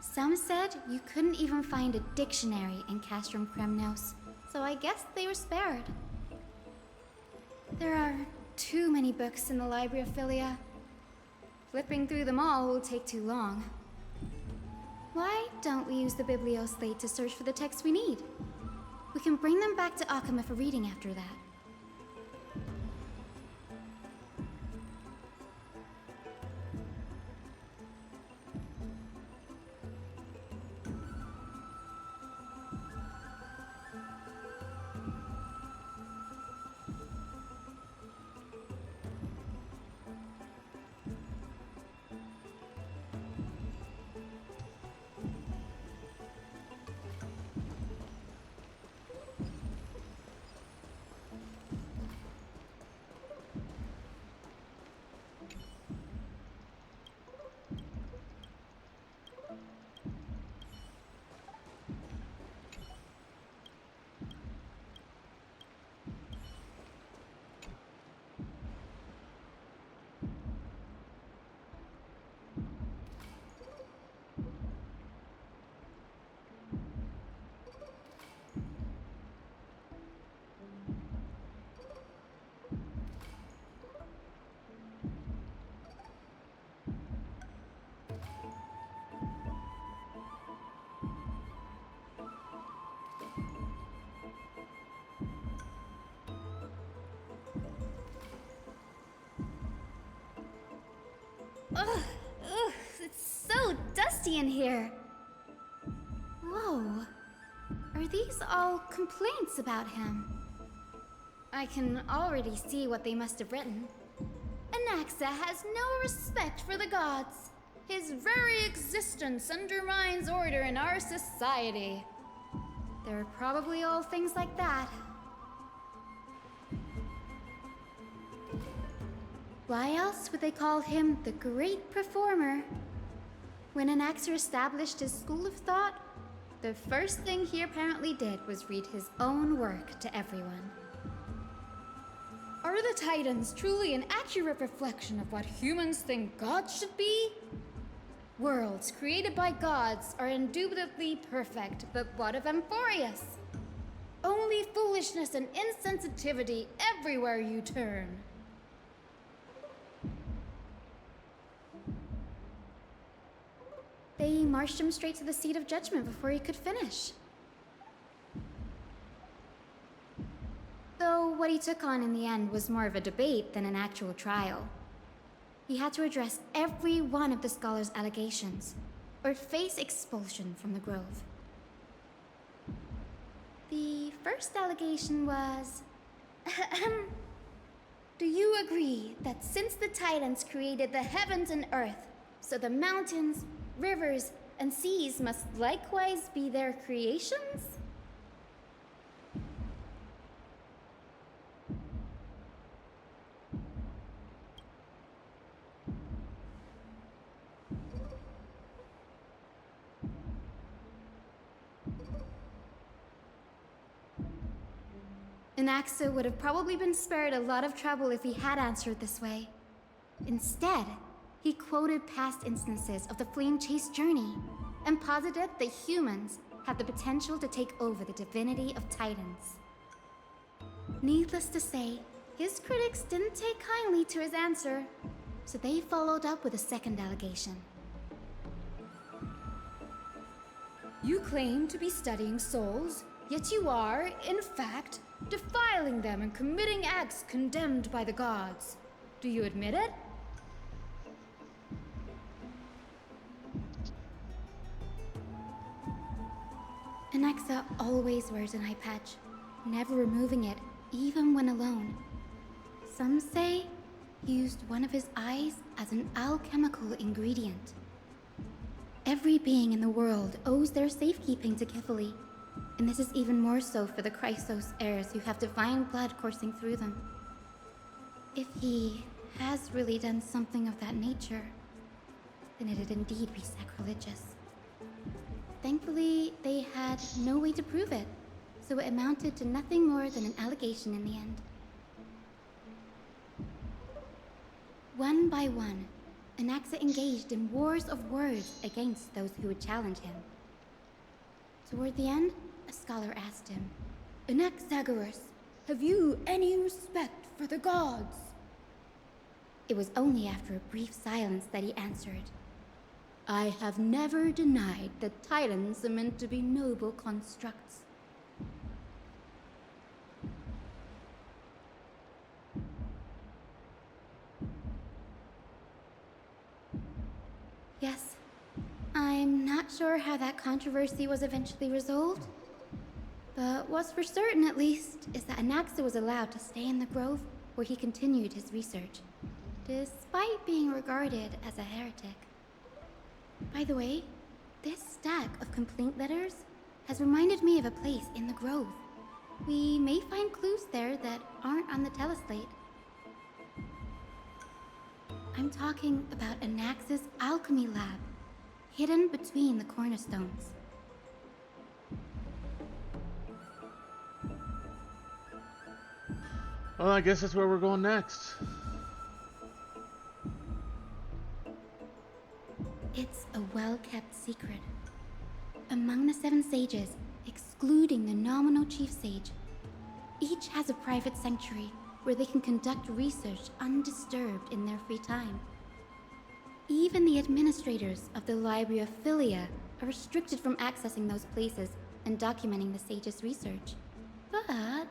Some said you couldn't even find a dictionary in Castrum Kremnos, so I guess they were spared. There are too many books in the Library of Philia. Flipping through them all will take too long. Why don't we use the Biblioslate to search for the texts we need? We can bring them back to Akama for reading after that. Ugh, it's so dusty in here. Whoa. Are these all complaints about him? I can already see what they must have written. Anaxa has no respect for the gods. His very existence undermines order in our society. They're probably all things like that. Why else would they call him the Great Performer? When Anaxer established his school of thought, the first thing he apparently did was read his own work to everyone. Are the Titans truly an accurate reflection of what humans think gods should be? Worlds created by gods are indubitably perfect, but what of Amphorius? Only foolishness and insensitivity everywhere you turn. They marched him straight to the seat of judgment before he could finish. Though what he took on in the end was more of a debate than an actual trial. He had to address every one of the scholar's allegations, or face expulsion from the Grove. The first allegation was... Do you agree that since the Titans created the heavens and earth, so the mountains, rivers, and seas must likewise be their creations? Anaxa would have probably been spared a lot of trouble if he had answered this way. Instead, he quoted past instances of the Flame Chase journey and posited that humans have the potential to take over the divinity of Titans. Needless to say, his critics didn't take kindly to his answer, so they followed up with a second allegation. You claim to be studying souls, yet you are, in fact, defiling them and committing acts condemned by the gods. Do you admit it? Anaxa always wears an eye patch, never removing it, even when alone. Some say he used one of his eyes as an alchemical ingredient. Every being in the world owes their safekeeping to Kifili, and this is even more so for the Chrysos heirs who have divine blood coursing through them. If he has really done something of that nature, then it'd indeed be sacrilegious. Thankfully, they had no way to prove it, so it amounted to nothing more than an allegation in the end. One by one, Anaxa engaged in wars of words against those who would challenge him. Toward the end, a scholar asked him, Anaxagoras, have you any respect for the gods? It was only after a brief silence that he answered, I have never denied that Titans are meant to be noble constructs. Yes, I'm not sure how that controversy was eventually resolved, but what's for certain at least is that Anaxa was allowed to stay in the Grove where he continued his research, despite being regarded as a heretic. By the way, this stack of complaint letters has reminded me of a place in the Grove. We may find clues there that aren't on the teleslate. I'm talking about Anaxa's alchemy lab, hidden between the cornerstones. Well, I guess that's where we're going next. It's a well-kept secret. Among the 7 sages, excluding the nominal chief sage, each has a private sanctuary where they can conduct research undisturbed in their free time. Even the administrators of the Library of Philia are restricted from accessing those places and documenting the sage's research. But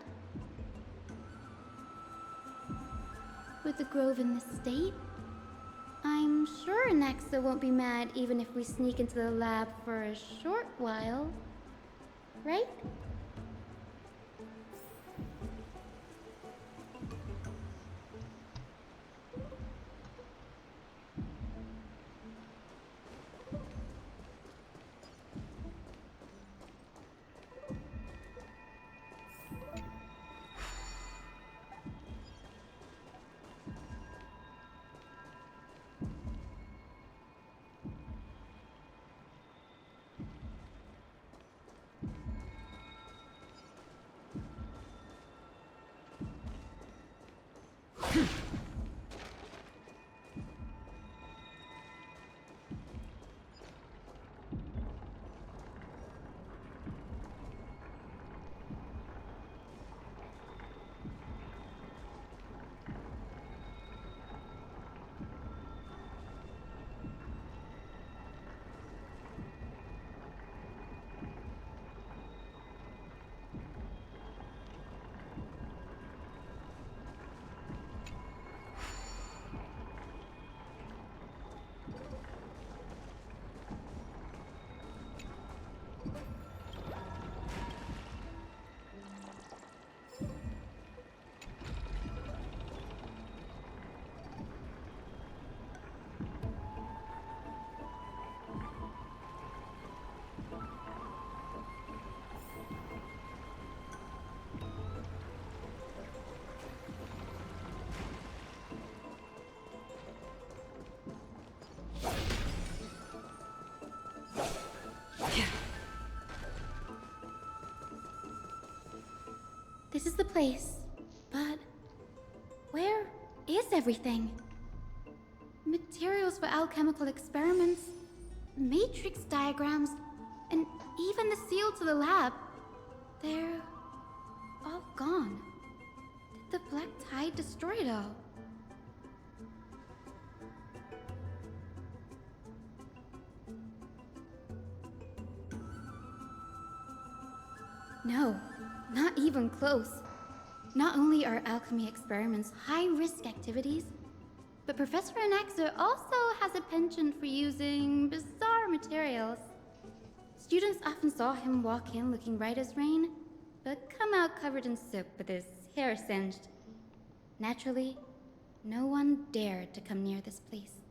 with the Grove in this state, I'm sure Naxa won't be mad even if we sneak into the lab for a short while. Right? This is the place, but where is everything? Materials for alchemical experiments, matrix diagrams, and even the seal to the lab. They're all gone. Did the Black Tide destroy it all? No, not even close. Not only are alchemy experiments high-risk activities, but Professor Anaxa also has a penchant for using bizarre materials. Students often saw him walk in looking right as rain, but come out covered in soap with his hair singed. Naturally, no one dared to come near this place.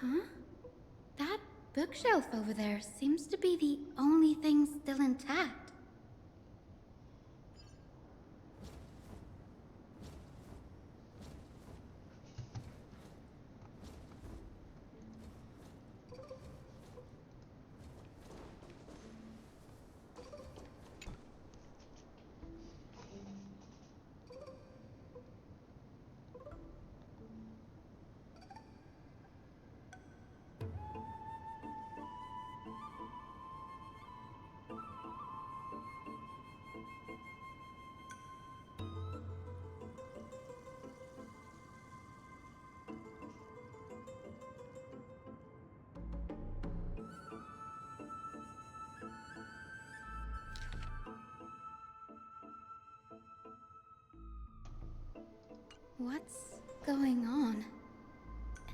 Huh? That bookshelf over there seems to be the only thing still intact. What's going on?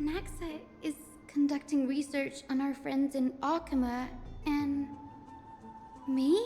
Anaxa is conducting research on our friends in Akima and... me?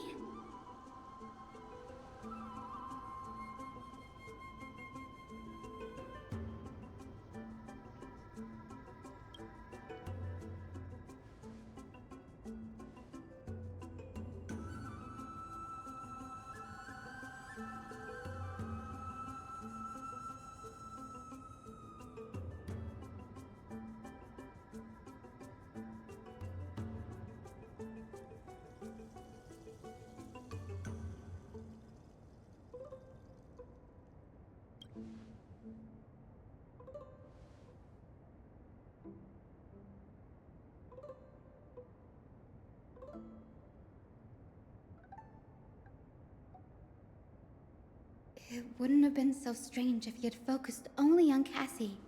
It wouldn't have been so strange if he had focused only on Cassie,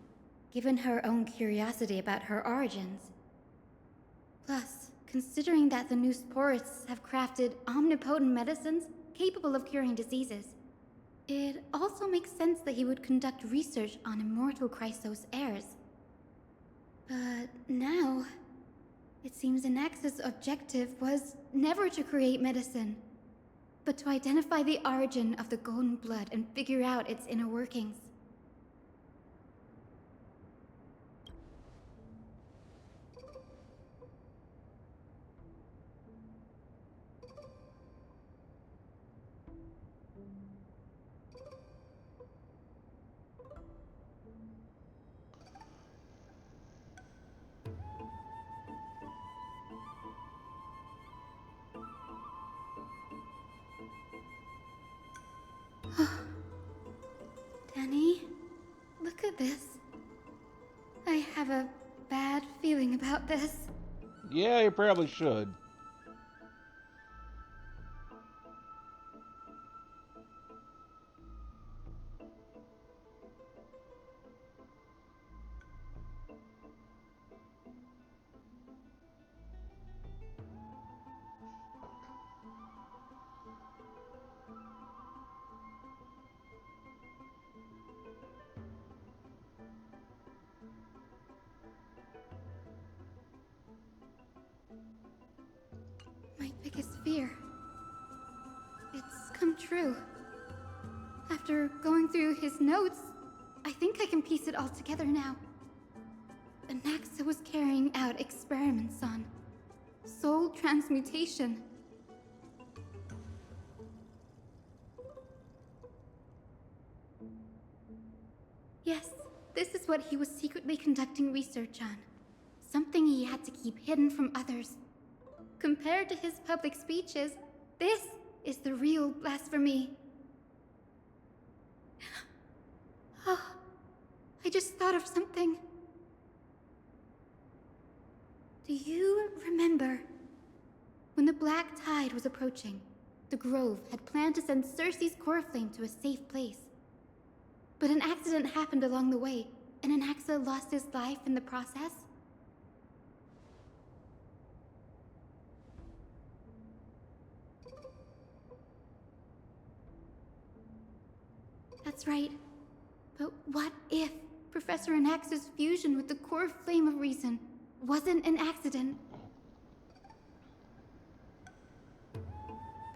given her own curiosity about her origins. Plus, considering that the new sporists have crafted omnipotent medicines capable of curing diseases, it also makes sense that he would conduct research on immortal Chrysos heirs. But now, it seems Anax's objective was never to create medicine, but to identify the origin of the golden blood and figure out its inner workings. Danny, look at this. I have a bad feeling about this. Yeah, you probably should. My biggest fear. It's come true. After going through his notes, I think I can piece it all together now. Anaxa was carrying out experiments on soul transmutation. Yes, this is what he was secretly conducting research on. Something he had to keep hidden from others. Compared to his public speeches, this is the real blasphemy. Oh, I just thought of something. Do you remember when the Black Tide was approaching? The Grove had planned to send Cersei's core flame to a safe place. But an accident happened along the way, and Anaxa lost his life in the process? That's right. But what if Professor Anax's fusion with the core flame of reason wasn't an accident?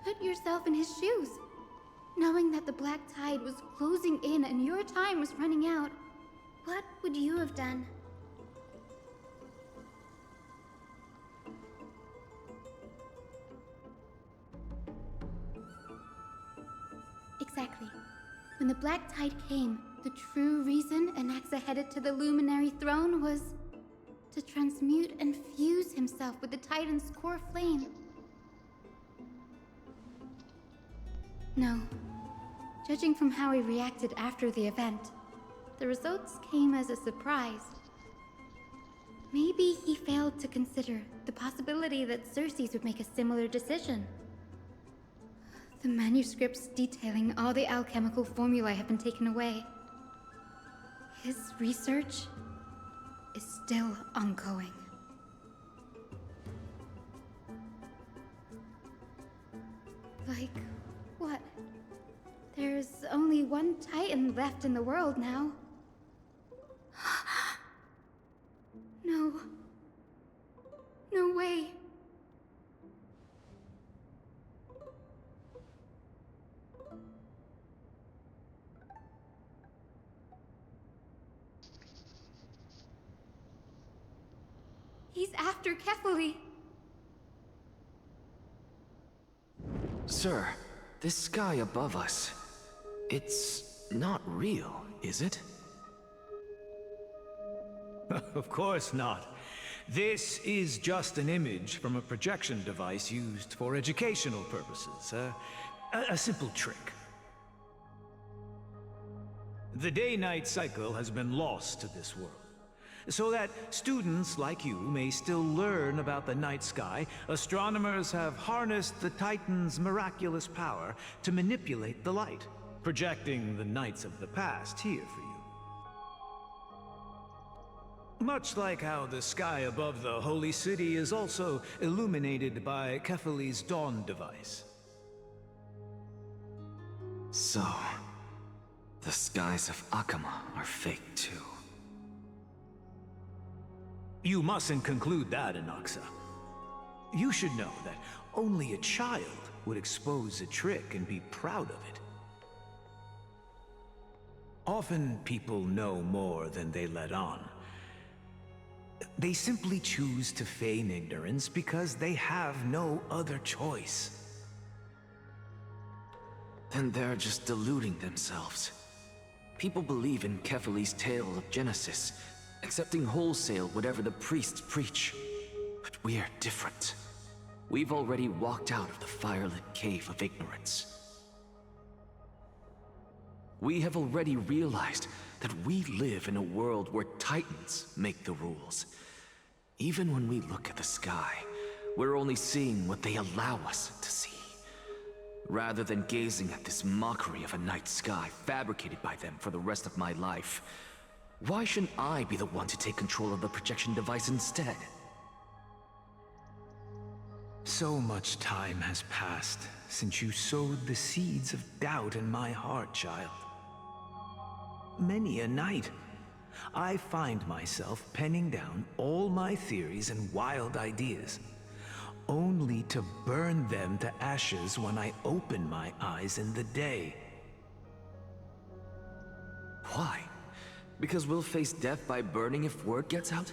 Put yourself in his shoes. Knowing that the Black Tide was closing in and your time was running out, what would you have done? Exactly. When the Black Tide came, the true reason Anaxa headed to the Luminary Throne was to transmute and fuse himself with the Titan's core flame. No. Judging from how he reacted after the event, the results came as a surprise. Maybe he failed to consider the possibility that Cersei's would make a similar decision. The manuscripts detailing all the alchemical formulae have been taken away. His research is still ongoing. Like, what? There's only one Titan left in the world now. No. No way. He's after Kefali. Sir, this sky above us, it's not real, is it? Of course not. This is just an image from a projection device used for educational purposes. A simple trick. The day-night cycle has been lost to this world. So that students like you may still learn about the night sky, astronomers have harnessed the Titan's miraculous power to manipulate the light, projecting the nights of the past here for you. Much like how the sky above the Holy City is also illuminated by Kefali's dawn device. So, the skies of Akama are fake too. You mustn't conclude that, Inoxa. You should know that only a child would expose a trick and be proud of it. Often people know more than they let on. They simply choose to feign ignorance because they have no other choice. Then they're just deluding themselves. People believe in Kefali's tale of Genesis, accepting wholesale whatever the priests preach. But we're different. We've already walked out of the firelit cave of ignorance. We have already realized that we live in a world where Titans make the rules. Even when we look at the sky, we're only seeing what they allow us to see. Rather than gazing at this mockery of a night sky fabricated by them for the rest of my life, why shouldn't I be the one to take control of the projection device instead? So much time has passed since you sowed the seeds of doubt in my heart, child. Many a night, I find myself penning down all my theories and wild ideas, only to burn them to ashes when I open my eyes in the day. Why? Because we'll face death by burning if word gets out?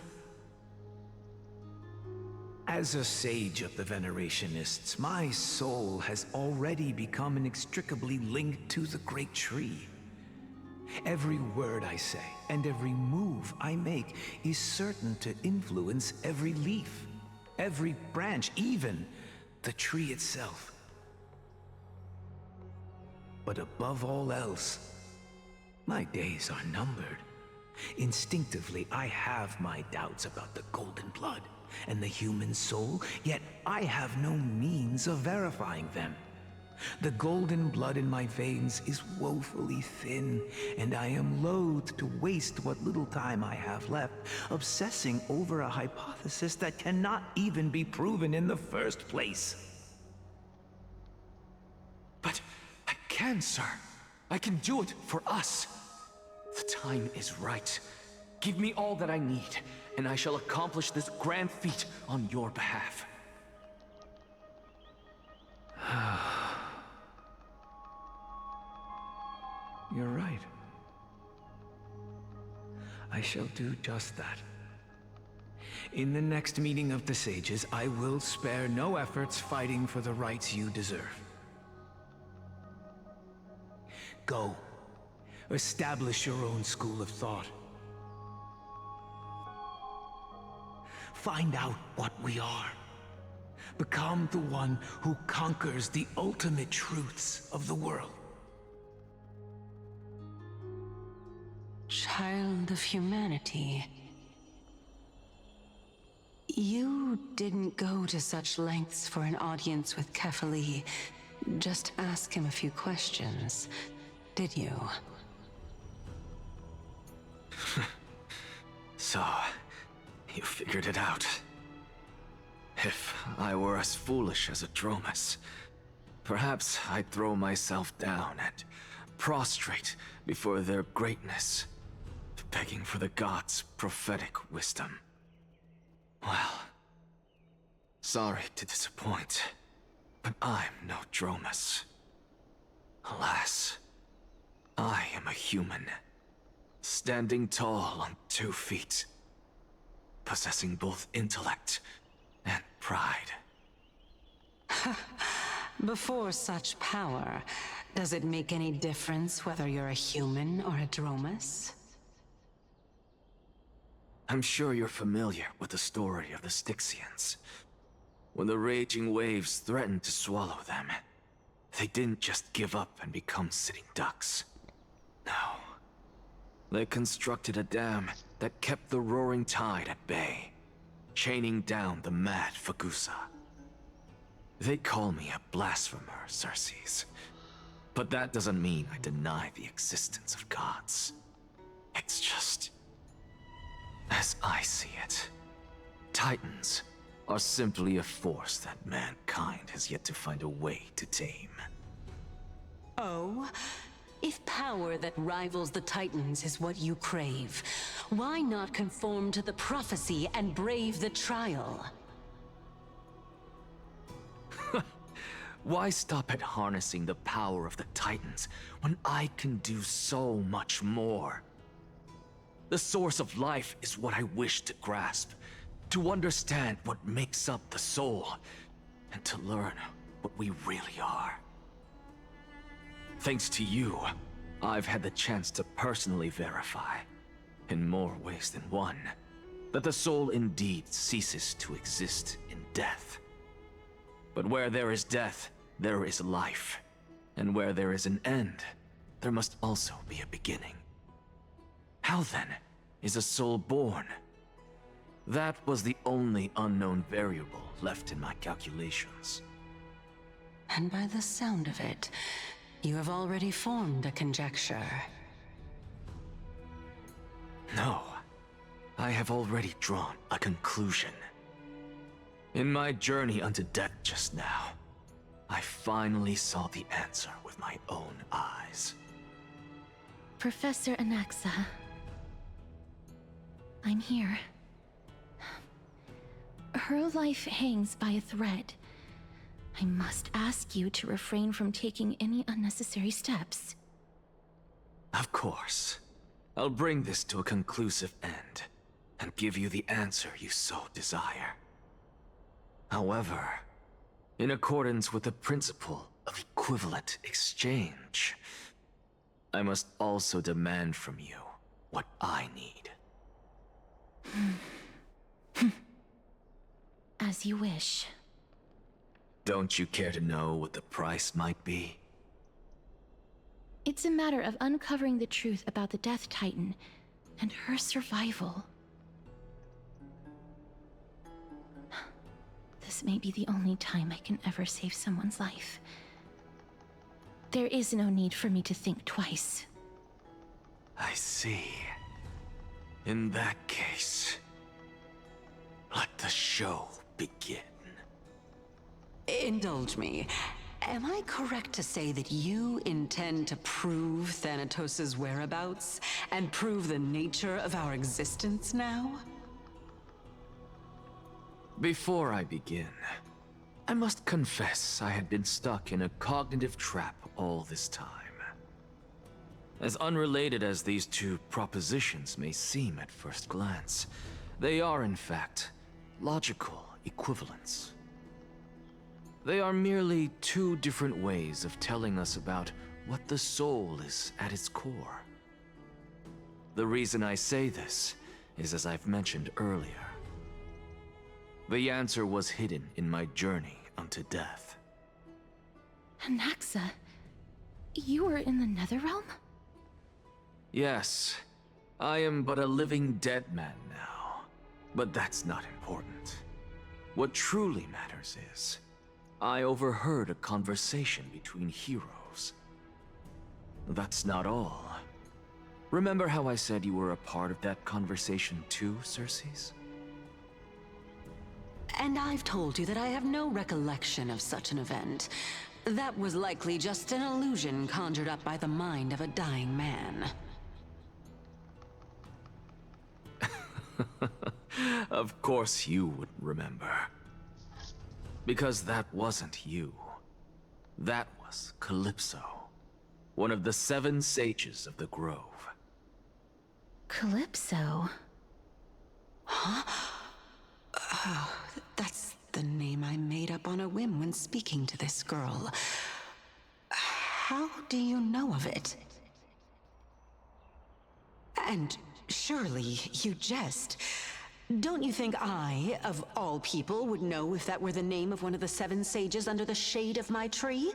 As a sage of the Venerationists, my soul has already become inextricably linked to the great tree. Every word I say and every move I make is certain to influence every leaf, every branch, even the tree itself. But above all else, my days are numbered. Instinctively, I have my doubts about the golden blood and the human soul, yet I have no means of verifying them. The golden blood in my veins is woefully thin, and I am loath to waste what little time I have left obsessing over a hypothesis that cannot even be proven in the first place. But I can, sir. I can do it for us. The time is right. Give me all that I need, and I shall accomplish this grand feat on your behalf. You're right. I shall do just that. In the next meeting of the sages, I will spare no efforts fighting for the rights you deserve. Go. Establish your own school of thought. Find out what we are. Become the one who conquers the ultimate truths of the world. Child of humanity. You didn't go to such lengths for an audience with Kefali. Just ask him a few questions, did you? So, you figured it out. If I were as foolish as a Dromus, perhaps I'd throw myself down and prostrate before their greatness, begging for the gods' prophetic wisdom. Well, sorry to disappoint, but I'm no Dromus. Alas, I am a human, standing tall on 2 feet, possessing both intellect and pride. Before such power, does it make any difference whether you're a human or a Dromus? I'm sure you're familiar with the story of the Styxians. When the raging waves threatened to swallow them, they didn't just give up and become sitting ducks. No. They constructed a dam that kept the roaring tide at bay, chaining down the mad Fagusa. They call me a blasphemer, Xerxes. But that doesn't mean I deny the existence of gods. It's just, as I see it, Titans are simply a force that mankind has yet to find a way to tame. Oh? If power that rivals the Titans is what you crave, why not conform to the prophecy and brave the trial? Why stop at harnessing the power of the Titans when I can do so much more? The source of life is what I wish to grasp, to understand what makes up the soul, and to learn what we really are. Thanks to you, I've had the chance to personally verify, in more ways than one, that the soul indeed ceases to exist in death. But where there is death, there is life. And where there is an end, there must also be a beginning. How then is a soul born? That was the only unknown variable left in my calculations. And by the sound of it, you have already formed a conjecture. No, I have already drawn a conclusion. In my journey unto death just now, I finally saw the answer with my own eyes. Professor Anaxa, I'm here. Her life hangs by a thread. I must ask you to refrain from taking any unnecessary steps. Of course. I'll bring this to a conclusive end, and give you the answer you so desire. However, in accordance with the principle of equivalent exchange, I must also demand from you what I need. As you wish. Don't you care to know what the price might be? It's a matter of uncovering the truth about the Death Titan and her survival. This may be the only time I can ever save someone's life. There is no need for me to think twice. I see. In that case, let the show begin. Indulge me. Am I correct to say that you intend to prove Thanatos' whereabouts and prove the nature of our existence now? Before I begin, I must confess I had been stuck in a cognitive trap all this time. As unrelated as these two propositions may seem at first glance, they are in fact logical equivalents. They are merely two different ways of telling us about what the soul is at its core. The reason I say this is as I've mentioned earlier. The answer was hidden in my journey unto death. Anaxa, you were in the Netherrealm? Yes, I am but a living dead man now, but that's not important. What truly matters is, I overheard a conversation between heroes. That's not all. Remember how I said you were a part of that conversation too, Circes? And I've told you that I have no recollection of such an event. That was likely just an illusion conjured up by the mind of a dying man. Of course you would remember. Because that wasn't you. That was Calypso, one of the 7 sages of the Grove. Calypso? Huh? Oh, that's the name I made up on a whim when speaking to this girl. How do you know of it? And surely you jest. Don't you think I, of all people, would know if that were the name of one of the 7 sages under the shade of my tree?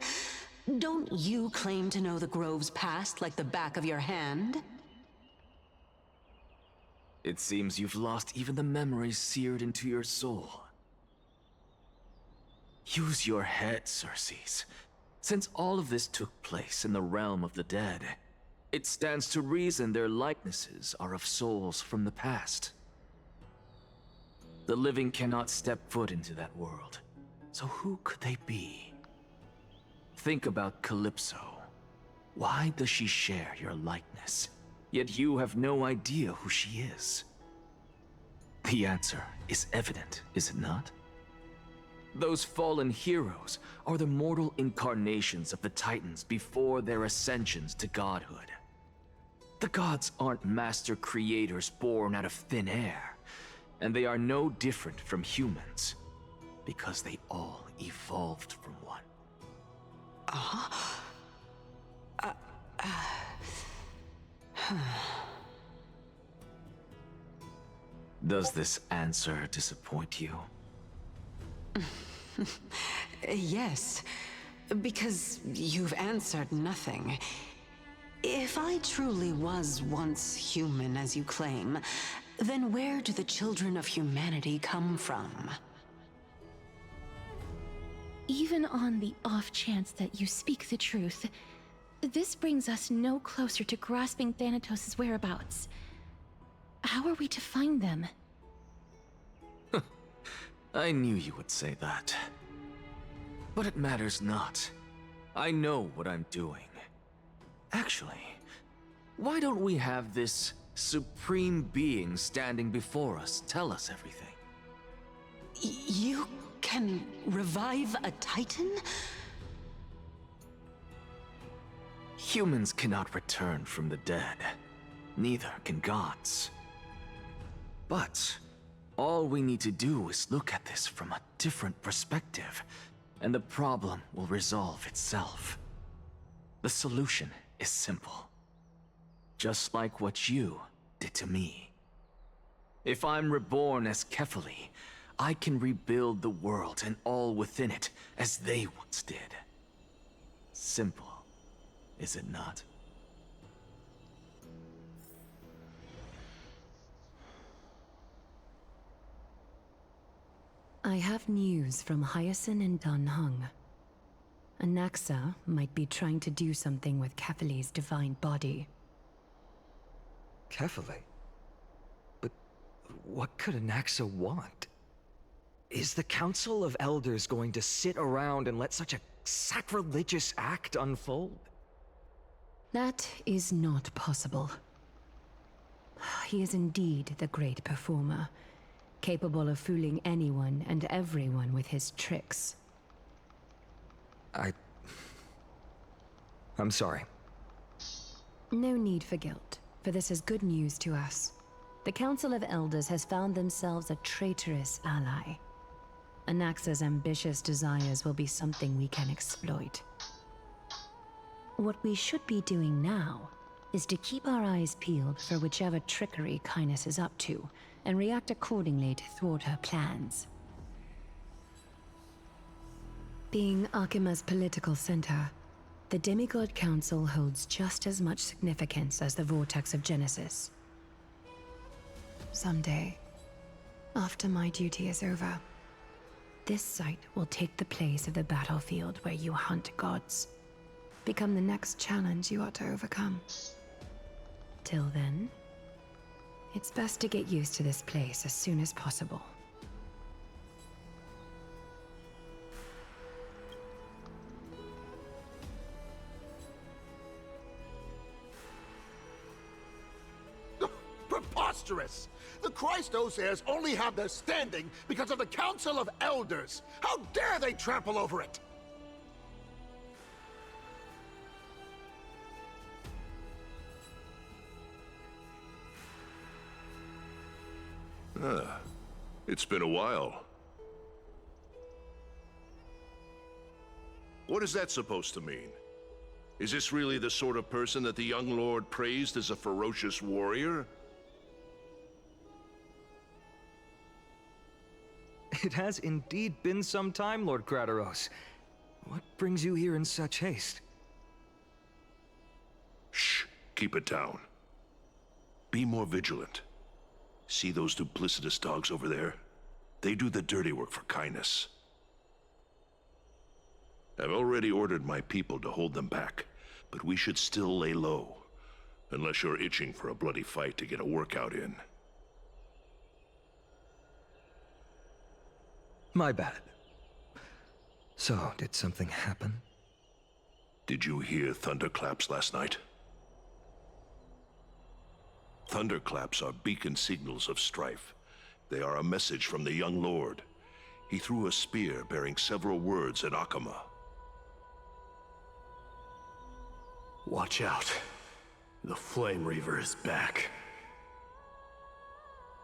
Don't you claim to know the Grove's past like the back of your hand? It seems you've lost even the memories seared into your soul. Use your head, Circes. Since all of this took place in the realm of the dead, it stands to reason their likenesses are of souls from the past. The living cannot step foot into that world, so who could they be? Think about Calypso. Why does she share your likeness, yet you have no idea who she is? The answer is evident, is it not? Those fallen heroes are the mortal incarnations of the Titans before their ascensions to godhood. The gods aren't master creators born out of thin air, and they are no different from humans, because they all evolved from one. Does this answer disappoint you? Yes, because you've answered nothing. If I truly was once human, as you claim, then where do the children of humanity come from? Even on the off chance that you speak the truth, this brings us no closer to grasping Thanatos' whereabouts. How are we to find them? I knew you would say that. But it matters not. I know what I'm doing. Actually, why don't we have this supreme being standing before us tell us everything? You can revive a Titan? Humans cannot return from the dead. Neither can gods. But all we need to do is look at this from a different perspective, and the problem will resolve itself. The solution is simple. Just like what you did to me. If I'm reborn as Kefali, I can rebuild the world and all within it as they once did. Simple, is it not? I have news from Hyacinth and Danheng. Anaxa might be trying to do something with Kefali's divine body. Kefali? But what could Anaxa want? Is the Council of Elders going to sit around and let such a sacrilegious act unfold? That is not possible. He is indeed the great performer, capable of fooling anyone and everyone with his tricks. I'm sorry. No need for guilt, for this is good news to us. The Council of Elders has found themselves a traitorous ally. Anaxa's ambitious desires will be something we can exploit. What we should be doing now is to keep our eyes peeled for whichever trickery Kainis is up to, and react accordingly to thwart her plans. Being Akima's political center, the Demigod Council holds just as much significance as the Vortex of Genesis. Someday, after my duty is over, this site will take the place of the battlefield where you hunt gods. Become the next challenge you ought to overcome. Till then, it's best to get used to this place as soon as possible. Preposterous! The Christos heirs only have their standing because of the Council of Elders! How dare they trample over it! It's been a while. What is that supposed to mean? Is this really the sort of person that the young lord praised as a ferocious warrior? It has indeed been some time, Lord Krateros. What brings you here in such haste? Shh, keep it down. Be more vigilant. See those duplicitous dogs over there? They do the dirty work for kindness. I've already ordered my people to hold them back, but we should still lay low. Unless you're itching for a bloody fight to get a workout in. My bad. So, did something happen? Did you hear thunderclaps last night? Thunderclaps are beacon signals of strife. They are a message from the young lord. He threw a spear bearing several words at Akama. Watch out. The Flame Reaver is back.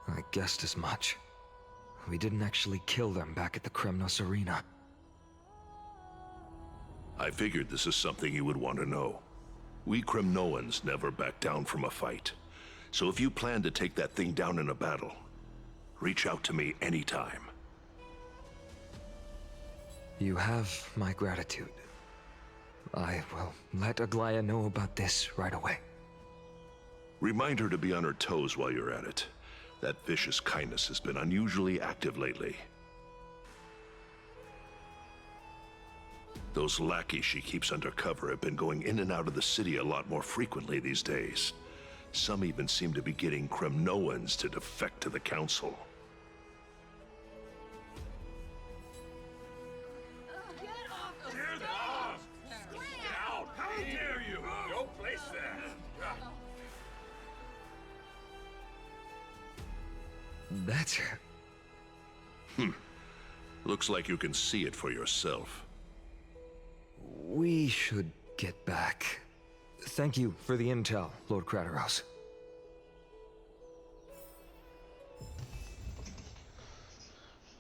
I guessed as much. We didn't actually kill them back at the Kremnos Arena. I figured this is something you would want to know. We Kremnoans never back down from a fight. So if you plan to take that thing down in a battle, reach out to me anytime. You have my gratitude. I will let Aglaya know about this right away. Remind her to be on her toes while you're at it. That vicious kindness has been unusually active lately. Those lackeys she keeps undercover have been going in and out of the city a lot more frequently these days. Some even seem to be getting Kremnoans to defect to the Council. How dare you! No place there! That's it. Looks like you can see it for yourself. We should get back. Thank you for the intel, Lord Krateros.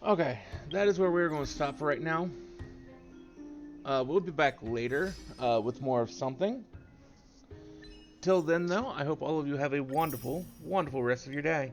Okay, that is where we're going to stop for right now. We'll be back later with more of something. Till then, though, I hope all of you have a wonderful, wonderful rest of your day.